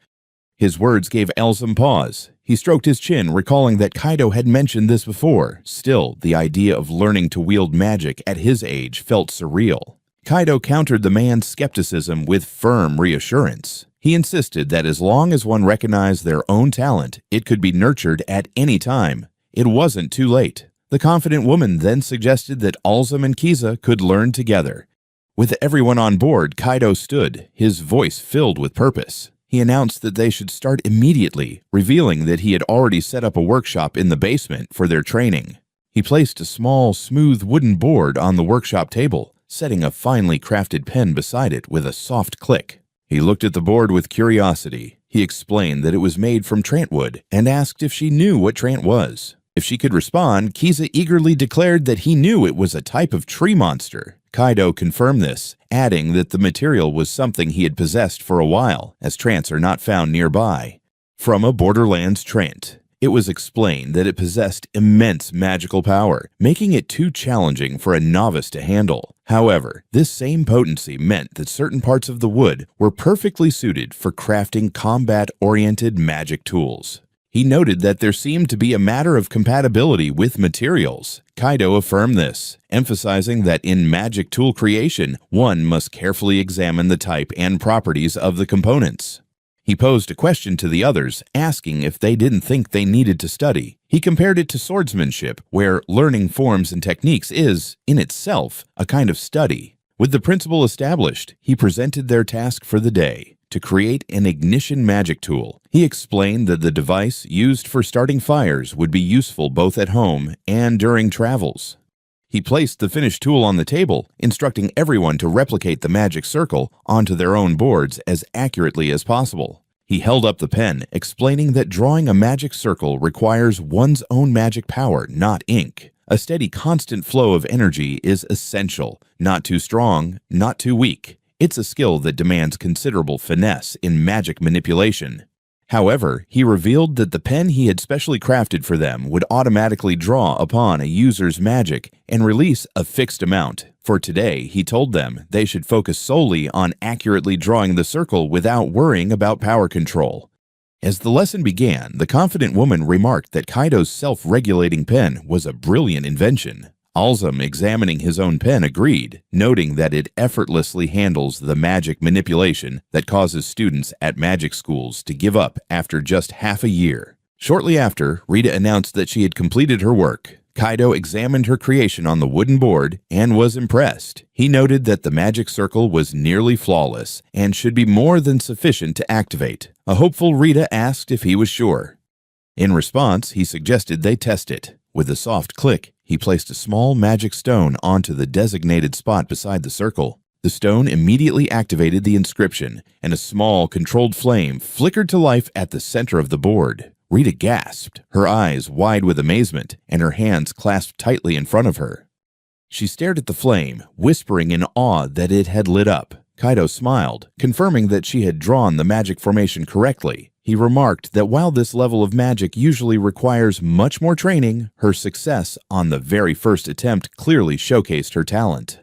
His words gave Alzum pause. He stroked his chin, recalling that Kaido had mentioned this before. Still, the idea of learning to wield magic at his age felt surreal. Kaido countered the man's skepticism with firm reassurance. He insisted that as long as one recognized their own talent, it could be nurtured at any time. It wasn't too late. The confident woman then suggested that Alzum and Kiza could learn together. With everyone on board, Kaido stood, his voice filled with purpose. He announced that they should start immediately, revealing that he had already set up a workshop in the basement for their training. He placed a small, smooth wooden board on the workshop table, setting a finely crafted pen beside it with a soft click. He looked at the board with curiosity. He explained that it was made from trantwood and asked if she knew what trant was. If she could respond, Kiza eagerly declared that he knew it was a type of tree monster. Kaido confirmed this, adding that the material was something he had possessed for a while, as trants are not found nearby. From a Borderlands trant, it was explained that it possessed immense magical power, making it too challenging for a novice to handle. However, this same potency meant that certain parts of the wood were perfectly suited for crafting combat-oriented magic tools. He noted that there seemed to be a matter of compatibility with materials. Kaido affirmed this, emphasizing that in magic tool creation, one must carefully examine the type and properties of the components. He posed a question to the others, asking if they didn't think they needed to study. He compared it to swordsmanship, where learning forms and techniques is, in itself, a kind of study. With the principle established, he presented their task for the day: to create an ignition magic tool. He explained that the device used for starting fires would be useful both at home and during travels. He placed the finished tool on the table, instructing everyone to replicate the magic circle onto their own boards as accurately as possible. He held up the pen, explaining that drawing a magic circle requires one's own magic power, not ink. A steady, constant flow of energy is essential, not too strong, not too weak. It's a skill that demands considerable finesse in magic manipulation. However, he revealed that the pen he had specially crafted for them would automatically draw upon a user's magic and release a fixed amount. For today, he told them they should focus solely on accurately drawing the circle without worrying about power control. As the lesson began, the confident woman remarked that Kaido's self-regulating pen was a brilliant invention. Alzum, examining his own pen, agreed, noting that it effortlessly handles the magic manipulation that causes students at magic schools to give up after just half a year. Shortly after, Rita announced that she had completed her work. Kaido examined her creation on the wooden board and was impressed. He noted that the magic circle was nearly flawless and should be more than sufficient to activate. A hopeful Rita asked if he was sure. In response, he suggested they test it. With a soft click, he placed a small magic stone onto the designated spot beside the circle. The stone immediately activated the inscription, and a small, controlled flame flickered to life at the center of the board. Rita gasped, her eyes wide with amazement, and her hands clasped tightly in front of her. She stared at the flame, whispering in awe that it had lit up. Kaido smiled, confirming that she had drawn the magic formation correctly. He remarked that while this level of magic usually requires much more training, her success on the very first attempt clearly showcased her talent.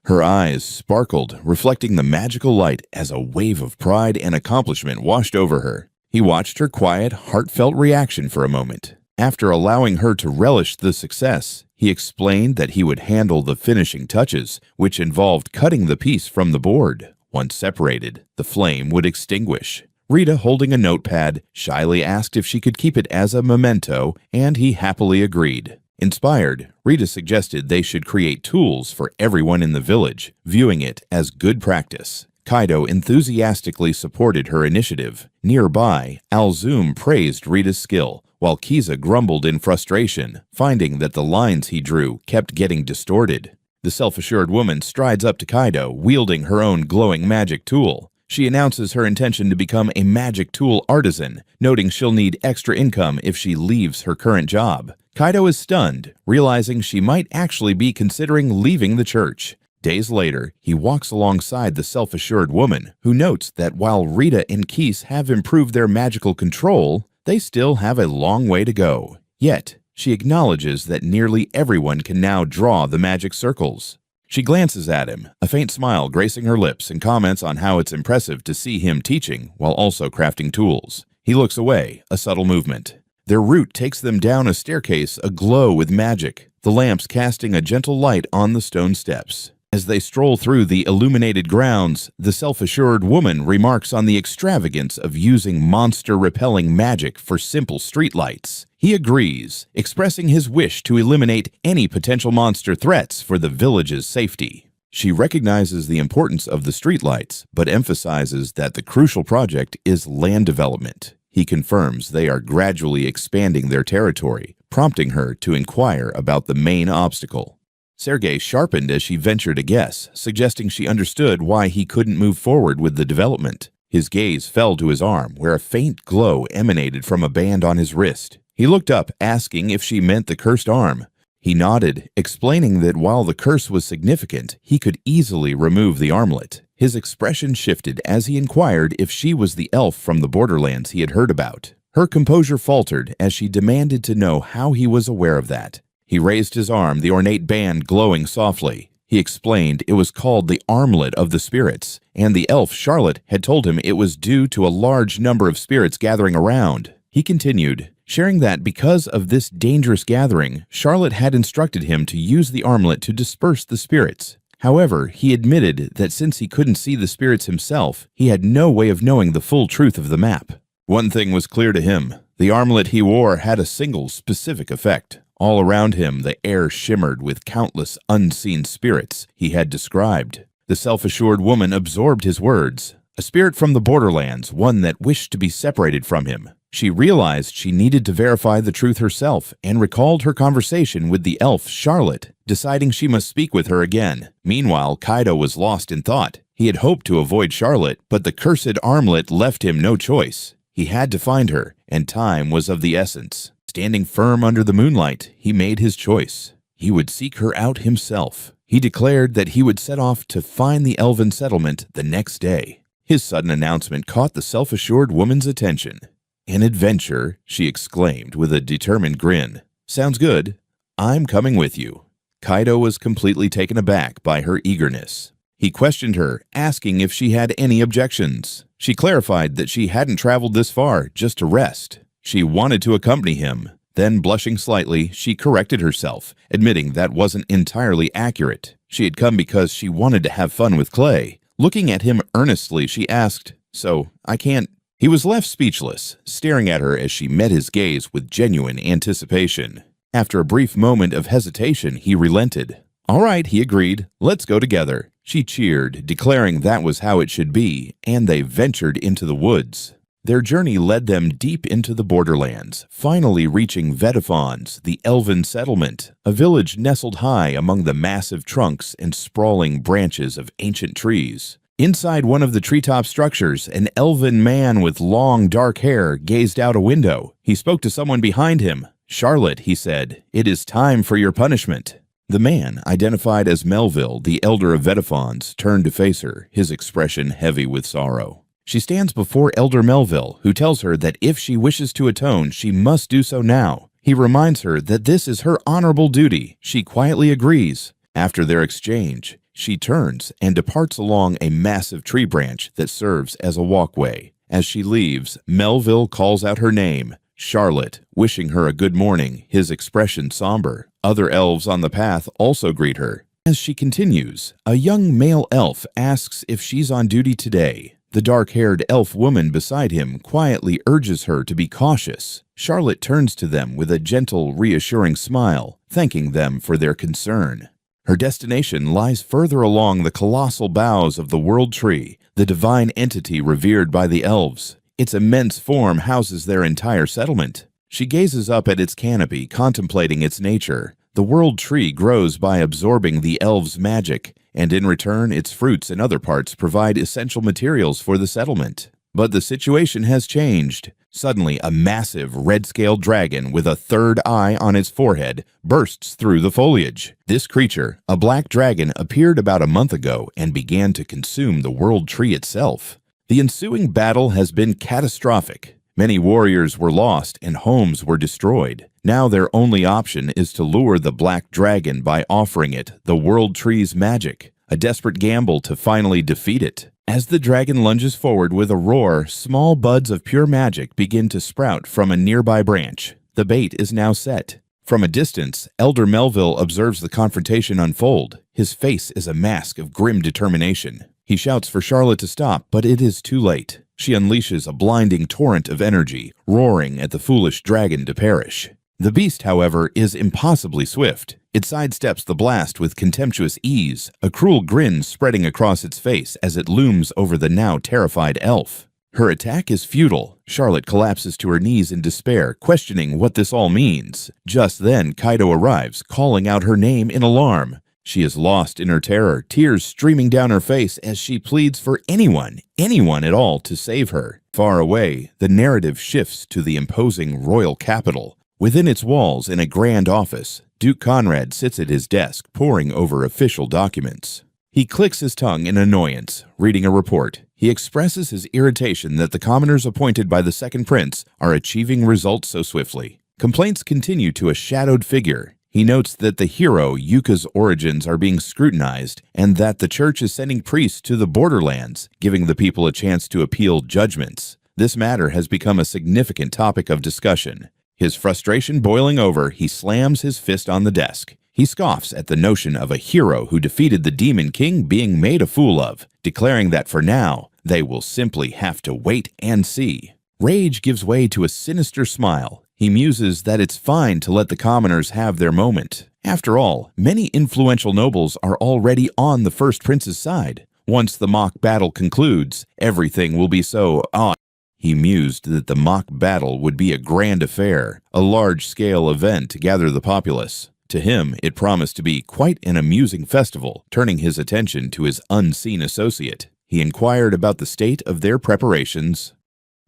Her eyes sparkled, reflecting the magical light as a wave of pride and accomplishment washed over her. He watched her quiet, heartfelt reaction for a moment. After allowing her to relish the success, he explained that he would handle the finishing touches, which involved cutting the piece from the board. Once separated, the flame would extinguish. Rita, holding a notepad, shyly asked if she could keep it as a memento, and he happily agreed. Inspired, Rita suggested they should create tools for everyone in the village, viewing it as good practice. Kaido enthusiastically supported her initiative. Nearby, Alzum praised Rita's skill, while Kiza grumbled in frustration, finding that the lines he drew kept getting distorted. The self-assured woman strides up to Kaido, wielding her own glowing magic tool. She announces her intention to become a magic tool artisan, noting she'll need extra income if she leaves her current job. Kaido is stunned, realizing she might actually be considering leaving the church. Days later, he walks alongside the self-assured woman, who notes that while Rita and Keese have improved their magical control, they still have a long way to go. Yet, she acknowledges that nearly everyone can now draw the magic circles. She glances at him, a faint smile gracing her lips, and comments on how it's impressive to see him teaching while also crafting tools. He looks away, a subtle movement. Their route takes them down a staircase aglow with magic, the lamps casting a gentle light on the stone steps. As they stroll through the illuminated grounds, the self-assured woman remarks on the extravagance of using monster-repelling magic for simple streetlights. He agrees, expressing his wish to eliminate any potential monster threats for the village's safety. She recognizes the importance of the streetlights, but emphasizes that the crucial project is land development. He confirms they are gradually expanding their territory, prompting her to inquire about the main obstacle. Sergei sharpened as she ventured a guess, suggesting she understood why he couldn't move forward with the development. His gaze fell to his arm, where a faint glow emanated from a band on his wrist. He looked up, asking if she meant the cursed arm. He nodded, explaining that while the curse was significant, he could easily remove the armlet. His expression shifted as he inquired if she was the elf from the borderlands he had heard about. Her composure faltered as she demanded to know how he was aware of that. He raised his arm, the ornate band glowing softly. He explained it was called the Armlet of the Spirits, and the elf Charlotte had told him it was due to a large number of spirits gathering around. He continued, sharing that because of this dangerous gathering, Charlotte had instructed him to use the armlet to disperse the spirits. However, he admitted that since he couldn't see the spirits himself, he had no way of knowing the full truth of the map. One thing was clear to him. The armlet he wore had a single specific effect. All around him, the air shimmered with countless unseen spirits he had described. The self-assured woman absorbed his words. A spirit from the borderlands, one that wished to be separated from him. She realized she needed to verify the truth herself and recalled her conversation with the elf Charlotte, deciding she must speak with her again. Meanwhile, Kaido was lost in thought. He had hoped to avoid Charlotte, but the cursed armlet left him no choice. He had to find her, and time was of the essence. Standing firm under the moonlight, he made his choice. He would seek her out himself. He declared that he would set off to find the elven settlement the next day. His sudden announcement caught the self-assured woman's attention. "An adventure," she exclaimed with a determined grin. "Sounds good. I'm coming with you." Kaido was completely taken aback by her eagerness. He questioned her, asking if she had any objections. She clarified that she hadn't traveled this far just to rest. She wanted to accompany him. Then, blushing slightly, she corrected herself, admitting that wasn't entirely accurate. She had come because she wanted to have fun with Clay. Looking at him earnestly, she asked, "So, I can't—" He was left speechless, staring at her as she met his gaze with genuine anticipation. After a brief moment of hesitation, he relented. "All right," he agreed. "Let's go together." She cheered, declaring that was how it should be, and they ventured into the woods. Their journey led them deep into the borderlands, finally reaching Vetiphon's, the elven settlement, a village nestled high among the massive trunks and sprawling branches of ancient trees. Inside one of the treetop structures, an elven man with long, dark hair gazed out a window. He spoke to someone behind him. "Charlotte," he said, "it is time for your punishment." The man, identified as Melville, the elder of Vetiphon's, turned to face her, his expression heavy with sorrow. She stands before Elder Melville, who tells her that if she wishes to atone, she must do so now. He reminds her that this is her honorable duty. She quietly agrees. After their exchange, she turns and departs along a massive tree branch that serves as a walkway. As she leaves, Melville calls out her name, Charlotte, wishing her a good morning, his expression somber. Other elves on the path also greet her. As she continues, a young male elf asks if she's on duty today. The dark-haired elf woman beside him quietly urges her to be cautious. Charlotte turns to them with a gentle, reassuring smile, thanking them for their concern. Her destination lies further along the colossal boughs of the World Tree, the divine entity revered by the elves. Its immense form houses their entire settlement. She gazes up at its canopy, contemplating its nature. The World Tree grows by absorbing the elves' magic, and in return, its fruits and other parts provide essential materials for the settlement. But the situation has changed. Suddenly, a massive red-scaled dragon with a third eye on its forehead bursts through the foliage. This creature, a black dragon, appeared about a month ago and began to consume the World Tree itself. The ensuing battle has been catastrophic. Many warriors were lost and homes were destroyed. Now their only option is to lure the black dragon by offering it the World Tree's magic, a desperate gamble to finally defeat it. As the dragon lunges forward with a roar, small buds of pure magic begin to sprout from a nearby branch. The bait is now set. From a distance, Elder Melville observes the confrontation unfold. His face is a mask of grim determination. He shouts for Charlotte to stop, but it is too late. She unleashes a blinding torrent of energy, roaring at the foolish dragon to perish. The beast, however, is impossibly swift. It sidesteps the blast with contemptuous ease, a cruel grin spreading across its face as it looms over the now terrified elf. Her attack is futile. Charlotte collapses to her knees in despair, questioning what this all means. Just then, Kaido arrives, calling out her name in alarm. She is lost in her terror, tears streaming down her face as she pleads for anyone at all, to save her. Far away, the narrative shifts to the imposing royal capital. Within its walls, in a grand office, Duke Conrad sits at his desk, poring over official documents. He clicks his tongue in annoyance, reading a report. He expresses his irritation that the commoners appointed by the second prince are achieving results so swiftly. Complaints continue to a shadowed figure. He notes that the hero Yuka's origins are being scrutinized and that the church is sending priests to the borderlands, giving the people a chance to appeal judgments. This matter has become a significant topic of discussion. His frustration boiling over, he slams his fist on the desk. He scoffs at the notion of a hero who defeated the Demon King being made a fool of, declaring that for now, they will simply have to wait and see. Rage gives way to a sinister smile. He muses that it's fine to let the commoners have their moment. After all, many influential nobles are already on the first prince's side. Once the mock battle concludes, everything will be so odd. He mused that the mock battle would be a grand affair, a large-scale event to gather the populace. To him, it promised to be quite an amusing festival, turning his attention to his unseen associate. He inquired about the state of their preparations.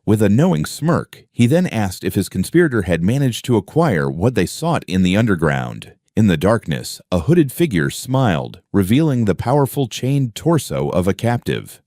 With a knowing smirk, he then asked if his conspirator had managed to acquire what they sought in the underground. In the darkness, a hooded figure smiled, revealing the powerful chained torso of a captive.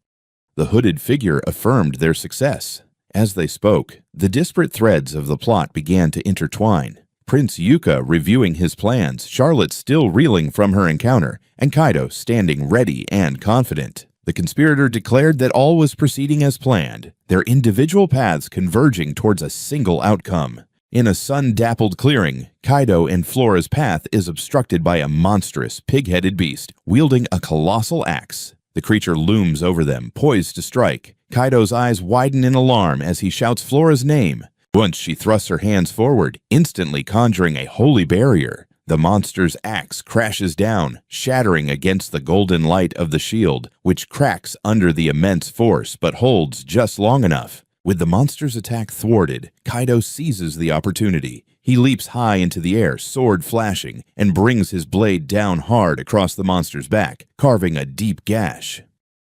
The hooded figure affirmed their success. As they spoke, the disparate threads of the plot began to intertwine. Prince Yuka reviewing his plans, Charlotte still reeling from her encounter, and Kaido standing ready and confident. The conspirator declared that all was proceeding as planned, their individual paths converging towards a single outcome. In a sun-dappled clearing, Kaido and Flora's path is obstructed by a monstrous, pig-headed beast wielding a colossal axe. The creature looms over them, poised to strike. Kaido's eyes widen in alarm as he shouts Flora's name. Once she thrusts her hands forward, instantly conjuring a holy barrier. The monster's axe crashes down, shattering against the golden light of the shield, which cracks under the immense force but holds just long enough. With the monster's attack thwarted, Kaido seizes the opportunity. He leaps high into the air, sword flashing, and brings his blade down hard across the monster's back, carving a deep gash.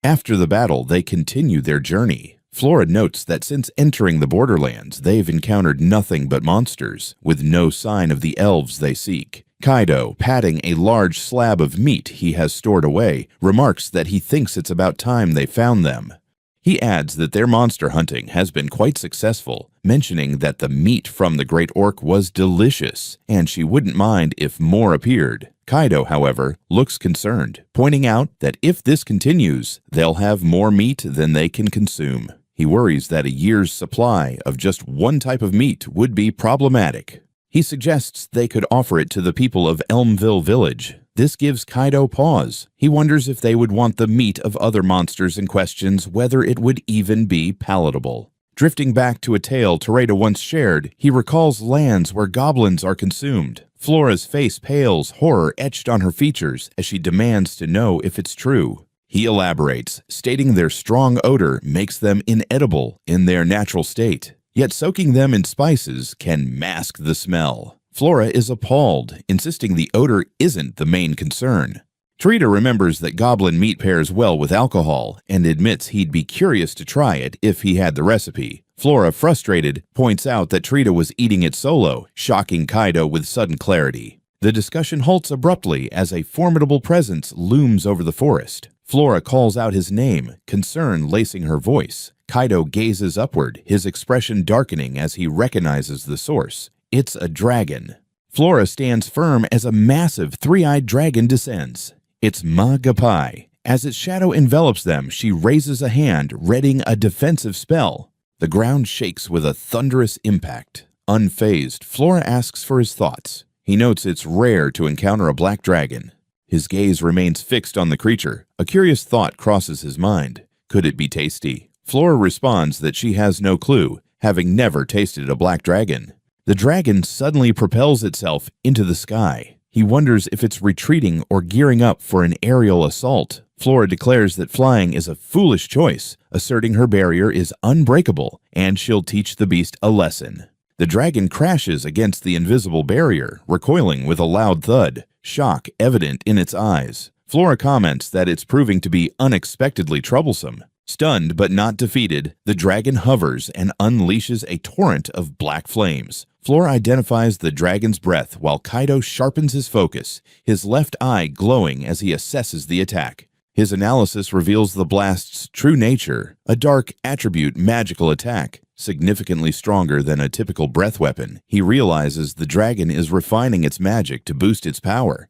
After the battle, they continue their journey. Flora notes that since entering the borderlands, they've encountered nothing but monsters, with no sign of the elves they seek. Kaido, patting a large slab of meat he has stored away, remarks that he thinks it's about time they found them. He adds that their monster hunting has been quite successful, mentioning that the meat from the great orc was delicious, and she wouldn't mind if more appeared. Kaido, however, looks concerned, pointing out that if this continues, they'll have more meat than they can consume. He worries that a year's supply of just one type of meat would be problematic. He suggests they could offer it to the people of Elmville Village. This gives Kaido pause. He wonders if they would want the meat of other monsters and questions whether it would even be palatable. Drifting back to a tale Tereda once shared, he recalls lands where goblins are consumed. Flora's face pales, horror etched on her features as she demands to know if it's true. He elaborates, stating their strong odor makes them inedible in their natural state, yet soaking them in spices can mask the smell. Flora is appalled, insisting the odor isn't the main concern. Tereda remembers that goblin meat pairs well with alcohol and admits he'd be curious to try it if he had the recipe. Flora, frustrated, points out that Tereda was eating it solo, shocking Kaido with sudden clarity. The discussion halts abruptly as a formidable presence looms over the forest. Flora calls out his name, concern lacing her voice. Kaido gazes upward, his expression darkening as he recognizes the source. It's a dragon. Flora stands firm as a massive three-eyed dragon descends. It's Manga. As its shadow envelops them, she raises a hand, readying a defensive spell. The ground shakes with a thunderous impact. Unfazed, Flora asks for his thoughts. He notes it's rare to encounter a black dragon. His gaze remains fixed on the creature. A curious thought crosses his mind. Could it be tasty? Flora responds that she has no clue, having never tasted a black dragon. The dragon suddenly propels itself into the sky. He wonders if it's retreating or gearing up for an aerial assault. Flora declares that flying is a foolish choice, asserting her barrier is unbreakable and she'll teach the beast a lesson. The dragon crashes against the invisible barrier, recoiling with a loud thud, shock evident in its eyes. Flora comments that it's proving to be unexpectedly troublesome. Stunned but not defeated, the dragon hovers and unleashes a torrent of black flames. Flora identifies the dragon's breath while Kaido sharpens his focus, his left eye glowing as he assesses the attack. His analysis reveals the blast's true nature, a dark attribute magical attack, significantly stronger than a typical breath weapon. He realizes the dragon is refining its magic to boost its power.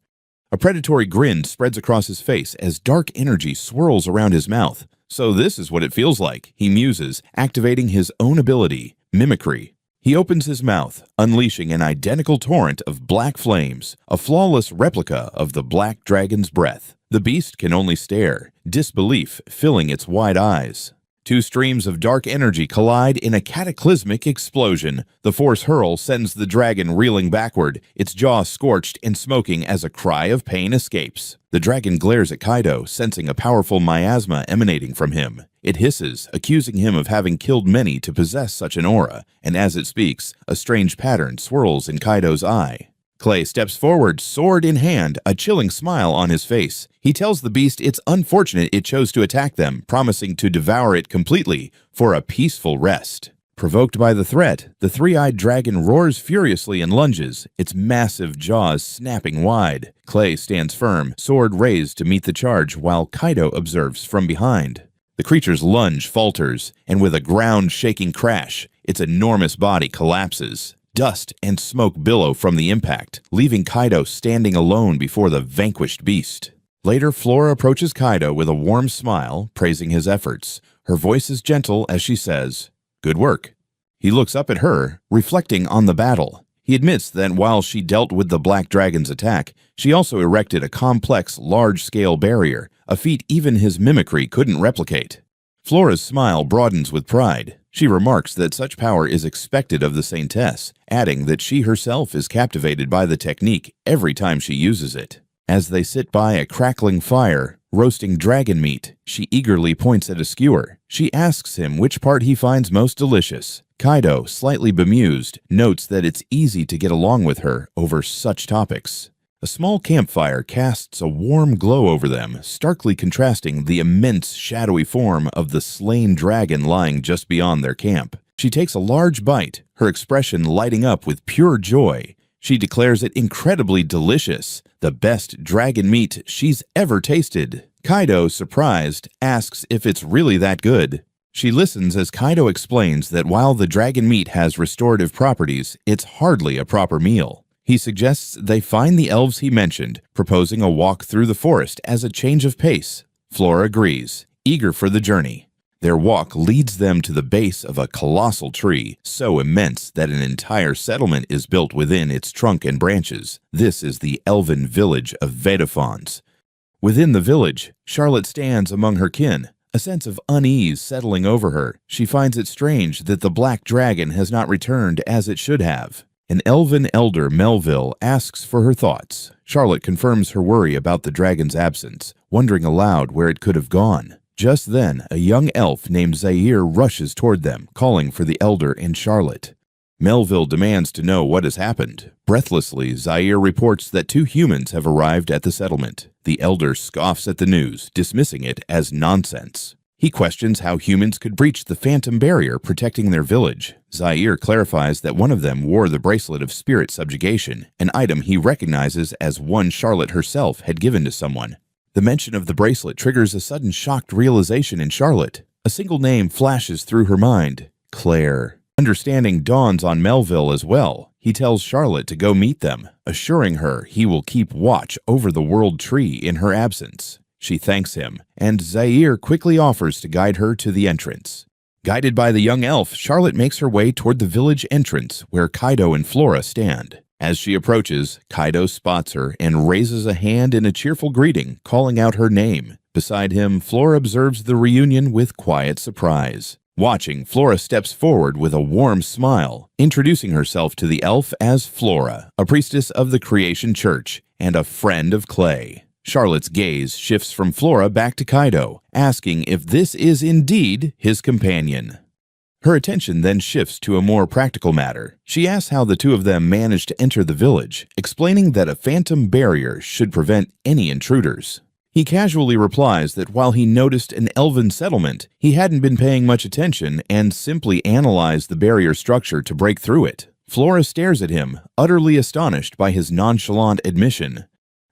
A predatory grin spreads across his face as dark energy swirls around his mouth. So this is what it feels like, he muses, activating his own ability, mimicry. He opens his mouth, unleashing an identical torrent of black flames, a flawless replica of the black dragon's breath. The beast can only stare, disbelief filling its wide eyes. Two streams of dark energy collide in a cataclysmic explosion. The force hurl sends the dragon reeling backward, its jaw scorched and smoking as a cry of pain escapes. The dragon glares at Kaido, sensing a powerful miasma emanating from him. It hisses, accusing him of having killed many to possess such an aura, and as it speaks, a strange pattern swirls in Kaido's eye. Clay steps forward, sword in hand, a chilling smile on his face. He tells the beast it's unfortunate it chose to attack them, promising to devour it completely for a peaceful rest. Provoked by the threat, the three-eyed dragon roars furiously and lunges, its massive jaws snapping wide. Clay stands firm, sword raised to meet the charge, while Kaido observes from behind. The creature's lunge falters, and with a ground-shaking crash, its enormous body collapses. Dust and smoke billow from the impact, leaving Kaido standing alone before the vanquished beast. Later, Flora approaches Kaido with a warm smile, praising his efforts. Her voice is gentle as she says, "Good work." He looks up at her, reflecting on the battle. He admits that while she dealt with the Black Dragon's attack, she also erected a complex, large-scale barrier, a feat even his mimicry couldn't replicate. Flora's smile broadens with pride. She remarks that such power is expected of the Saintess, adding that she herself is captivated by the technique every time she uses it. As they sit by a crackling fire, roasting dragon meat, she eagerly points at a skewer. She asks him which part he finds most delicious. Kaido, slightly bemused, notes that it's easy to get along with her over such topics. A small campfire casts a warm glow over them, starkly contrasting the immense shadowy form of the slain dragon lying just beyond their camp. She takes a large bite, her expression lighting up with pure joy. She declares it incredibly delicious, the best dragon meat she's ever tasted. Kaido, surprised, asks if it's really that good. She listens as Kaido explains that while the dragon meat has restorative properties, it's hardly a proper meal. He suggests they find the elves he mentioned, proposing a walk through the forest as a change of pace. Flora agrees, eager for the journey. Their walk leads them to the base of a colossal tree, so immense that an entire settlement is built within its trunk and branches. This is the elven village of Vedafons. Within the village, Charlotte stands among her kin, a sense of unease settling over her. She finds it strange that the black dragon has not returned as it should have. An elven elder, Melville, asks for her thoughts. Charlotte confirms her worry about the dragon's absence, wondering aloud where it could have gone. Just then, a young elf named Zaire rushes toward them, calling for the elder and Charlotte. Melville demands to know what has happened. Breathlessly, Zaire reports that 2 humans have arrived at the settlement. The elder scoffs at the news, dismissing it as nonsense. He questions how humans could breach the phantom barrier protecting their village. Zaire clarifies that one of them wore the bracelet of spirit subjugation, an item he recognizes as one Charlotte herself had given to someone. The mention of the bracelet triggers a sudden shocked realization in Charlotte. A single name flashes through her mind, Claire. Understanding dawns on Melville as well. He tells Charlotte to go meet them, assuring her he will keep watch over the world tree in her absence. She thanks him, and Zaire quickly offers to guide her to the entrance. Guided by the young elf, Charlotte makes her way toward the village entrance, where Kaido and Flora stand. As she approaches, Kaido spots her and raises a hand in a cheerful greeting, calling out her name. Beside him, Flora observes the reunion with quiet surprise. Watching, Flora steps forward with a warm smile, introducing herself to the elf as Flora, a priestess of the Creation Church and a friend of Clay. Charlotte's gaze shifts from Flora back to Kaido, asking if this is indeed his companion. Her attention then shifts to a more practical matter. She asks how the two of them managed to enter the village, explaining that a phantom barrier should prevent any intruders. He casually replies that while he noticed an elven settlement, he hadn't been paying much attention and simply analyzed the barrier structure to break through it. Flora stares at him, utterly astonished by his nonchalant admission.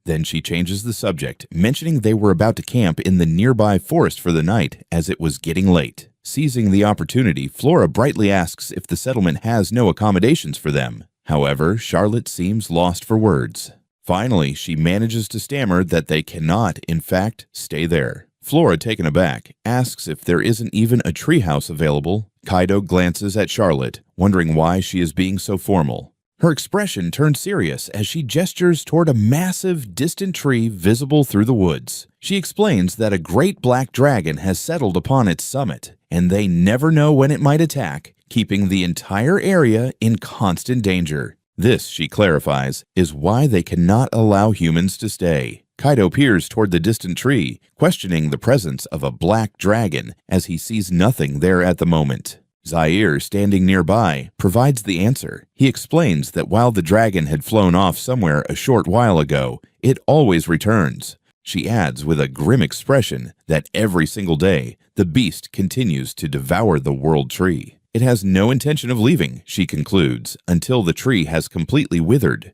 Then she changes the subject, mentioning they were about to camp in the nearby forest for the night as it was getting late. Seizing the opportunity, Flora brightly asks if the settlement has no accommodations for them. However, Charlotte seems lost for words. Finally, she manages to stammer that they cannot, in fact, stay there. Flora, taken aback, asks if there isn't even a treehouse available. Kaido glances at Charlotte, wondering why she is being so formal. Her expression turns serious as she gestures toward a massive, distant tree visible through the woods. She explains that a great black dragon has settled upon its summit, and they never know when it might attack, keeping the entire area in constant danger. This, she clarifies, is why they cannot allow humans to stay. Kaido peers toward the distant tree, questioning the presence of a black dragon as he sees nothing there at the moment. Zaire, standing nearby, provides the answer. He explains that while the dragon had flown off somewhere a short while ago, it always returns. She adds with a grim expression that every single day, the beast continues to devour the world tree. It has no intention of leaving, she concludes, until the tree has completely withered.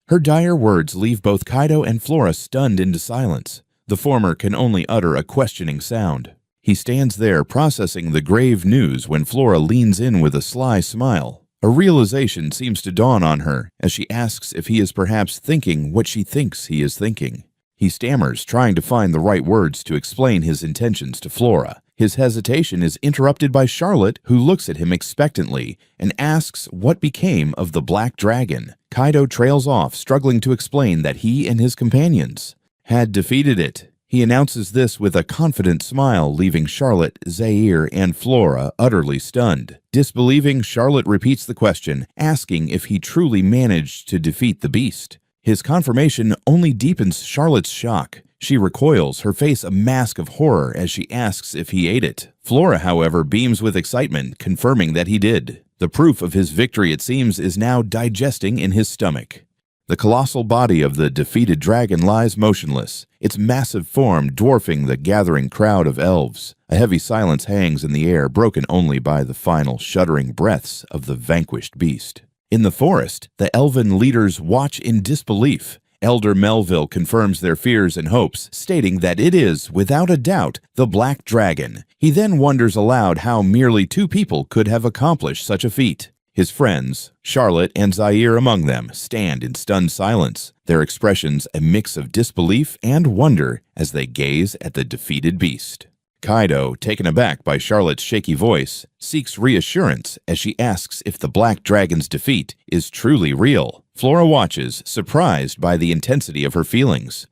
Her dire words leave both Kaido and Flora stunned into silence. The former can only utter a questioning sound. He stands there processing the grave news when Flora leans in with a sly smile. A realization seems to dawn on her as she asks if he is perhaps thinking what she thinks he is thinking. He stammers, trying to find the right words to explain his intentions to Flora. His hesitation is interrupted by Charlotte, who looks at him expectantly and asks what became of the black dragon. Kaido trails off, struggling to explain that he and his companions had defeated it. He announces this with a confident smile, leaving Charlotte, Zaire, and Flora utterly stunned. Disbelieving, Charlotte repeats the question, asking if he truly managed to defeat the beast. His confirmation only deepens Charlotte's shock. She recoils, her face a mask of horror as she asks if he ate it. Flora, however, beams with excitement, confirming that he did. The proof of his victory, it seems, is now digesting in his stomach. The colossal body of the defeated dragon lies motionless, its massive form dwarfing the gathering crowd of elves. A heavy silence hangs in the air, broken only by the final shuddering breaths of the vanquished beast. In the forest, the elven leaders watch in disbelief. Elder Melville confirms their fears and hopes, stating that it is, without a doubt, the Black Dragon. He then wonders aloud how merely two people could have accomplished such a feat. His friends, Charlotte and Zaire among them, stand in stunned silence, their expressions a mix of disbelief and wonder as they gaze at the defeated beast. Kaido, taken aback by Charlotte's shaky voice, seeks reassurance as she asks if the Black Dragon's defeat is truly real. Flora watches, surprised by the intensity of her feelings.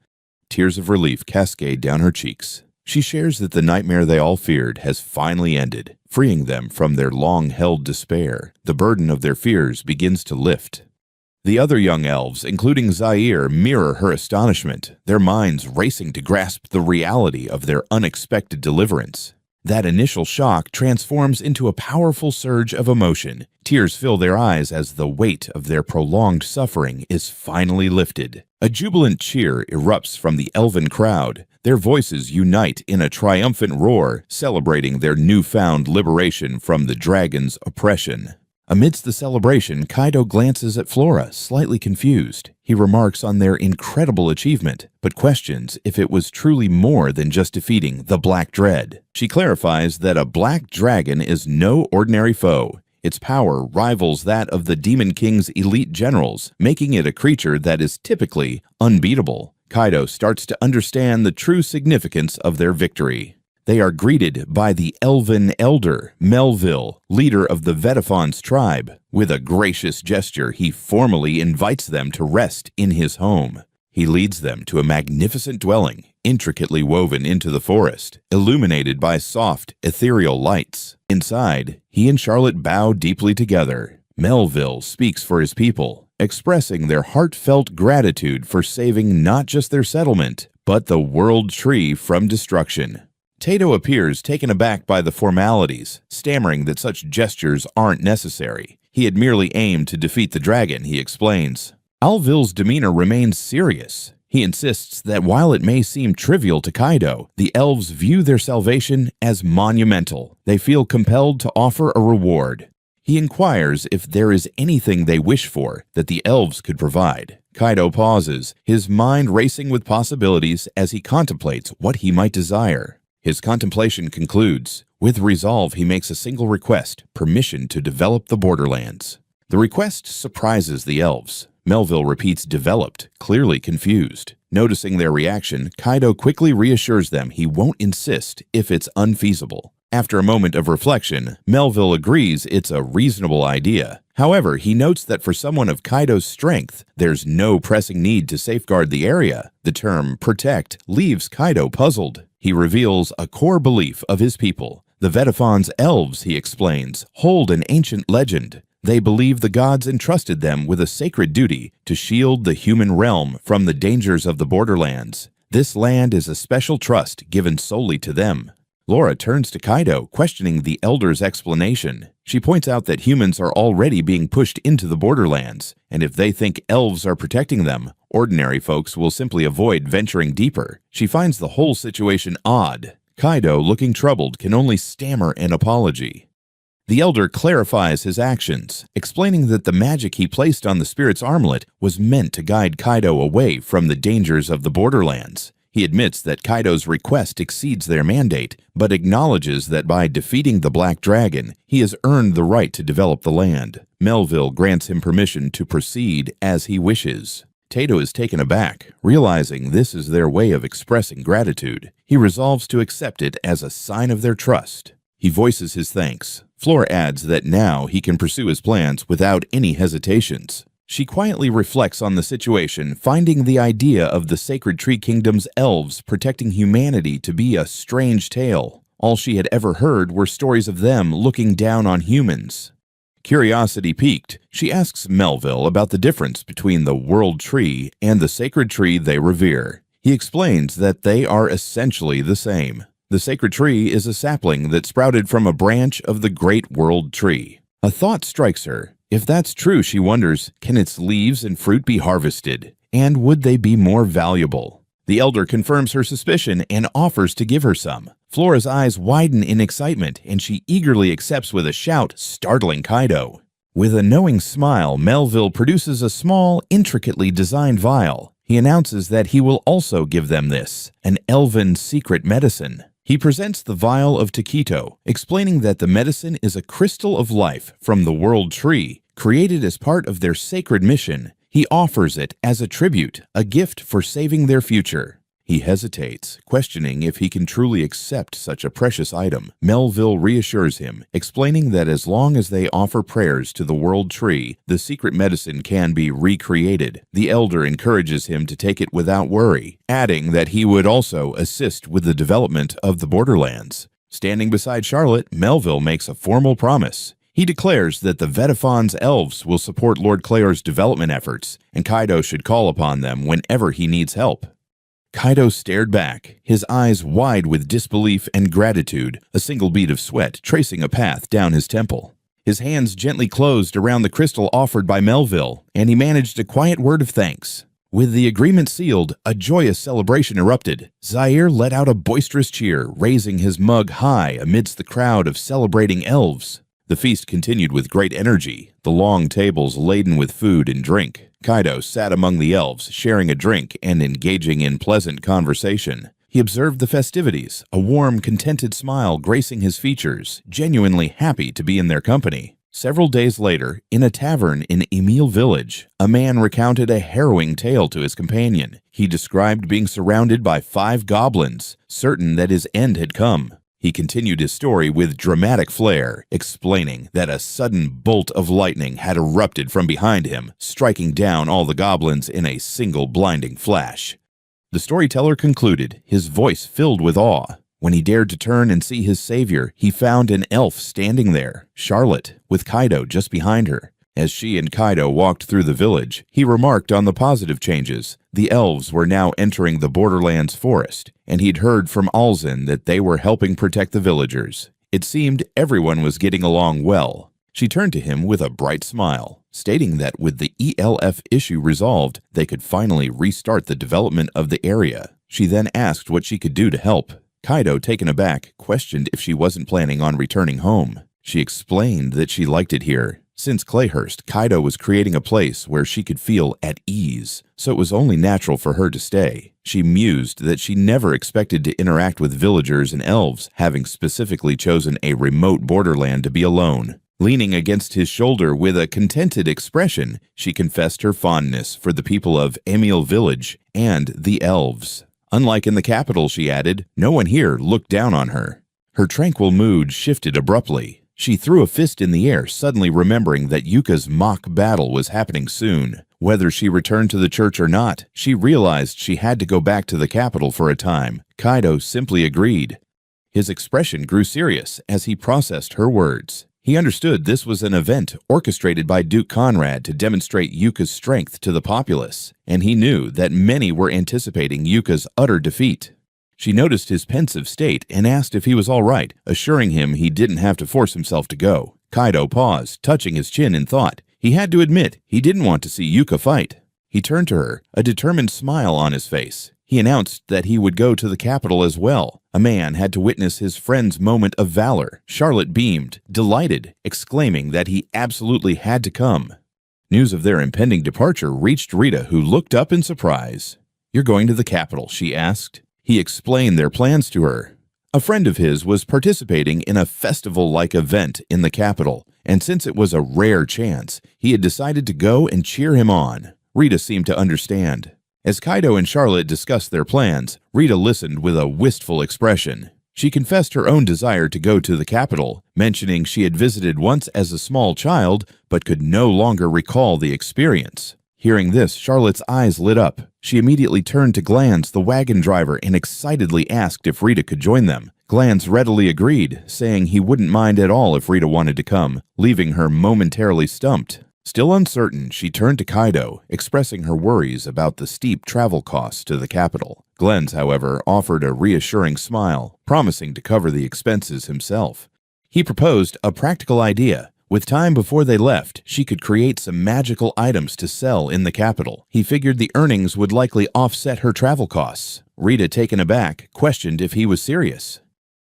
Tears of relief cascade down her cheeks. She shares that the nightmare they all feared has finally ended, freeing them from their long-held despair. The burden of their fears begins to lift. The other young elves, including Zaire, mirror her astonishment, their minds racing to grasp the reality of their unexpected deliverance. That initial shock transforms into a powerful surge of emotion. Tears fill their eyes as the weight of their prolonged suffering is finally lifted. A jubilant cheer erupts from the elven crowd. Their voices unite in a triumphant roar, celebrating their newfound liberation from the dragon's oppression. Amidst the celebration, Kaido glances at Flora, slightly confused. He remarks on their incredible achievement, but questions if it was truly more than just defeating the Black Dread. She clarifies that a black dragon is no ordinary foe. Its power rivals that of the Demon King's elite generals, making it a creature that is typically unbeatable. Kaido starts to understand the true significance of their victory. They are greeted by the Elven Elder, Melville, leader of the Vetafon's tribe. With a gracious gesture, he formally invites them to rest in his home. He leads them to a magnificent dwelling, intricately woven into the forest, illuminated by soft, ethereal lights. Inside, he and Charlotte bow deeply together. Melville speaks for his people, expressing their heartfelt gratitude for saving not just their settlement, but the world tree from destruction. Tato appears taken aback by the formalities, stammering that such gestures aren't necessary. He had merely aimed to defeat the dragon, he explains. Alville's demeanor remains serious. He insists that while it may seem trivial to Kaido, the elves view their salvation as monumental. They feel compelled to offer a reward. He inquires if there is anything they wish for that the elves could provide. Kaido pauses, his mind racing with possibilities as he contemplates what he might desire. His contemplation concludes. With resolve, he makes a single request, permission to develop the borderlands. The request surprises the elves. Melville repeats developed, clearly confused. Noticing their reaction, Kaido quickly reassures them he won't insist if it's unfeasible. After a moment of reflection, Melville agrees it's a reasonable idea. However, he notes that for someone of Kaido's strength, there's no pressing need to safeguard the area. The term protect leaves Kaido puzzled. He reveals a core belief of his people. The Vetafon's elves, he explains, hold an ancient legend. They believe the gods entrusted them with a sacred duty to shield the human realm from the dangers of the borderlands. This land is a special trust given solely to them. Laura turns to Kaido, questioning the elder's explanation. She points out that humans are already being pushed into the borderlands, and if they think elves are protecting them, ordinary folks will simply avoid venturing deeper. She finds the whole situation odd. Kaido, looking troubled, can only stammer an apology. The elder clarifies his actions, explaining that the magic he placed on the spirit's armlet was meant to guide Kaido away from the dangers of the borderlands. He admits that Kaido's request exceeds their mandate, but acknowledges that by defeating the Black Dragon, he has earned the right to develop the land. Melville grants him permission to proceed as he wishes. Tato is taken aback, realizing this is their way of expressing gratitude. He resolves to accept it as a sign of their trust. He voices his thanks. Flora adds that now he can pursue his plans without any hesitations. She quietly reflects on the situation, finding the idea of the Sacred Tree Kingdom's elves protecting humanity to be a strange tale. All she had ever heard were stories of them looking down on humans. Curiosity piqued, she asks Melville about the difference between the World Tree and the Sacred Tree they revere. He explains that they are essentially the same. The Sacred Tree is a sapling that sprouted from a branch of the Great World Tree. A thought strikes her. If that's true, she wonders, can its leaves and fruit be harvested? And would they be more valuable? The elder confirms her suspicion and offers to give her some. Flora's eyes widen in excitement, and she eagerly accepts with a shout, startling Kaido. With a knowing smile, Melville produces a small, intricately designed vial. He announces that he will also give them this, an elven secret medicine. He presents the vial of Taquito, explaining that the medicine is a crystal of life from the World Tree, created as part of their sacred mission. He offers it as a tribute, a gift for saving their future. He hesitates, questioning if he can truly accept such a precious item. Melville reassures him, explaining that as long as they offer prayers to the World Tree, the secret medicine can be recreated. The elder encourages him to take it without worry, adding that he would also assist with the development of the borderlands. Standing beside Charlotte, Melville makes a formal promise. He declares that the Vetafon's elves will support Lord Clayor's development efforts, and Kaido should call upon them whenever he needs help. Kaido stared back, his eyes wide with disbelief and gratitude, a single bead of sweat tracing a path down his temple. His hands gently closed around the crystal offered by Melville, and he managed a quiet word of thanks. With the agreement sealed, a joyous celebration erupted. Zaire let out a boisterous cheer, raising his mug high amidst the crowd of celebrating elves. The feast continued with great energy, the long tables laden with food and drink. Kaido sat among the elves, sharing a drink and engaging in pleasant conversation. He observed the festivities, a warm, contented smile gracing his features, genuinely happy to be in their company. Several days later, in a tavern in Emile Village, a man recounted a harrowing tale to his companion. He described being surrounded by 5 goblins, certain that his end had come. He continued his story with dramatic flair, explaining that a sudden bolt of lightning had erupted from behind him, striking down all the goblins in a single blinding flash. The storyteller concluded, his voice filled with awe. When he dared to turn and see his savior, he found an elf standing there, Charlotte, with Kaido just behind her. As she and Kaido walked through the village, he remarked on the positive changes. The elves were now entering the Borderlands forest, and he'd heard from Alzin that they were helping protect the villagers. It seemed everyone was getting along well. She turned to him with a bright smile, stating that with the ELF issue resolved, they could finally restart the development of the area. She then asked what she could do to help. Kaido, taken aback, questioned if she wasn't planning on returning home. She explained that she liked it here. Since Clayhurst, Kaido was creating a place where she could feel at ease, so it was only natural for her to stay. She mused that she never expected to interact with villagers and elves, having specifically chosen a remote borderland to be alone. Leaning against his shoulder with a contented expression, she confessed her fondness for the people of Emil Village and the elves. Unlike in the capital, she added, no one here looked down on her. Her tranquil mood shifted abruptly. She threw a fist in the air, suddenly remembering that Yuka's mock battle was happening soon. Whether she returned to the church or not, she realized she had to go back to the capital for a time. Kaido simply agreed. His expression grew serious as he processed her words. He understood this was an event orchestrated by Duke Conrad to demonstrate Yuka's strength to the populace, and he knew that many were anticipating Yuka's utter defeat. She noticed his pensive state and asked if he was all right, assuring him he didn't have to force himself to go. Kaido paused, touching his chin in thought. He had to admit he didn't want to see Yuka fight. He turned to her, a determined smile on his face. He announced that he would go to the capital as well. A man had to witness his friend's moment of valor. Charlotte beamed, delighted, exclaiming that he absolutely had to come. News of their impending departure reached Rita, who looked up in surprise. "You're going to the capital?" she asked. He explained their plans to her. A friend of his was participating in a festival-like event in the capital, and since it was a rare chance, he had decided to go and cheer him on. Rita seemed to understand. As Kaido and Charlotte discussed their plans, Rita listened with a wistful expression. She confessed her own desire to go to the capital, mentioning she had visited once as a small child but could no longer recall the experience. Hearing this, Charlotte's eyes lit up. She immediately turned to Glanz, the wagon driver, and excitedly asked if Rita could join them. Glanz readily agreed, saying he wouldn't mind at all if Rita wanted to come, leaving her momentarily stumped. Still uncertain, she turned to Kaido, expressing her worries about the steep travel costs to the capital. Glanz, however, offered a reassuring smile, promising to cover the expenses himself. He proposed a practical idea. With time before they left, she could create some magical items to sell in the capital. He figured the earnings would likely offset her travel costs. Rita, taken aback, questioned if he was serious.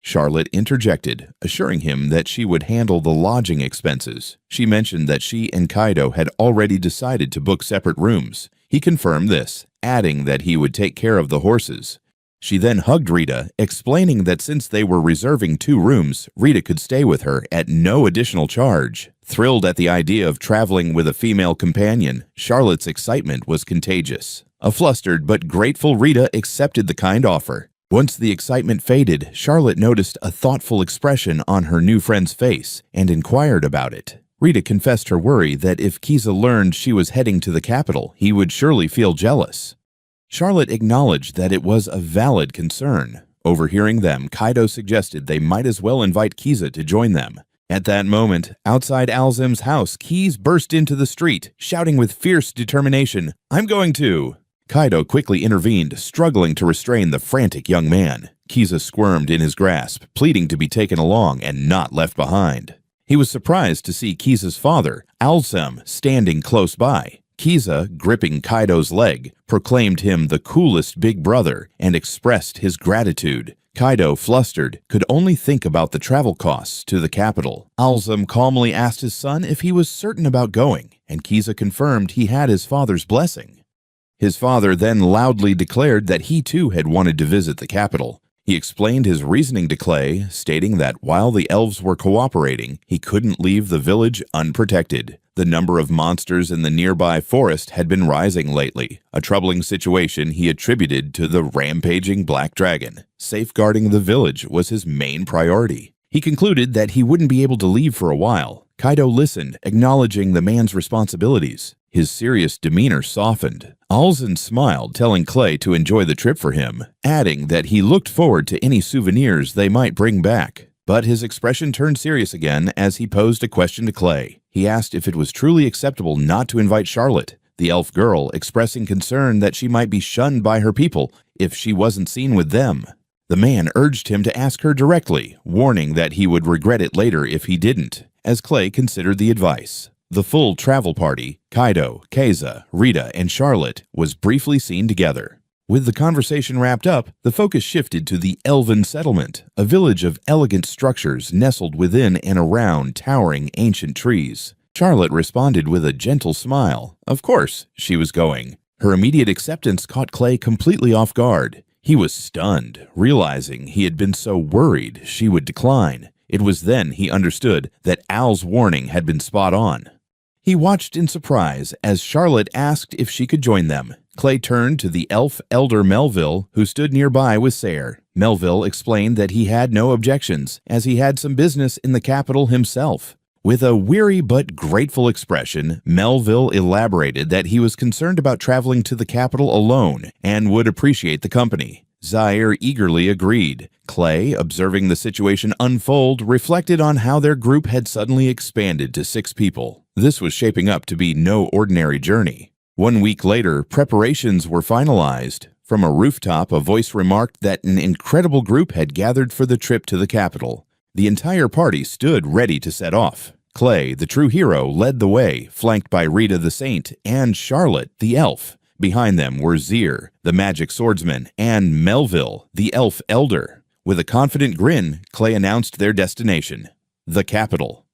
Charlotte interjected, assuring him that she would handle the lodging expenses. She mentioned that she and Kaido had already decided to book separate rooms. He confirmed this, adding that he would take care of the horses. She then hugged Rita, explaining that since they were reserving 2 rooms, Rita could stay with her at no additional charge. Thrilled at the idea of traveling with a female companion, Charlotte's excitement was contagious. A flustered but grateful Rita accepted the kind offer. Once the excitement faded, Charlotte noticed a thoughtful expression on her new friend's face and inquired about it. Rita confessed her worry that if Kiza learned she was heading to the capital, he would surely feel jealous. Charlotte acknowledged that it was a valid concern. Overhearing them, Kaido suggested they might as well invite Kiza to join them. At that moment, outside Alzim's house, Kiz burst into the street, shouting with fierce determination, "I'm going to!" Kaido quickly intervened, struggling to restrain the frantic young man. Kiza squirmed in his grasp, pleading to be taken along and not left behind. He was surprised to see Kiza's father, Alzim, standing close by. Kiza, gripping Kaido's leg, proclaimed him the coolest big brother and expressed his gratitude. Kaido, flustered, could only think about the travel costs to the capital. Alzim calmly asked his son if he was certain about going, and Kiza confirmed he had his father's blessing. His father then loudly declared that he too had wanted to visit the capital. He explained his reasoning to Clay, stating that while the elves were cooperating, he couldn't leave the village unprotected. The number of monsters in the nearby forest had been rising lately, a troubling situation he attributed to the rampaging black dragon. Safeguarding the village was his main priority. He concluded that he wouldn't be able to leave for a while. Kaido listened, acknowledging the man's responsibilities. His serious demeanor softened. Alzen smiled, telling Clay to enjoy the trip for him, adding that he looked forward to any souvenirs they might bring back. But his expression turned serious again as he posed a question to Clay. He asked if it was truly acceptable not to invite Charlotte, the elf girl, expressing concern that she might be shunned by her people if she wasn't seen with them. The man urged him to ask her directly, warning that he would regret it later if he didn't, as Clay considered the advice. The full travel party, Kaido, Keiza, Rita, and Charlotte, was briefly seen together. With the conversation wrapped up, the focus shifted to the Elven Settlement, a village of elegant structures nestled within and around towering ancient trees. Charlotte responded with a gentle smile. Of course, she was going. Her immediate acceptance caught Clay completely off guard. He was stunned, realizing he had been so worried she would decline. It was then he understood that Al's warning had been spot on. He watched in surprise as Charlotte asked if she could join them. Clay turned to the elf elder Melville, who stood nearby with Sayre. Melville explained that he had no objections, as he had some business in the capital himself. With a weary but grateful expression, Melville elaborated that he was concerned about traveling to the capital alone and would appreciate the company. Zaire eagerly agreed. Clay, observing the situation unfold, reflected on how their group had suddenly expanded to 6 people. This was shaping up to be no ordinary journey. 1 week later, preparations were finalized. From a rooftop, a voice remarked that an incredible group had gathered for the trip to the capital. The entire party stood ready to set off. Clay, the true hero, led the way, flanked by Rita the Saint and Charlotte, the elf. Behind them were Zaire, the magic swordsman, and Melville, the elf elder. With a confident grin, Clay announced their destination, the capital.